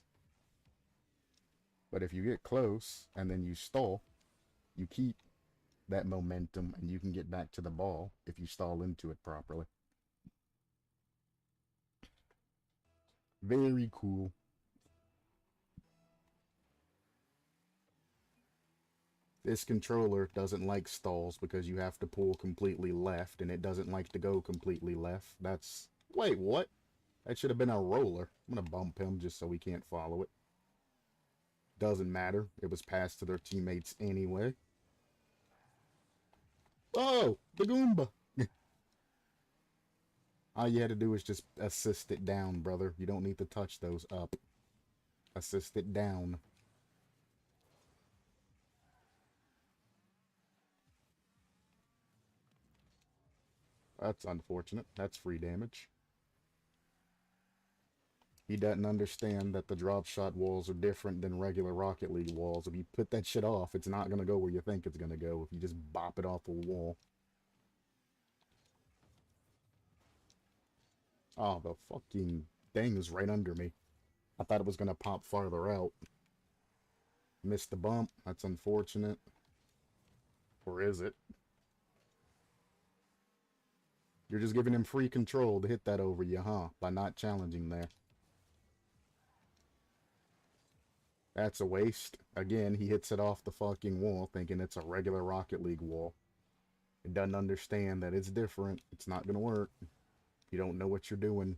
But if you get close and then you stall, you keep that momentum and you can get back to the ball if you stall into it properly. Very cool. This controller doesn't like stalls because you have to pull completely left, and it doesn't like to go completely left. That's... Wait, what? That should have been a roller. I'm gonna bump him just so we can't follow it. Doesn't matter. It was passed to their teammates anyway. Oh! The Goomba! All you had to do is just assist it down, brother. You don't need to touch those up. Assist it down. That's unfortunate. That's free damage. He doesn't understand that the drop shot walls are different than regular Rocket League walls. If you put that shit off, it's not going to go where you think it's going to go if you just bop it off a wall. Oh, the fucking thing is right under me. I thought it was going to pop farther out. Missed the bump. That's unfortunate. Or is it? You're just giving him free control to hit that over you, huh? By not challenging there. That's a waste. Again, he hits it off the fucking wall thinking it's a regular Rocket League wall. It doesn't understand that it's different. It's not going to work. You don't know what you're doing.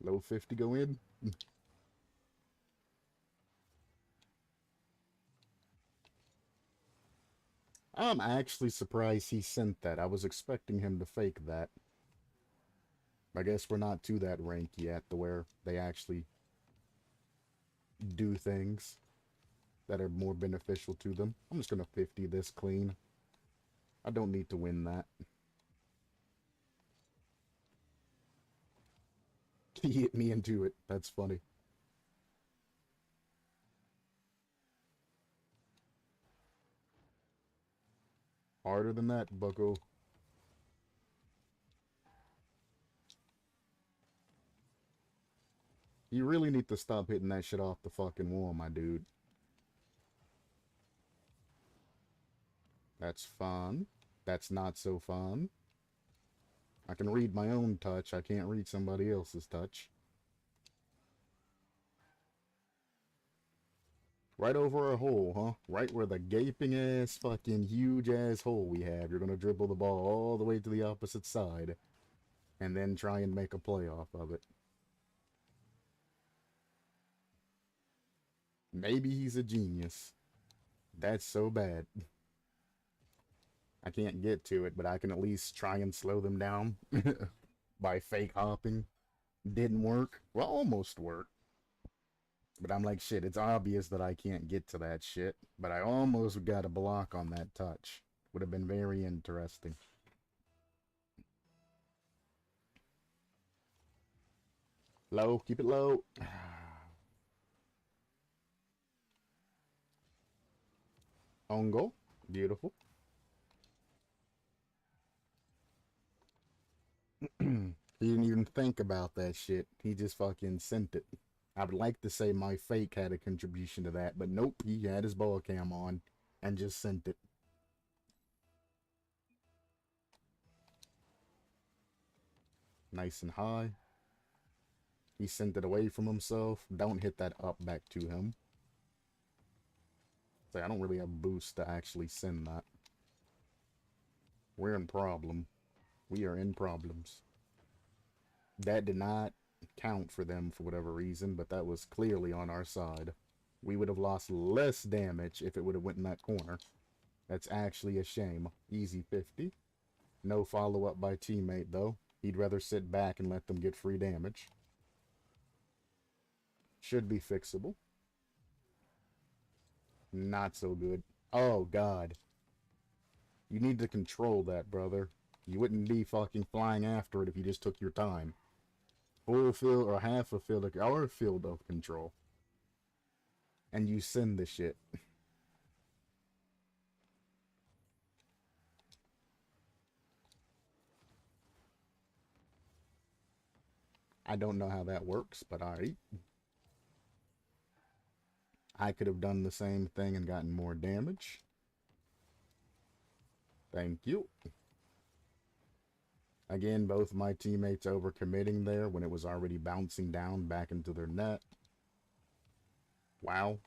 Low 50 go in. I'm actually surprised he sent that. I was expecting him to fake that. I guess we're not to that rank yet, to where they actually do things that are more beneficial to them. I'm just gonna 50 this clean. I don't need to win that. He hit me into it. That's funny. Harder than that, bucko. You really need to stop hitting that shit off the fucking wall, my dude. That's fun. That's not so fun. I can read my own touch. I can't read somebody else's touch. Right over a hole, huh? Right where the gaping ass fucking huge ass hole we have. You're gonna dribble the ball all the way to the opposite side. And then try and make a play off of it. Maybe he's a genius. That's so bad. I can't get to it, but I can at least try and slow them down by fake hopping. Didn't work. Well, almost worked. But I'm like, shit, it's obvious that I can't get to that shit. But I almost got a block on that touch. Would have been very interesting. Low, keep it low. On goal. Beautiful. He didn't even think about that shit. He just fucking sent it. I would like to say my fake had a contribution to that, but nope, he had his ball cam on and just sent it. Nice and high. He sent it away from himself. Don't hit that up back to him. Say, I don't really have boost to actually send that. We're in problem. We are in problems. That did not count for them for whatever reason, but that was clearly on our side. We would have lost less damage if it would have went in that corner. That's actually a shame. Easy 50. No follow-up by teammate, though. He'd rather sit back and let them get free damage. Should be fixable. Not so good. Oh, God. You need to control that, brother. You wouldn't be fucking flying after it if you just took your time. Full field or half a field or a field of control. And you send the shit. I don't know how that works, but alright. I could have done the same thing and gotten more damage. Thank you. Again, both my teammates overcommitting there when it was already bouncing down back into their net. Wow.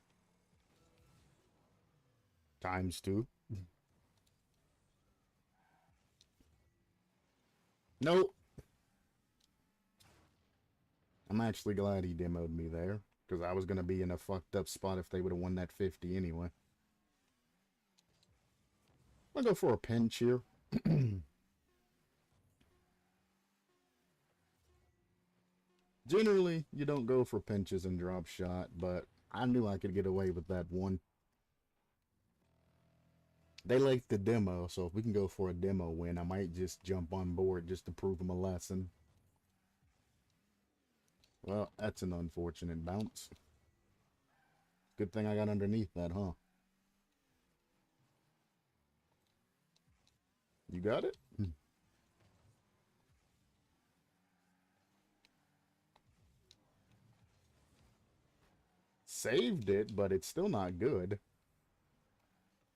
×2. Nope. I'm actually glad he demoed me there, because I was going to be in a fucked up spot if they would have won that 50 anyway. I'll go for a pinch here. Generally, you don't go for pinches and drop shot, but I knew I could get away with that one. They like the demo, so if we can go for a demo win, I might just jump on board just to prove them a lesson. Well, that's an unfortunate bounce. Good thing I got underneath that, huh? You got it? Saved it, but it's still not good.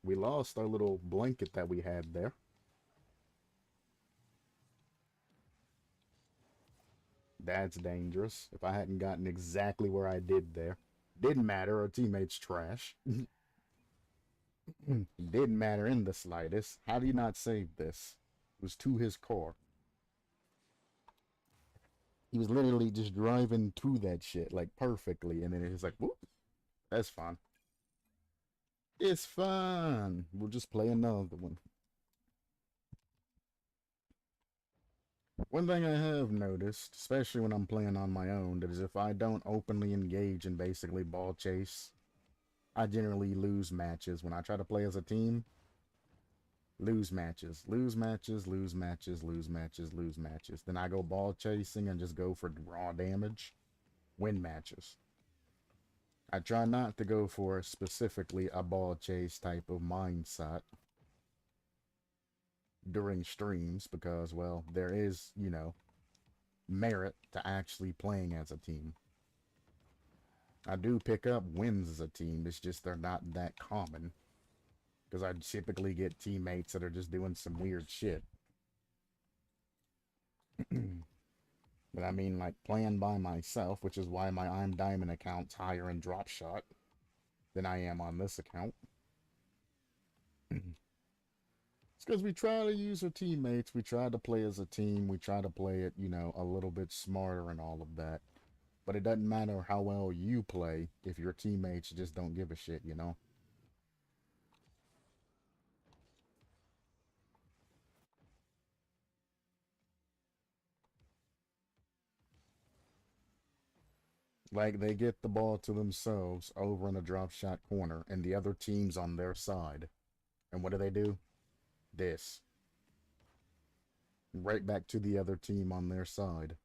We lost our little blanket that we had there. That's dangerous. If I hadn't gotten exactly where I did there. Didn't matter, our teammate's trash. Didn't matter in the slightest. How do you not save this? It was to his car. He was literally just driving to that shit, like, perfectly, and then it's like, whoop, that's fine. It's fine. We'll just play another one. One thing I have noticed, especially when I'm playing on my own, is if I don't openly engage in basically ball chase, I generally lose matches. When I try to play as a team, lose matches, lose matches, lose matches, lose matches, lose matches. Then I go ball chasing and just go for raw damage, win matches. I try not to go for specifically a ball chase type of mindset during streams because, well, there is, you know, merit to actually playing as a team. I do pick up wins as a team, it's just they're not that common. Because I typically get teammates that are just doing some weird shit. But I mean, like, playing by myself, which is why my I'm Diamond account's higher in drop shot than I am on this account. It's because we try to use our teammates, we try to play as a team, we try to play it, you know, a little bit smarter and all of that. But it doesn't matter how well you play if your teammates just don't give a shit, you know? Like, they get the ball to themselves over in a drop shot corner, and the other team's on their side. And what do? This. Right back to the other team on their side.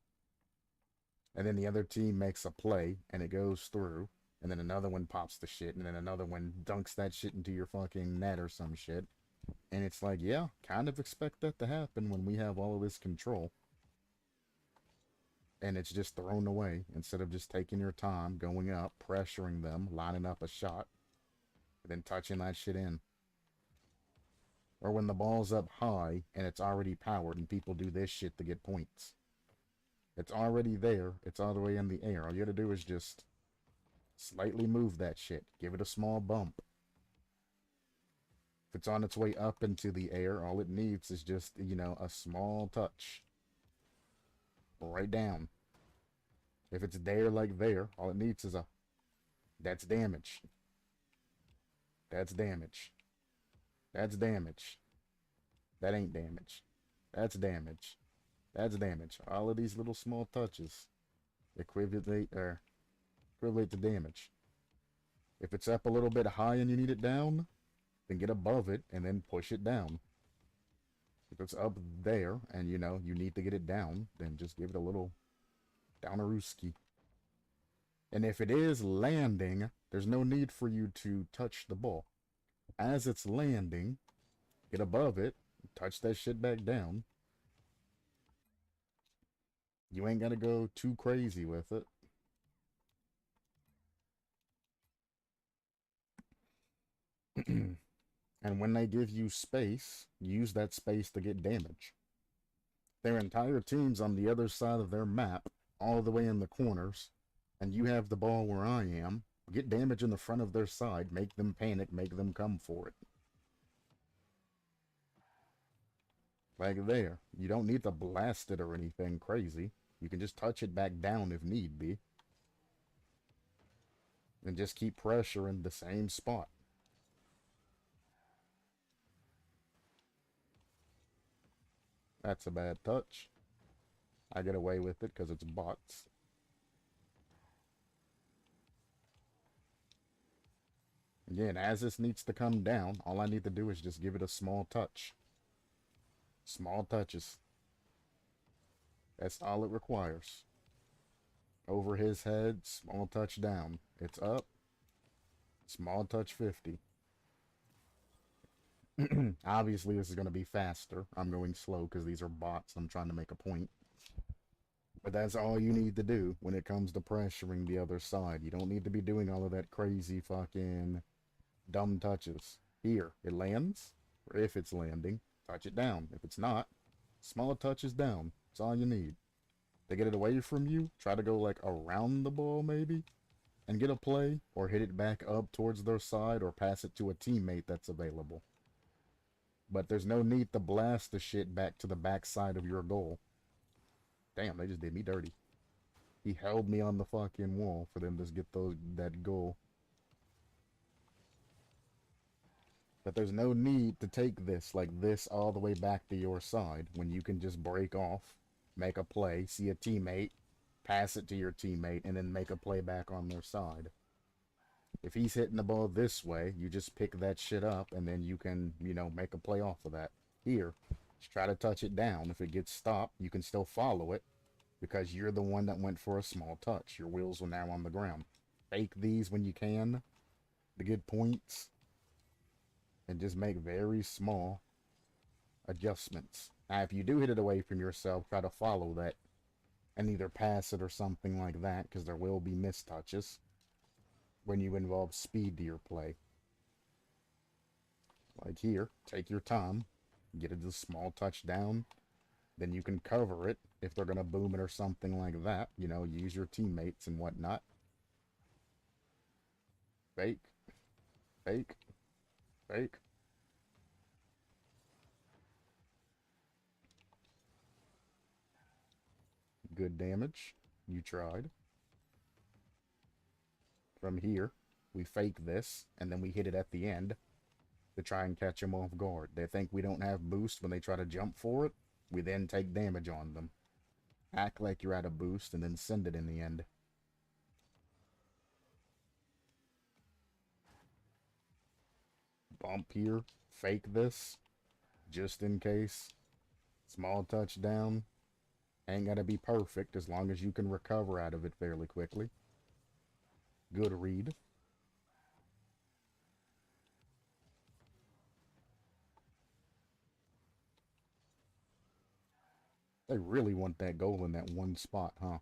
And then the other team makes a play, and it goes through. And then another one pops the shit, and then another one dunks that shit into your fucking net or some shit. And it's like, yeah, kind of expect that to happen when we have all of this control. And it's just thrown away instead of just taking your time, going up, pressuring them, lining up a shot, and then touching that shit in. Or when the ball's up high and it's already powered and people do this shit to get points. It's already there. It's all the way in the air. All you gotta do is just slightly move that shit. Give it a small bump. If it's on its way up into the air, all it needs is just, you know, a small touch. Right down. If it's there like there, all it needs is a... That's damage. That's damage. That's damage. That ain't damage. That's damage. That's damage. All of these little small touches equivalent to damage. If it's up a little bit high and you need it down, then get above it and then push it down. If it's up there and you know you need to get it down, then just give it a little downerooski. And if it is landing, there's no need for you to touch the ball. As it's landing, get above it, touch that shit back down. You ain't gotta go too crazy with it. And when they give you space, use that space to get damage. Their entire team's on the other side of their map, all the way in the corners, and you have the ball where I am. Get damage in the front of their side, make them panic, make them come for it. Like there. You don't need to blast it or anything crazy. You can just touch it back down if need be. And just keep pressuring the same spot. That's a bad touch. I get away with it because it's bots. Again, as this needs to come down, all I need to do is just give it a small touch. Small touches. That's all it requires. Over his head, small touch down. It's up. Small touch 50. Obviously, this is going to be faster. I'm going slow because these are bots. I'm trying to make a point. But that's all you need to do when it comes to pressuring the other side. You don't need to be doing all of that crazy fucking dumb touches. Here, it lands, or if it's landing, touch it down. If it's not, small touches down. That's all you need. They get it away from you, try to go like around the ball maybe, and get a play, or hit it back up towards their side, or pass it to a teammate that's available. But there's no need to blast the shit back to the backside of your goal. Damn, they just did me dirty. He held me on the fucking wall for them to get that goal. But there's no need to take this like this all the way back to your side when you can just break off, make a play, see a teammate, pass it to your teammate, and then make a play back on their side. If he's hitting the ball this way, you just pick that shit up and then you can, you know, make a play off of that. Here, just try to touch it down. If it gets stopped, you can still follow it because you're the one that went for a small touch. Your wheels are now on the ground. Fake these when you can to get points and just make very small adjustments. Now, if you do hit it away from yourself, try to follow that and either pass it or something like that because there will be mistouches when you involve speed to your play. Like here, take your time, get it a small touchdown, then you can cover it if they're going to boom it or something like that. You know, use your teammates and whatnot. Fake, fake, fake. Good damage. You tried. From here, we fake this, and then we hit it at the end to try and catch them off guard. They think we don't have boost when they try to jump for it. We then take damage on them. Act like you're at a boost, and then send it in the end. Bump here. Fake this. Just in case. Small touchdown. Ain't gotta be perfect as long as you can recover out of it fairly quickly. Good read. They really want that goal in that one spot, huh?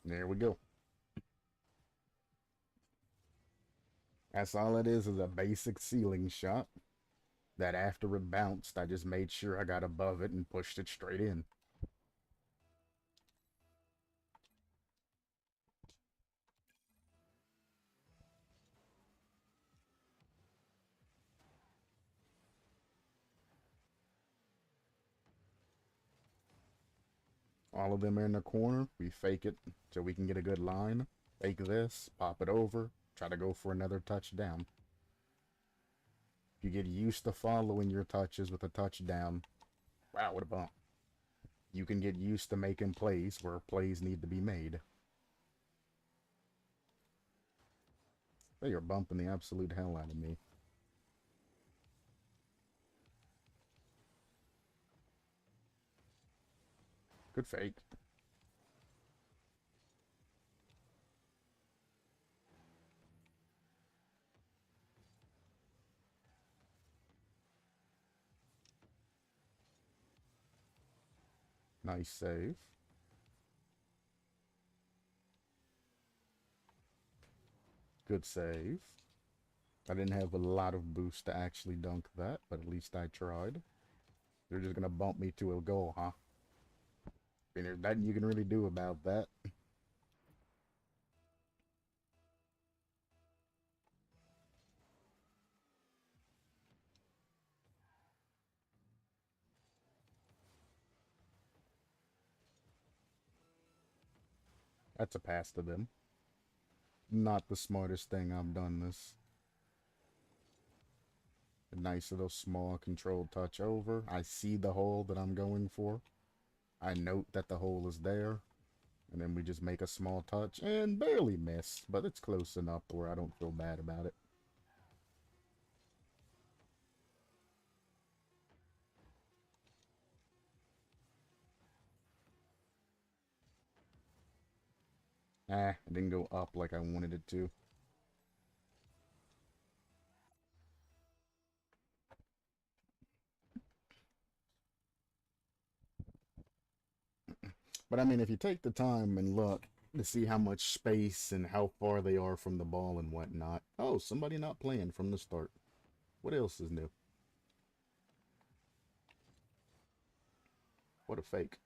There we go. That's all it is a basic ceiling shot. That after it bounced, I just made sure I got above it and pushed it straight in. All of them are in the corner. We fake it so we can get a good line. Take this, pop it over, try to go for another touchdown. If you get used to following your touches with a touchdown, wow, what a bump. You can get used to making plays where plays need to be made. They are bumping the absolute hell out of me. Good fake. Nice save. Good save. I didn't have a lot of boost to actually dunk that, but at least I tried. They're just gonna bump me to a goal, huh? I mean, there's nothing you can really do about that. That's a pass to them. Not the smartest thing I've done this. A nice little small controlled touch over. I see the hole that I'm going for. I note that the hole is there. And then we just make a small touch and barely miss, but it's close enough where I don't feel bad about it. It didn't go up like I wanted it to. But I mean, if you take the time and look to see how much space and how far they are from the ball and whatnot. Oh, somebody not playing from the start. What else is new? What a fake.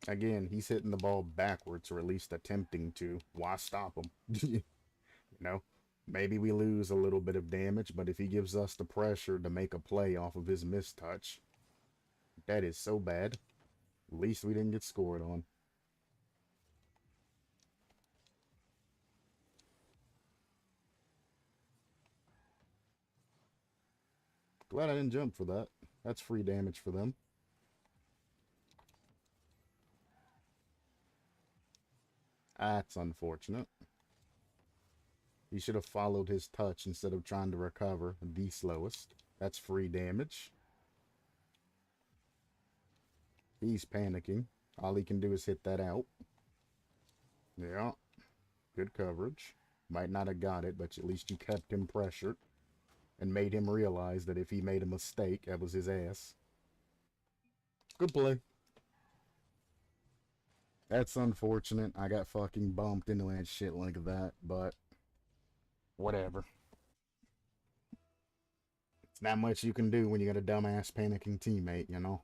Again, he's hitting the ball backwards, or at least attempting to. Why stop him? You know? Maybe we lose a little bit of damage, but if he gives us the pressure to make a play off of his mistouch, that is so bad. At least we didn't get scored on. Glad I didn't jump for that. That's free damage for them. That's unfortunate. He should have followed his touch instead of trying to recover the slowest. That's free damage. He's panicking. All he can do is hit that out. Yeah. Good coverage. Might not have got it, but at least you kept him pressured and made him realize that if he made a mistake, that was his ass. Good play. That's unfortunate. I got fucking bumped into that shit like that, but whatever. It's not much you can do when you got a dumbass panicking teammate, you know?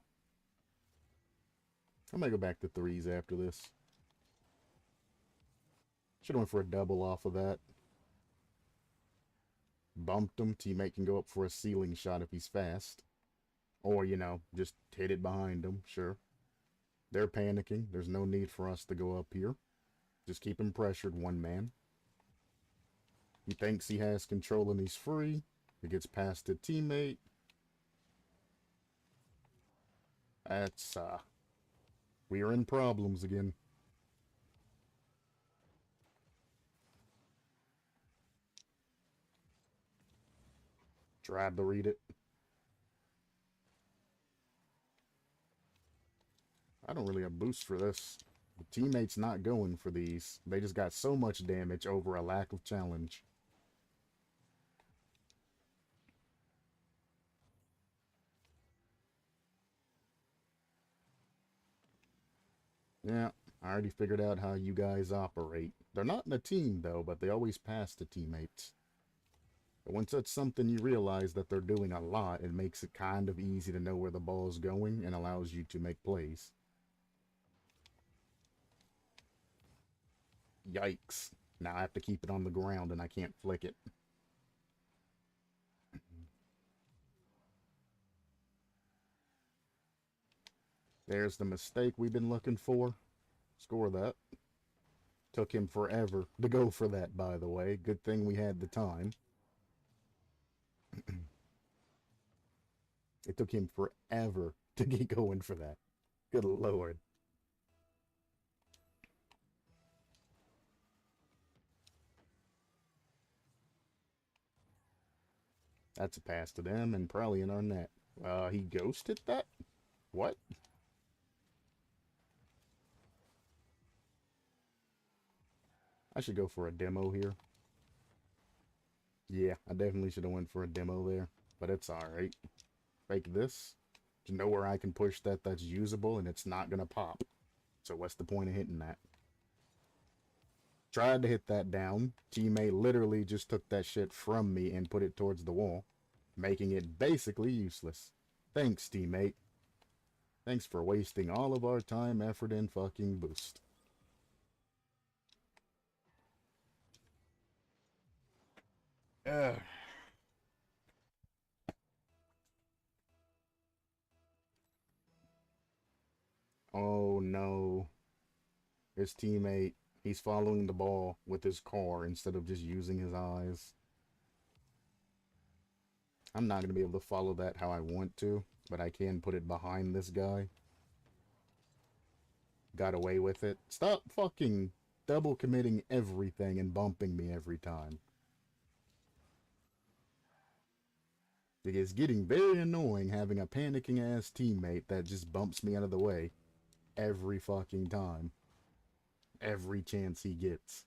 I might go back to threes after this. Should have went for a double off of that. Bumped him. Teammate can go up for a ceiling shot if he's fast. Or, you know, just hit it behind him, sure. They're panicking. There's no need for us to go up here. Just keep him pressured, one man. He thinks he has control and he's free. He gets past a teammate. That's, we are in problems again. Tried to read it. I don't really have boost for this. The teammate's not going for these. They just got so much damage over a lack of challenge. Yeah, I already figured out how you guys operate. They're not in a team, though, but they always pass to teammates. But once that's something you realize that they're doing a lot, it makes it kind of easy to know where the ball's going and allows you to make plays. Yikes. Now I have to keep it on the ground and I can't flick it. There's the mistake we've been looking for. Score that. Took him forever to go for that, by the way. Good thing we had the time. It took him forever to get going for that. Good lord. That's a pass to them and probably in our net. He ghosted that? What? I should go for a demo here. Yeah, I definitely should have went for a demo there. But it's alright. Fake this. There's nowhere I can push that that's usable and it's not gonna pop. So what's the point of hitting that? Tried to hit that down. Teammate literally just took that shit from me and put it towards the wall, making it basically useless. Thanks, teammate. Thanks for wasting all of our time, effort, and fucking boost. Ugh. Oh no. His teammate, he's following the ball with his car instead of just using his eyes. I'm not going to be able to follow that how I want to, but I can put it behind this guy. Got away with it. Stop fucking double committing everything and bumping me every time. It is getting very annoying having a panicking ass teammate that just bumps me out of the way every fucking time. Every chance he gets.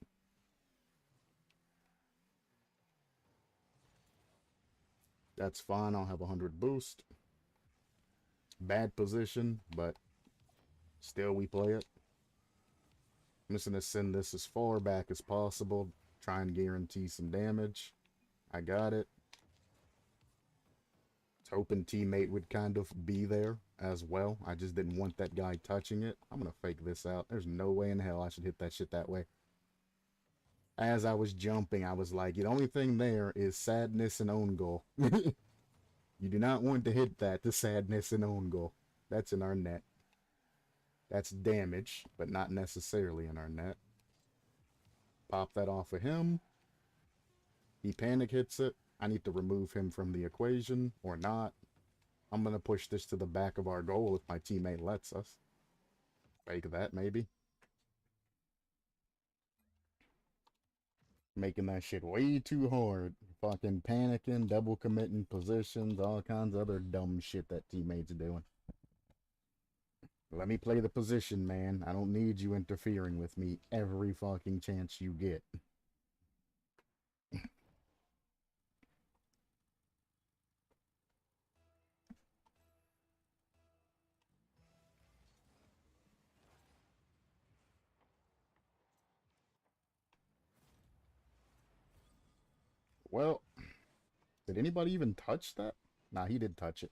That's fine, I'll have 100 boost. Bad position, but still we play it. I'm just going to send this as far back as possible. Try and guarantee some damage. I got it. Was hoping teammate would kind of be there as well. I just didn't want that guy touching it. I'm going to fake this out. There's no way in hell I should hit that shit that way. As I was jumping, I was like, the only thing there is sadness and own goal. You do not want to hit that to sadness and own goal. That's in our net. That's damage, but not necessarily in our net. Pop that off of him. He panic hits it. I need to remove him from the equation, or not. I'm going to push this to the back of our goal if my teammate lets us. Fake that, maybe. Making that shit way too hard. Fucking panicking, double committing positions, all kinds of other dumb shit that teammates are doing. Let me play the position, man. I don't need you interfering with me every fucking chance you get. Well, did anybody even touch that? Nah, he did touch it.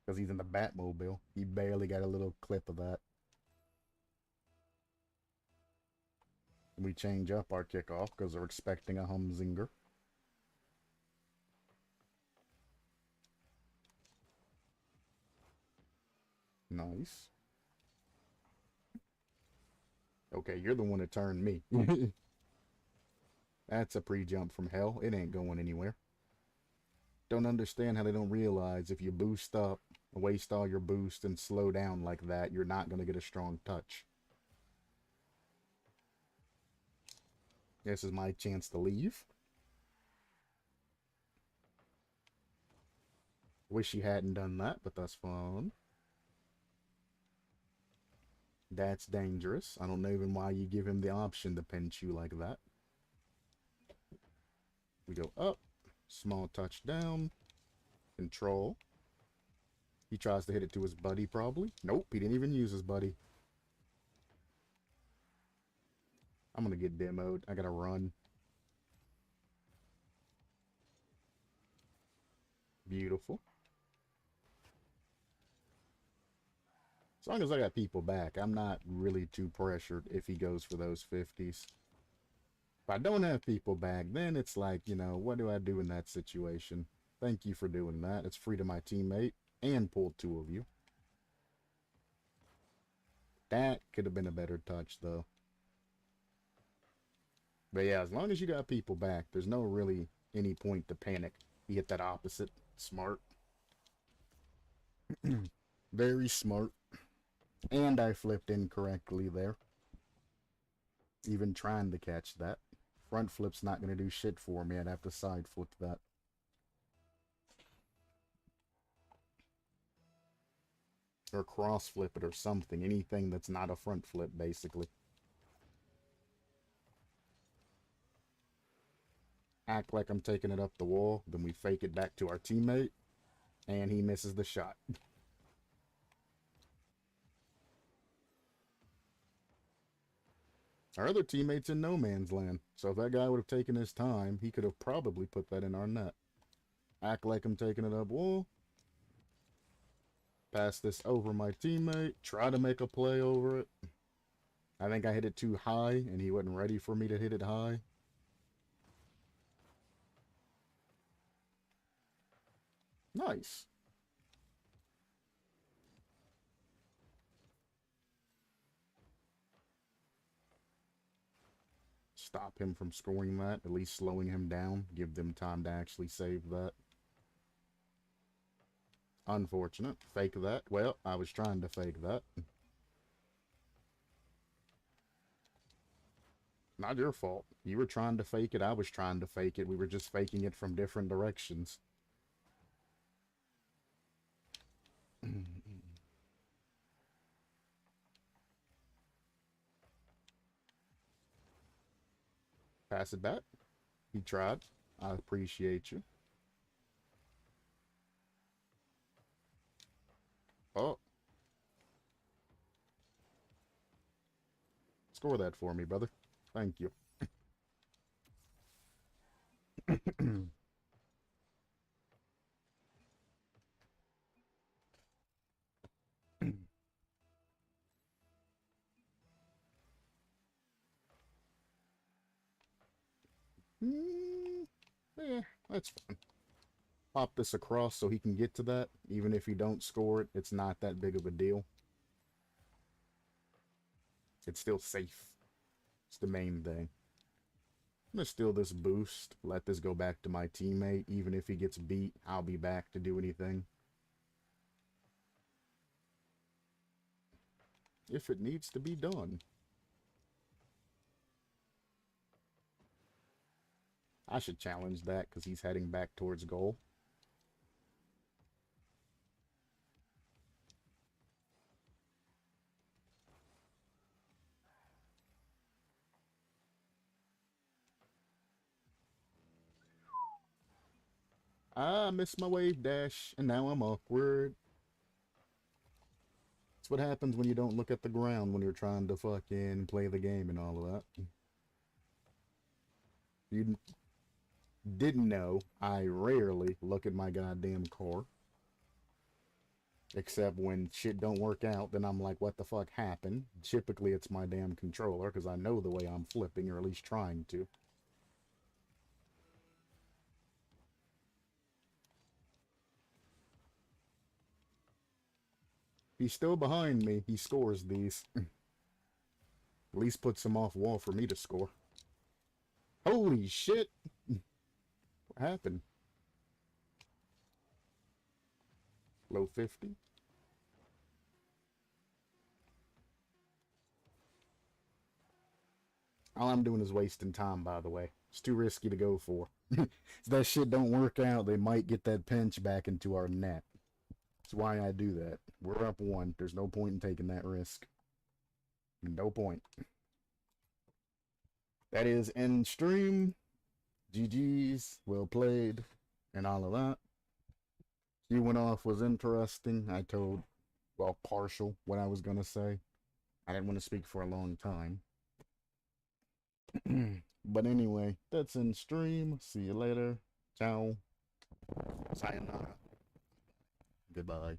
Because he's in the Batmobile. He barely got a little clip of that. We change up our kickoff because they're expecting a Humzinger. Nice. Okay, you're the one that turned me. That's a pre-jump from hell. It ain't going anywhere. Don't understand how they don't realize if you boost up, waste all your boost, and slow down like that, you're not going to get a strong touch. This is my chance to leave. Wish you hadn't done that, but that's fun. That's dangerous. I don't know even why you give him the option to pinch you like that. We go up. Small touchdown. Control. He tries to hit it to his buddy, probably. Nope, he didn't even use his buddy. I'm gonna get demoed. I gotta run. Beautiful. As long as I got people back, I'm not really too pressured if he goes for those 50s. If I don't have people back, then it's like, you know, what do I do in that situation? Thank you for doing that. It's free to my teammate and pulled 2 of you. That could have been a better touch, though. But yeah, as long as you got people back, there's no really any point to panic. He hit that opposite. Smart. Very smart. And I flipped incorrectly there. Even trying to catch that. Front flip's not going to do shit for me. I'd have to side flip that. Or cross flip it or something. Anything that's not a front flip, basically. Act like I'm taking it up the wall. Then we fake it back to our teammate. And he misses the shot. Our other teammate's in no man's land. So if that guy would have taken his time, he could have probably put that in our net. Act like I'm taking it up wall. Pass this over my teammate. Try to make a play over it. I think I hit it too high, and he wasn't ready for me to hit it high. Nice. Stop him from scoring that, at least slowing him down. Give them time to actually save that. Unfortunate. Fake that. Well, I was trying to fake that. Not your fault. You were trying to fake it. I was trying to fake it. We were just faking it from different directions. Pass it back. He tried. I appreciate you. Oh. Score that for me, brother. Thank you. Yeah, that's fine. Pop this across so he can get to that. Even if you don't score it, it's not that big of a deal. It's still safe. It's the main thing. I'm going to steal this boost. Let this go back to my teammate. Even if he gets beat, I'll be back to do anything. If it needs to be done. I should challenge that because he's heading back towards goal. I missed my wave dash, and now I'm awkward. That's what happens when you don't look at the ground when you're trying to fucking play the game and all of that. You didn't know I rarely look at my goddamn car. Except when shit don't work out, then I'm like, what the fuck happened? Typically, it's my damn controller, because I know the way I'm flipping, or at least trying to. He's still behind me. He scores these. At least puts him off wall for me to score. Holy shit! What happened? Low 50? All I'm doing is wasting time, by the way. It's too risky to go for. If that shit don't work out, they might get that pinch back into our net. That's why I do that. We're up one. There's no point in taking that risk. No point. That is in stream. GG's. Well played. And all of that. You went off was interesting. I told, well, partial what I was going to say. I didn't want to speak for a long time. But anyway, that's in stream. See you later. Ciao. Sayonara. Goodbye.